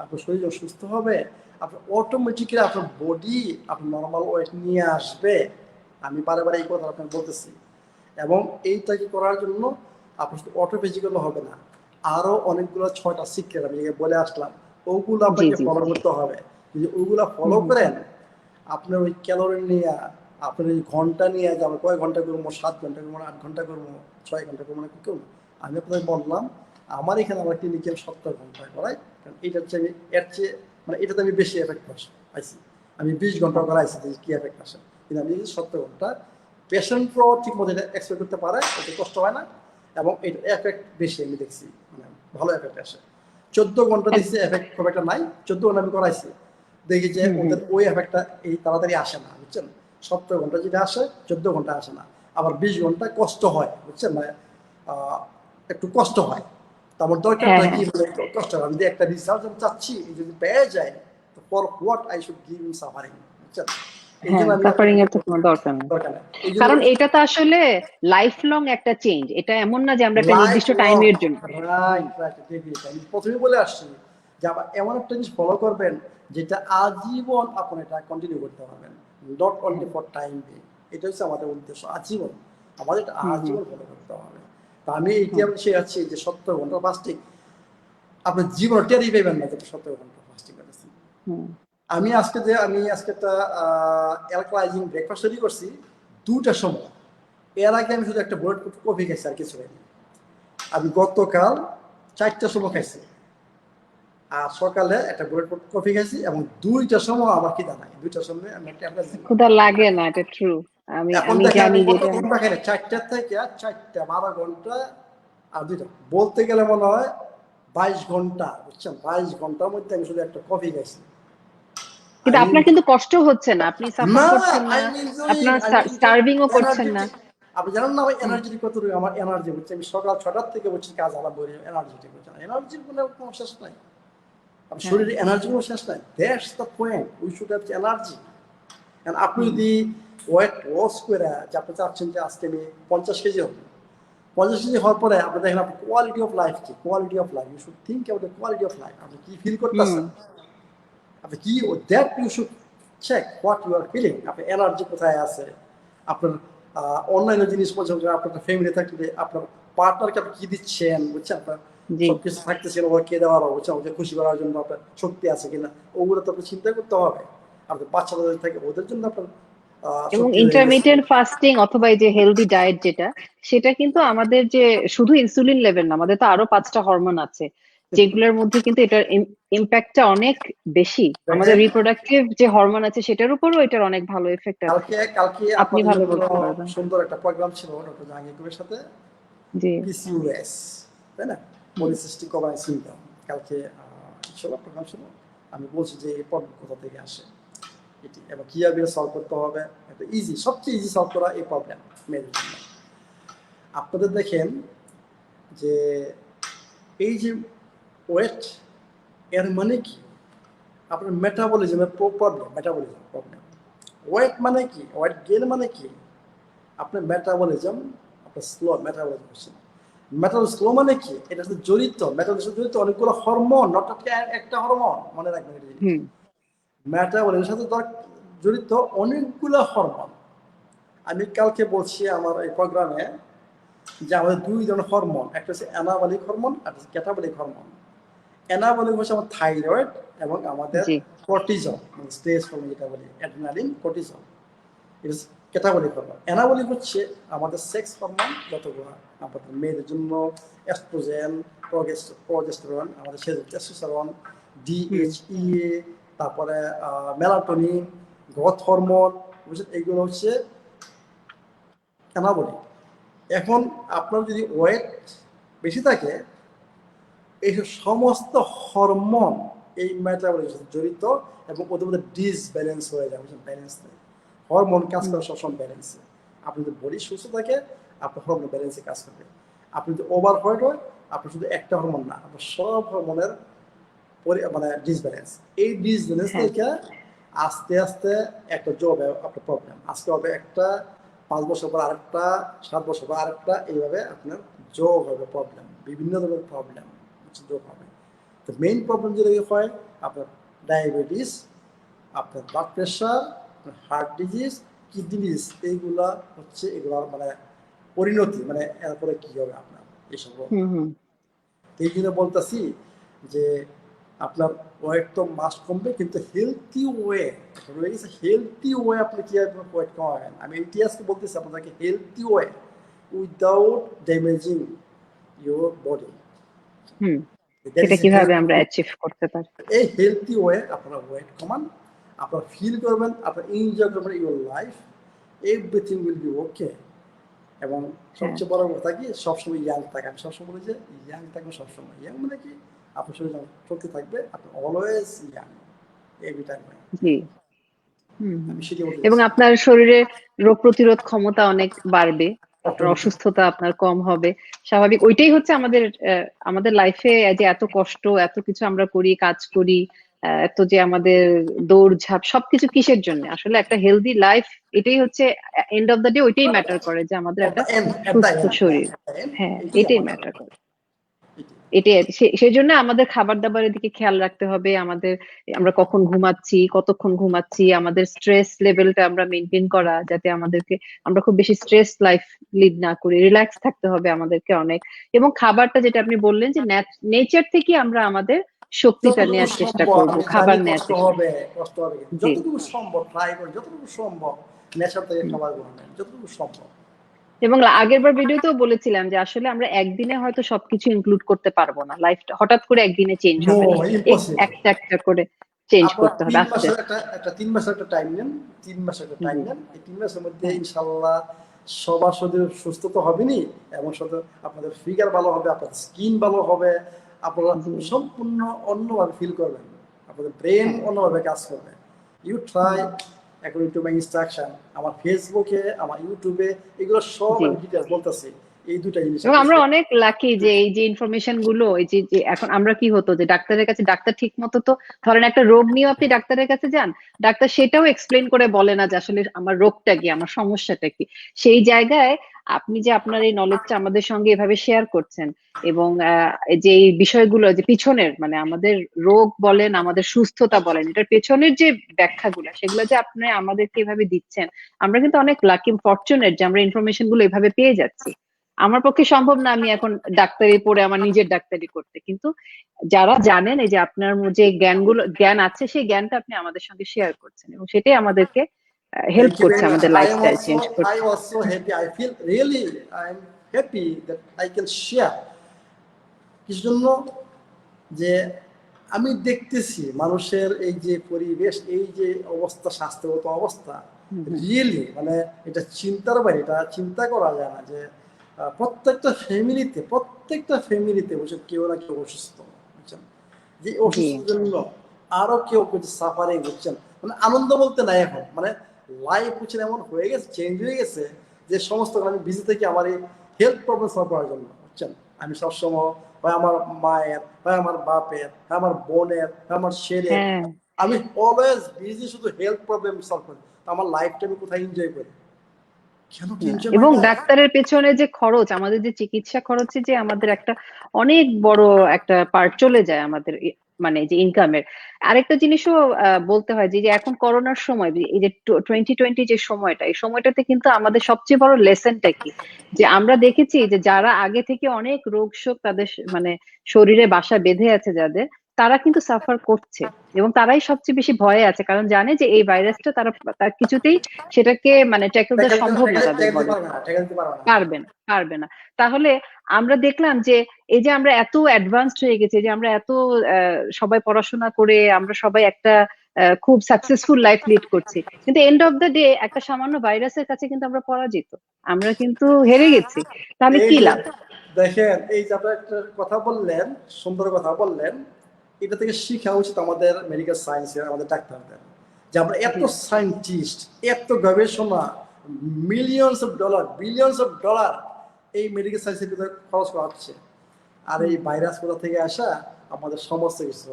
আপনার শরীর যখন সুস্থ হবে, আপনার অটোমেটিক্যালি আপনার বডি আপনার নর্মাল ওয়েট নিয়ে আসবে। আমি বারে বারে এই কথা আপনাকে বলতেছি। এবং এইটাকে করার জন্য আপনার শুধু অটোফেজি করলে হবে না, আরো অনেকগুলো 6টা সিক্রেট আমি বলে আসলাম, ওগুলো জি আপনাকে জি ফলো জি। করতে হবে। যদি ওইগুলো হুম ফলো হুম। করেন, আপনার ওই ক্যালোরি নিয়ে, আপনার ওই ঘন্টা নিয়ে, যে আমরা কয় ঘন্টা করবো, 7 ঘন্টা করবো, 8 ঘন্টা করবো, 6 ঘন্টা করবো, না কি করবো, আমি আপনাদের বললাম আমার এখানে আমার ক্লিনিক্যাল 70 ঘন্টা করাই। কারণ এটা হচ্ছে আমি এর চেয়ে, মানে এটাতে আমি বেশি এফেক্ট পাইছি। আমি 20 ঘন্টা করাইছি যে কি এফেক্ট আসে, কিন্তু আমি 70 ঘন্টা পেশেন্টরাও ঠিক মতো এটা এক্সপেক্ট করতে পারে, এতে কষ্ট হয় না, এবং এটা এফেক্ট বেশি আমি দেখছি, মানে ভালো এফেক্ট আসে। 14 ঘন্টা দেখছি এফেক্ট খুব একটা নাই, 14 ঘন্টা আমি করাইছি, দেখি যে হুম হুম। ওদের ওই এফেক্টটা এই তাড়াতাড়ি আসে না, বুঝছেন? 70 ঘন্টা যেটা আসে 14 ঘন্টা আসে না। আবার 20 ঘন্টা কষ্ট হয়, বুঝছেন? মানে একটু কষ্ট হয়। তো আমার হ্যাঁ দরকারটা হ্যাঁ। কি, মানে কষ্ট হয়, আমি যদি একটা রিসাল্ট আমি চাচ্ছি, এই যদি পেয়ে যায়, তো for what I should give in suffering, বুঝছেন? এই হ্যাঁ, জন্য আমি সাফারিং এর তো কোনো দরকার নেই। দরকার নেই, এই জন্য কারণ এটা তো আসলে লাইফ লং একটা চেঞ্জ, এটা এমন না যে আমরা একটা লাইফ নির্দিষ্ট লং। টাইমের জন্য। হুম। রাইট রাইট, আমি প্রথমে বলে আসছি যে আবার এমন একটা জিনিস ফলো করবেন যেটা আজীবন আপনি এটা কন্টিনিউ করতে পারবেন, not only for time being. এটা হচ্ছে আমাদের উদ্দেশ্য, আজীবন আমাদের এটা আজীবন ফলো করতে হবে। তা আমি এইটি আমি শেখাচ্ছি যে 70 ঘন্টা ফাস্টিং আপনার জীবন টেরই পাইবেন না যে 70 ঘন্টা ফাস্টিং করেছেন। আমি আজকে একটা অ্যালকালাইজিং ব্রেকফাস্ট তৈরি করছি 2টার সময়। এর আগে আমি শুধু একটা বুলেট প্রুফ কফি খাইছি, আর কিছু খাইনি। আমি গতকাল 4টার সময় খাইছি, আর সকালে একটা বুলেট প্রুফ কফি খাইছি, এবং 2টার সময় আমার খিদা নাই। 2টার সময় আমি একটা ক্ষুধা লাগে না, এটা ট্রু। এখন আমি দেখেন জানি আমি কত যেটা ঘন্টা খাই না, 4টা থেকে 4টা 12 ঘন্টা আর 2টা, বলতে গেলে মনে হয় 22 ঘন্টা, বুঝছেন? 22 ঘন্টার মধ্যে আমি শুধু একটা কফি খাইছি। কিন্তু আপনার কিন্তু কষ্ট হচ্ছে না, আপনি সাফার করছেন না, আপনার স্টার্ভিং ও করছেন না। আপনি জানেন না এনার্জি কতটুকু? আমার এনার্জি হচ্ছে, আমি সকাল 6টার থেকে বলছি কাজ আরম্ভ করে, এনার্জিটিক হচ্ছে না। এনার্জির কোনো শেষ নাই, আপনার শরীরে এনার্জি কোনো শেষ নাই। That's the point, we should have energy. আপনি যদি ওয়েট লস করে যে আপনি চাচ্ছেন যে আজকে আমি 50 কেজি হব, 50 কেজি হওয়ার পরে আপনি দেখেন আপনার কোয়ালিটি অফ লাইফ কি? Quality of life, you should think about the quality of life. আপনি কি ফিল করতেছেন? আপনি কি, that you should check what you are feeling. আপনার এনার্জি কোথায় আছে, আপনার অন্যান্য জিনিস পর্যন্ত, আপনার ফ্যামিলি থাকলে আপনার পার্টনারকে আপনি কি দিচ্ছেন, বুঝছেন? আপনার সবকিছু থাকতেছেন, ওরা কে দেওয়ার, বুঝছেন? ওদের খুশি করার জন্য আপনার শক্তি আছে কিনা, ওগুলো তো আপনি চিন্তা করতে হবে। আপনার বাচ্চাদের থাকে, ওদের জন্য আপনার এবং ইন্টারমিডিয়েন্ট ফাস্টিং অথবা এই যে হেলদি ডায়েট যেটা, সেটা কিন্তু আমাদের যে শুধু ইনসুলিন লেভেল না, আমাদের তো আরো 5টা হরমোন আছে, যেগুলোর মধ্যে কিন্তু এটার ইম্প্যাক্টটা অনেক বেশি। আমাদের রিপ্রোডাক্টিভ যে হরমোন আছে সেটার উপরও এটার অনেক ভালো এফেক্ট আছে। কালকে আপনি ভালো বলতে পারবেন। সুন্দর একটা প্রোগ্রাম ছিল ডক্টর জাহাঙ্গীরের সাথে, জি, পিসিওএস, তাই না? Polycystic ovarian syndrome. কালকে ছিল প্রোগ্রাম ছিল, আমি বলছি যে এই প্রবলেম কোথা থেকে আসে, এটি এবং কীভাবে সলভ করতে হবে। এটা ইজি, সবচেয়ে ইজি সলভ করা এই প্রবলেম মেয়েদের জন্য। আপনাদের দেখেন যে এই যে ওয়েট, এর মানে কি? আপনার মেটাবলিজমের প্রবলেম, মেটাবলিজম প্রবলেম। ওয়েট মানে কি? ওয়েট গেইন মানে কি? আপনার মেটাবলিজম, আপনার স্লো মেটাবলিজম হচ্ছে না। মেটাবলিজম স্লো মানে কি? এটা সাথে জড়িত, মেটাবলিজম জড়িত অনেকগুলো হরমোন, নট একটা হরমোন, মনে রাখবেন এটা জিনিস। মেটাবলিজমের সাথে জড়িত অনেকগুলো হরমোন। আমি কালকে বলছি আমার এই প্রোগ্রামে যে আমাদের 2 ধরনের হরমোন, একটা হচ্ছে অ্যানাবলিক হরমোন, একটা হচ্ছে ক্যাটাবলিক হরমোন। অ্যানাবলিক হচ্ছে আমার থাইরয়েড এবং আমাদের কর্টিজল, মানে স্ট্রেস হরমোন যেটা বলি, অ্যাড্রিনালিন, কর্টিজল। এটা ক্যাটাবলিক হরমোন। অ্যানাবলিক হচ্ছে আমাদের সেক্স হরমোন, যতগুলো আমাদের মেয়েদের জন্য এস্ট্রোজেন, প্রজেস্টেরন, আমাদের ছেলেদের টেস্টোস্টেরন, ডিএইচইএ, তারপরে মেলাটোনিন, গ্রোথ হরমোন, বুঝছেন? এইগুলো হচ্ছে অ্যানাবলিক। এখন আপনার যদি ওয়েট বেশি থাকে, এইসব সমস্ত হরমোন এই মেটাবলিজমের সাথে জড়িত, এবং ওদের মধ্যে ডিসব্যালেন্স হয়ে যায়, বুঝছেন? ব্যালেন্স নেই, হরমোন কাজ করে সবসময় ব্যালেন্সে। আপনি যদি বডি সুস্থ থাকে, আপনার হরমোন ব্যালেন্সে কাজ করবে। আপনি যদি ওভার ওয়েট হয়, আপনার শুধু একটা হরমোন না, আপনার সব হরমোনের মানে ডিসব্যালেন্স। এই ডিসব্যালেন্স থেকে আস্তে আস্তে একটা জব আপনার প্রবলেম, আজকে হবে একটা, 5 বছর পর আরেকটা, 7 বছর পর আরেকটা, এইভাবে আপনার যোগ হবে প্রবলেম, বিভিন্ন ধরনের প্রবলেম যোগ হবে। তো মেইন প্রবলেম যেটা হয় আপনার ডায়াবেটিস, আপনার blood pressure, heart disease, kidney disease, এইগুলা হচ্ছে এগুলা মানে পরিণতি, মানে এরপরে কি হবে আপনার এইসব। এই জন্য বলতেছি যে আপনার ওয়েট তো মাস্ট কমবে, কিন্তু হেলথি ওয়ে, হেলথি ওয়ে আপনি কীভাবে ওয়েট কমাবেন। আমি ইতিহাসকে বলতেছি আপনাদেরকে, healthy way without damaging your body. সেটা কিভাবে আমরা অ্যাচিভ করতে পারি? এই হেলথি ওয়ে আপনারা ওয়েট কমান, আপনারা ফিল করবেন, আপনারা এনজয় করবেন your life, everything will be okay. এবং সবচেয়ে বড় কথা কি, সবসময় ইয়াং থাকে। আমি সবসময় বলি যে ইয়াং থাকবে সবসময়। ইয়াং মানে কি? আপনার শরীর যখন শক্তি থাকবে, আপনি অলওয়েজ ইয়াং, এভরি টাইম। জি, এবং আপনার শরীরে রোগ প্রতিরোধ ক্ষমতা অনেক বাড়বে, আপনার অসুস্থতা আপনার কম হবে, স্বাভাবিক। ওইটাই হচ্ছে আমাদের লাইফে যে এত কষ্ট, এত কিছু আমরা করি, কাজ করি, এত যে আমাদের দৌড়ঝাঁপ, সবকিছু কিসের জন্য? আসলে একটা হেলদি লাইফ, এটাই হচ্ছে এন্ড অফ দ্য ডে, ওইটাই ম্যাটার করে যে আমাদের একটা সুস্থ শরীর। হ্যাঁ, এটাই ম্যাটার করে। এটাই সেই জন্য আমাদের খাবার দাবারের দিকে খেয়াল রাখতে হবে, আমরা কখন ঘুমাচ্ছি, কতক্ষণ ঘুমাচ্ছি, আমাদের স্ট্রেস লেভেলটা আমরা মেনটেন করা, যাতে আমরা খুব বেশি স্ট্রেস লাইফ লিড না করি, রিল্যাক্স থাকতে হবে আমাদেরকে অনেক। এবং খাবারটা যেটা আপনি বললেন যে নেচার থেকে আমরা আমাদের শক্তিটা যতটুকু নেওয়ার চেষ্টা সম্ভব, করব, আমি খাবার জানি নেওয়ার কষ্ট চেষ্টা। হবে, কষ্ট হবে, কিন্তু জি। যতটুকু সম্ভব ট্রাই করি, যতটুকু সম্ভব নেশা থেকে হুম। খাবার গুলো নেন, যতটুকু সম্ভব। এবং আগের বার ভিডিওতেও বলেছিলাম যে আসলে আমরা একদিনে হয়তো সবকিছু ইনক্লুড করতে পারবো না, লাইফটা হঠাৎ করে একদিনে চেঞ্জ নো, হবে না, ইম্পসিবল। একটা একটা করে চেঞ্জ আপনারা করতে হবে তিন আস্তে মাসের আস্তে। একটা 3 মাসের একটা টাইম নেন, 3 মাসের একটা টাইম জি। নেন। এই 3 মাসের মধ্যে হ্যাঁ। ইনশাল্লাহ সবার সাথে সুস্থ তো হবেনি, এবং সাথে আপনাদের ফিগার ভালো হবে, আপনাদের স্কিন ভালো হবে, আপনারা জি। সম্পূর্ণ অন্যভাবে ফিল করবেন, আপনাদের ব্রেন হ্যাঁ। অন্যভাবে কাজ করবে। You try hmm. According to my instruction. আমার ফেসবুকে, আমার ইউটিউবে, এগুলো সব জি। আমি ডিটেলস বলতেছি। এই দুটা জিনিস এবং আপনি আমরা অনেক লাকি যে এই যে ইনফরমেশন গুলো, এই যে যে এখন আমরা কি হতো যে ডাক্তারের কাছে, ডাক্তার ঠিক মতো তো ধরেন একটা রোগ নিয়ে আপনি ডাক্তারের কাছে যান, ডাক্তার সেটাও এক্সপ্লেন করে বলে না যে আসলে আমার রোগটা কি, আমার সমস্যাটা কি। সেই জায়গায় আপনি যে আপনার এই নলেজটা আমাদের সঙ্গে এভাবে শেয়ার করছেন, এবং যে এই বিষয়গুলো যে পিছনের মানে আমাদের রোগ বলেন, আমাদের সুস্থতা বলেন, এটার পেছনের যে ব্যাখ্যাগুলো সেগুলো যে আপনি আমাদেরকে এভাবে দিচ্ছেন, আমরা কিন্তু অনেক লাকি ফরচুনেট যে আমরা ইনফরমেশন গুলো এভাবে পেয়ে যাচ্ছি। আমার পক্ষে সম্ভব না আমি এখন ডাক্তারি পড়ে আমার নিজের ডাক্তারি করতে, কিন্তু যারা জানেন এই যে আপনার যে জ্ঞান আছে সেই জ্ঞানটা আপনি আমাদের সঙ্গে শেয়ার করছেন, এবং সেটাই আমাদেরকে হেল্প Thank you করছে very much. আমাদের লাইফস্টাইল চেঞ্জ I করতে। also happy. I feel really I'm happy that I can share. কিছু জন্য যে আমি দেখতেছি মানুষের এই যে পরিবেশ, এই যে অবস্থা, স্বাস্থ্যগত অবস্থা, হুম, হুম। রিয়েলি মানে এটা চিন্তার বাইরে, এটা চিন্তা করা যায় না যে প্রত্যেকটা ফ্যামিলিতে বুঝছেন কেউ না কেউ অসুস্থ, বুঝছেন, যে জি। অসুস্থতার জন্য আরো কেউ কিছু সাফারিং, বুঝছেন, মানে আনন্দ বলতে নাই এখন, মানে লাইফ বুঝছেন এমন হয়ে গেছে, চেঞ্জ হয়ে গেছে, যে সমস্ত আমি বিজি থেকে আমার এই হেলথ প্রবলেম সলভ করার জন্য, বুঝছেন, আমি সবসময় হয় আমার মায়ের, হয় আমার বাপের, হয় আমার বোনের, হয় আমার ছেলের, হ্যাঁ। আমি অলওয়েজ বিজি শুধু হেলথ প্রবলেম সলভ করি। আমার লাইফটা আমি কোথায় এনজয় করি, কেন কি এনজয় হয় এবং না? ডাক্তারের পেছনে যে খরচ, আমাদের যে চিকিৎসা খরচে যে আমাদের একটা অনেক বড় একটা পার্ট চলে যায় আমাদের মানে যে ইনকামের। আরেকটা জিনিসও বলতে হয় যে যে এখন করোনার সময় এই যে 2020 যে সময়টা, এই সময়টাতে কিন্তু আমাদের সবচেয়ে বড় লেসনটা কি, যে আমরা দেখেছি যে যারা আগে থেকে অনেক রোগ শোক তাদের মানে শরীরে বাসা বেঁধে আছে যাদের, তারা কিন্তু সাফার করছে, এবং তারাই সবচেয়ে বেশি ভয়ে আছে, কারণ জানে যে এই ভাইরাসটা তার কিছুতেই সেটাকে মানে ট্যাকল দেওয়া সম্ভব না তাদের বডি, পারবে না, পারবে না। তাহলে আমরা দেখলাম যে এই যে আমরা এত অ্যাডভান্সড হয়ে গেছি, যে আমরা এত সবাই পড়াশোনা করে আমরা সবাই একটা খুব সাকসেসফুল লাইফ লিড করছি, কিন্তু এন্ড অফ দ্য ডে একটা সামান্য ভাইরাসের কাছে কিন্তু আমরা পরাজিত, আমরা কিন্তু হেরে গেছি। তাহলে এই কি যে লাভ? দেখেন, এই যে আপনার একটা কথা বললেন, সুন্দর কথা বললেন, এটা থেকে শিখা উচিত আমাদের মেডিকেল সায়েন্সের, আমাদের ডাক্তারদের, যে আমরা এত জি। সায়েন্টিস্ট, এত গবেষণা, millions of dollar, billions of dollar এই মেডিকেল সায়েন্সের ভিতরে খরচ করা হচ্ছে, আর এই ভাইরাস কোথা থেকে আসা, আমাদের সমস্ত কিছু।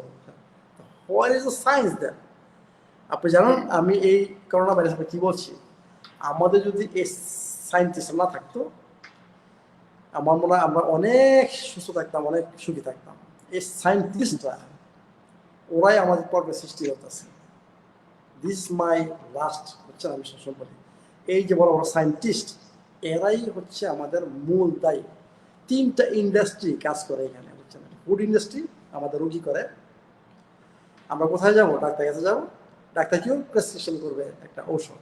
হোয়াট ইজ দ্য সায়েন্স দেন? আপনি জানেন হ্যাঁ। আমি এই করোনা ভাইরাস কি বলছি, আমাদের যদি এই সায়েন্টিস্ট না থাকতো, আমার মনে হয় আমরা অনেক সুস্থ থাকতাম, অনেক সুখী থাকতাম। এই সায়েন্টিস্টরা, ওরাই আমাদের পর্বে সৃষ্টি করতেছে। দিস মাই লাস্ট, হচ্ছে আমি সবসময় বলি, এই যে বড় বড় সায়েন্টিস্ট, এরাই হচ্ছে আমাদের মূল দায়ী। 3টা ইন্ডাস্ট্রি কাজ করে এখানে, বুঝছেন, ফুড ইন্ডাস্ট্রি আমাদের রুগী করে, আমরা কোথায় যাব, ডাক্তারের কাছে যাবো, ডাক্তার কেউ প্রেসক্রিপশন করবে একটা ঔষধ,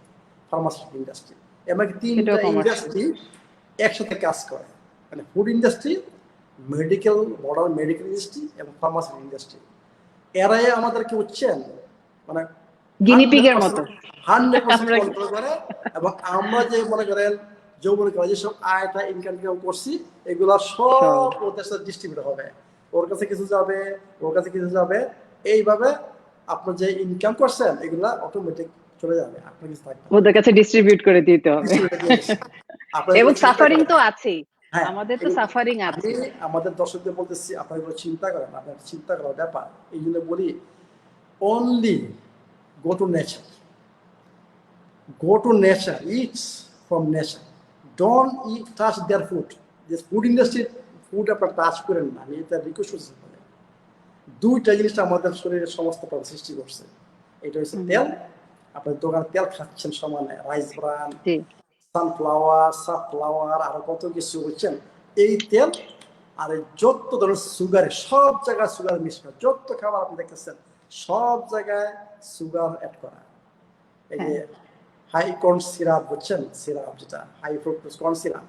ফার্মাসিউটিক্যাল ইন্ডাস্ট্রি, এমনকি সেটাও 3টা কমার্শিয়াল। ইন্ডাস্ট্রি একসাথে কাজ করে, মানে food industry, modern medical industry এবং ফার্মাসিউটিক্যাল ইন্ডাস্ট্রি, এরাই আমাদেরকে উঠছেন মানে গিনিপিগের মতো 100% আমরা। কন্ট্রোল করে। এবং আমরা যে মনে করেন যৌবন কালে যেসব আয়টা ইনকাম করছি, এগুলা সব। সব ওদের সাথে ডিস্ট্রিবিউট হবে, ওর কাছে কিছু যাবে, ওর কাছে কিছু যাবে, এইভাবে আপনার যে ইনকাম করছেন এগুলা অটোমেটিক চলে যাবে, আপনার কিছু থাকবে না, ওদের কাছে ডিস্ট্রিবিউট করে দিতে হবে। ডিস্ট্রিবিউট দিয়ে দিচ্ছে। আপনার এবং এগুলো চিন্তা সাফারিং করেন। তো আছেই, হ্যাঁ, আমাদের তো সাফারিং আমি আছে। আমাদের দর্শকদের বলতেছি, আপনার এগুলো চিন্তা করেন, আপনার চিন্তা করার ব্যাপার। এই জন্য বলি, only go to nature, go to nature, eat from nature, don't eat touch their food, this food food আপনার টাচ করেন না, আমি এটা রিকোয়েস্ট করছি। দুইটা জিনিস আমাদের শরীরের সমস্ত প্রবলেম সৃষ্টি করছে। এটা হচ্ছে তেল, আপনার দোকানে তেল খাচ্ছেন সমানে, রাইস ব্রান, সানফ্লাওয়ার আরো কত কিছু, বুঝছেন? এই তেল আর যত ধরনের সুগার, সব জায়গায় সুগার মিক্স করা, যত খাবার আপনি দেখতেছেন সব জায়গায় সুগার অ্যাড করা। এই যে হাই কর্ন সিরাপ, বুঝছেন? সিরাপ যেটা high fructose corn syrup,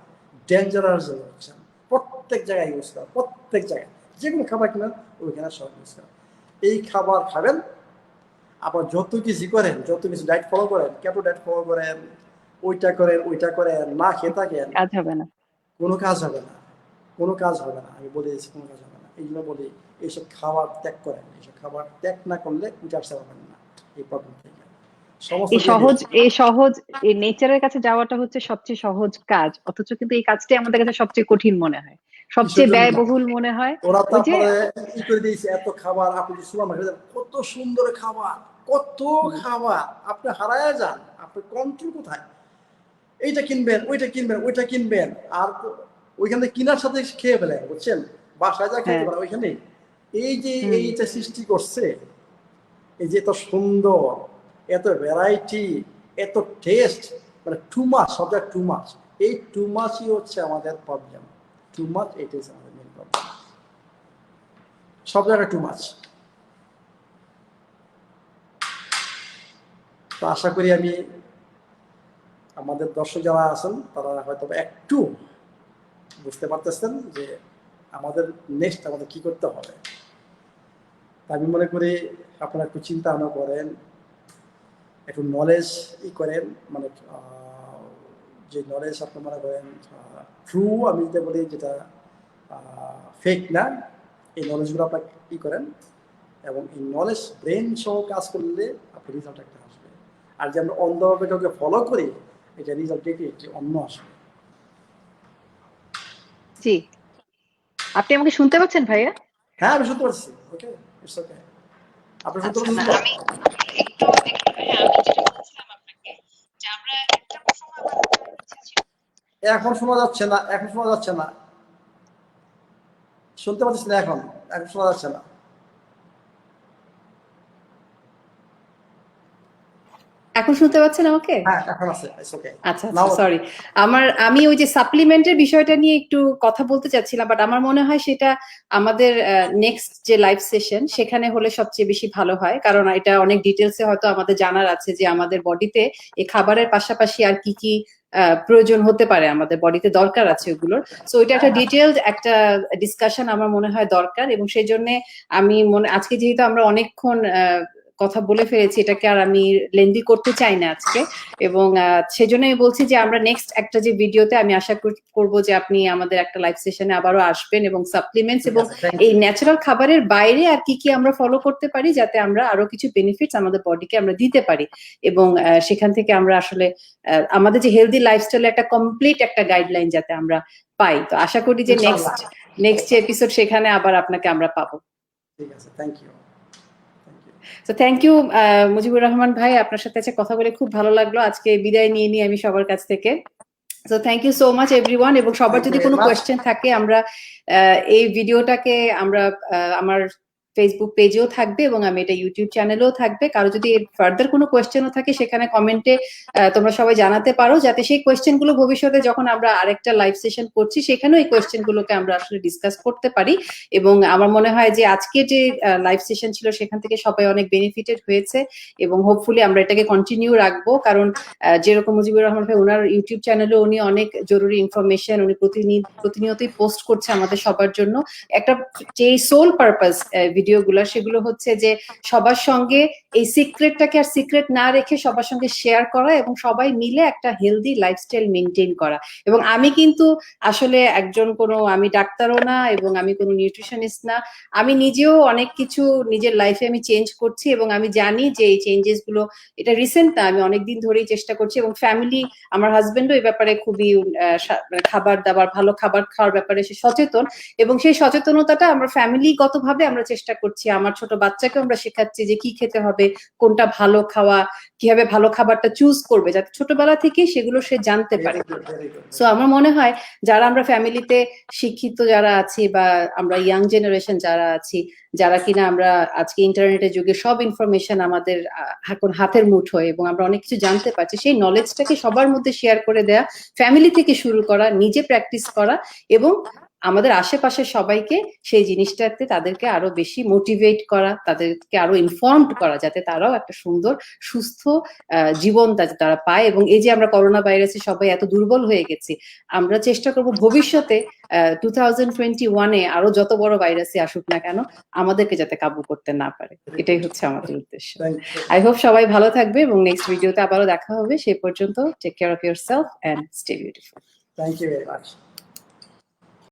dangerous, বুঝছেন? প্রত্যেক জায়গায় ইউজ করা, প্রত্যেক জায়গায় যে কোনো খাবার কিনেন ওইখানে সব ইউজ করা। এই খাবার খাবেন, আবার যত কিছু করেন, যত কিছু ডায়েট ফলো করেন, কেটো ডায়েট ফলো করেন, ওইটা করেন, না খেয়ে থাকেন, কাজ হবে না, কোনো কাজ হবে না, কোনো কাজ হবে না। আমি বলে দিয়েছি কোনো কাজ হবে না। এইগুলো বলি এইসব খাবার ত্যাগ করেন, এইসব খাবার ত্যাগ না করলে উঠে আসতে পারবেন না এই প্রবলেম থেকে। এই নেচারের কাছে যাওয়াটা হচ্ছে সবচেয়ে সহজ কাজ, অথচ কিন্তু এই কাজটাই আমাদের কাছে সবচেয়ে কঠিন মনে হয়, সবচেয়ে ব্যয়বহুল মনে হয়। ওরা তারপরে কি করে দিয়েছে, এত খাবার, আপনি সুপার মার্কেটে কত সুন্দর খাবার, কত খাবার, আপনি হারায় যান, আপনার কন্ট্রোল কোথায়? এইটা কিনবেন, ওইটা কিনবেন, আর ওইখান থেকে কেনার সাথে খেয়ে ফেলেন, বুঝছেন? বাসায় যা খেতে পারে ওইখানে। এই যে এইটা সৃষ্টি করছে, এই যে এত সুন্দর, এত ভ্যারাইটি, এত টেস্ট, মানে টু মাচ, সব জায়গায় টু মাচ। এই টু মাচই হচ্ছে আমাদের প্রবলেম, টু মাচ, এটাই আমাদের মেন প্রবলেম, সব জায়গায় টু মাচ। তো আশা করি আমি আমাদের দর্শক যারা আছেন তারা হয়তো একটু বুঝতে পারতেছেন যে আমাদের নেক্সট আমাদের কি করতে হবে। আমি মনে করি আপনারা একটু চিন্তা ভাবনা করেন, একটু নলেজ করেন, মানে যে নলেজ আপনি মনে করেন ট্রু, আমি যেটা বলি যেটা ফেক না, এই নলেজগুলো আপনার করেন, এবং এই নলেজ ব্রেন সহ কাজ করলে আপনার রেজাল্ট একটা আসবে। আর যে আমরা অন্ধভাবে কাউকে ফলো করি, এটা রেজাল্ট একটি অন্য আসবে। জি, আপনি আমাকে শুনতে পাচ্ছেন ভাইয়া? হ্যাঁ, আমি শুনতে পাচ্ছি। ওকে, ইটস ওকে। আপনি শুনতে পাচ্ছেন? এখন শোনা যাচ্ছে না, শুনতে পাচ্ছিস না, এখন শোনা যাচ্ছে না। এখন শুনতে পাচ্ছেন আমাকে? হ্যাঁ, এখন আছে, ইটস ওকে। আচ্ছা, সরি। আমি ওই যে সাপ্লিমেন্টের বিষয়টা নিয়ে একটু কথা বলতে চাচ্ছিলাম, বাট আমার মনে হয় সেটা আমাদের নেক্সট যে লাইভ সেশন সেখানে হলে সবচেয়ে বেশি ভালো হয়, কারণ এটা অনেক ডিটেলসে হয়তো আমাদের জানার আছে যে আমাদের বডিতে এই খাবারের পাশাপাশি আর কি কি প্রয়োজন হতে পারে, আমাদের বডিতে দরকার আছে ওগুলোর। সো এটা একটা ডিটেলড একটা ডিসকাশন আমার মনে হয় দরকার, এবং সেই জন্য আমি আজকে যেহেতু আমরা অনেকক্ষণ কথা বলে ফেলেছি, এটাকে আর আমি লেন্দি করতে চাই না আজকে, এবং সেজন্য আমি বলছি যে আমরা নেক্সট একটা যে ভিডিওতে আমি আশা করব যে আপনি আমাদের একটা লাইভ সেশনে আবারও আসবেন, এবং সাপ্লিমেন্টস এবং এই ন্যাচারাল খাবারের বাইরে আর কি কি আমরা ফলো করতে পারি যাতে আমরা আরো কিছু বেনিফিটস আমাদের বডিকে আমরা দিতে পারি, এবং সেখান থেকে আমরা আসলে আমাদের যে হেলদি লাইফস্টাইলে একটা কমপ্লিট একটা গাইডলাইন যাতে আমরা পাই। তো আশা করি যে নেক্সট যে এপিসোড সেখানে আবার আপনাকে আমরা পাবো। ঠিক আছে, থ্যাংক ইউ। তো থ্যাংক ইউ মুজিবুর রহমান ভাই, আপনার সাথে কথা বলে খুব ভালো লাগলো। আজকে বিদায় নিয়ে নিই আমি সবার কাছ থেকে। So thank you so much everyone, এবং সবার যদি কোনো কোয়েশ্চেন থাকে, আমরা এই ভিডিওটাকে আমরা আমার ফেসবুক পেজেও থাকবে এবং আমি এটা ইউটিউব চ্যানেলেও থাকবে। কারো যদি ফার্দার কোনো কোয়েশ্চেনও থাকে সেখানে কমেন্টে তোমরা সবাই জানাতে পারো, যাতে সেই কোয়েশ্চেন গুলো ভবিষ্যতে যখন আমরা আরেকটা লাইভ সেশন করছি সেখানেও এই কোয়েশ্চেন গুলোকে আমরা আসলে ডিসকাস করতে পারি। এবং আমার মনে হয় যে আজকে যে লাইভ সেশন ছিল সেখান থেকে সবাই অনেক বেনিফিটেড হয়েছে, এবং হোপফুলি আমরা এটাকে কন্টিনিউ রাখবো, কারণ যেরকম মুজিবুর রহমান ভাই ওনার ইউটিউব চ্যানেলে উনি অনেক জরুরি ইনফরমেশন উনি প্রতিনিয়তই পোস্ট করছে আমাদের সবার জন্য। একটা যে সোল পারপাস ভিডিওগুলো, সেগুলো হচ্ছে যে সবার সঙ্গে এই সিক্রেটটাকে আর সিক্রেট না রেখে সবার সঙ্গে শেয়ার করা, এবং সবাই মিলে একটা হেলদি লাইফস্টাইল মেনটেন করা। এবং আমি কিন্তু আসলে আমি ডাক্তারও না, এবং আমি কোনো নিউট্রিশনিস্ট না, আমি নিজেও অনেক কিছু নিজের লাইফে আমি চেঞ্জ করছি, এবং আমি জানি যে এই চেঞ্জেস গুলো এটা রিসেন্ট না, আমি অনেকদিন ধরেই চেষ্টা করছি, এবং ফ্যামিলি আমার হাজবেন্ডও এই ব্যাপারে খুবই খাবার দাবার ভালো খাবার খাওয়ার ব্যাপারে সে সচেতন, এবং সেই সচেতনতাটা আমরা ফ্যামিলিগতভাবে আমরা চেষ্টা করছি, আমার ছোট বাচ্চাকে আমরা শেখাচ্ছি যে কি খেতে হবে, কোনটা ভালো খাওয়া, কিভাবে ভালো খাবারটা চুজ করবে, যাতে ছোটবেলা থেকেই সেগুলো সে জানতে পারে। সো আমার মনে হয় যারা আমরা ফ্যামিলিতে শিক্ষিত যারা আছি বা আমরা ইয়াং জেনারেশন যারা আছি, যারা কিনা আমরা আজকে ইন্টারনেটের যুগে সব ইনফরমেশন আমাদের এখন হাতের মুঠোয় এবং আমরা অনেক কিছু জানতে পারছি, সেই নলেজটাকে সবার মধ্যে শেয়ার করে দেয়া, ফ্যামিলি থেকে শুরু করা, নিজে প্র্যাকটিস করা এবং আমাদের আশেপাশের সবাইকে সেই জিনিসটাতে তাদেরকে আরো বেশি মোটিভেট করা, তাদেরকে আরো ইনফর্মড করা, যাতে তারাও একটা সুন্দর সুস্থ জীবন তারা পায়। এবং এই যে আমরা করোনা ভাইরাসে সবাই এত দুর্বল হয়ে গেছি, আমরা চেষ্টা করব ভবিষ্যতে 2021-এ আরো যত বড় ভাইরাসই আসুক না কেন আমাদেরকে যাতে কাবু করতে না পারে, এটাই হচ্ছে আমাদের উদ্দেশ্য। আই হোপ সবাই ভালো থাকবে এবং নেক্সট ভিডিওতে আবারও দেখা হবে। সেই পর্যন্ত take care of yourself and stay beautiful. Thank you very much.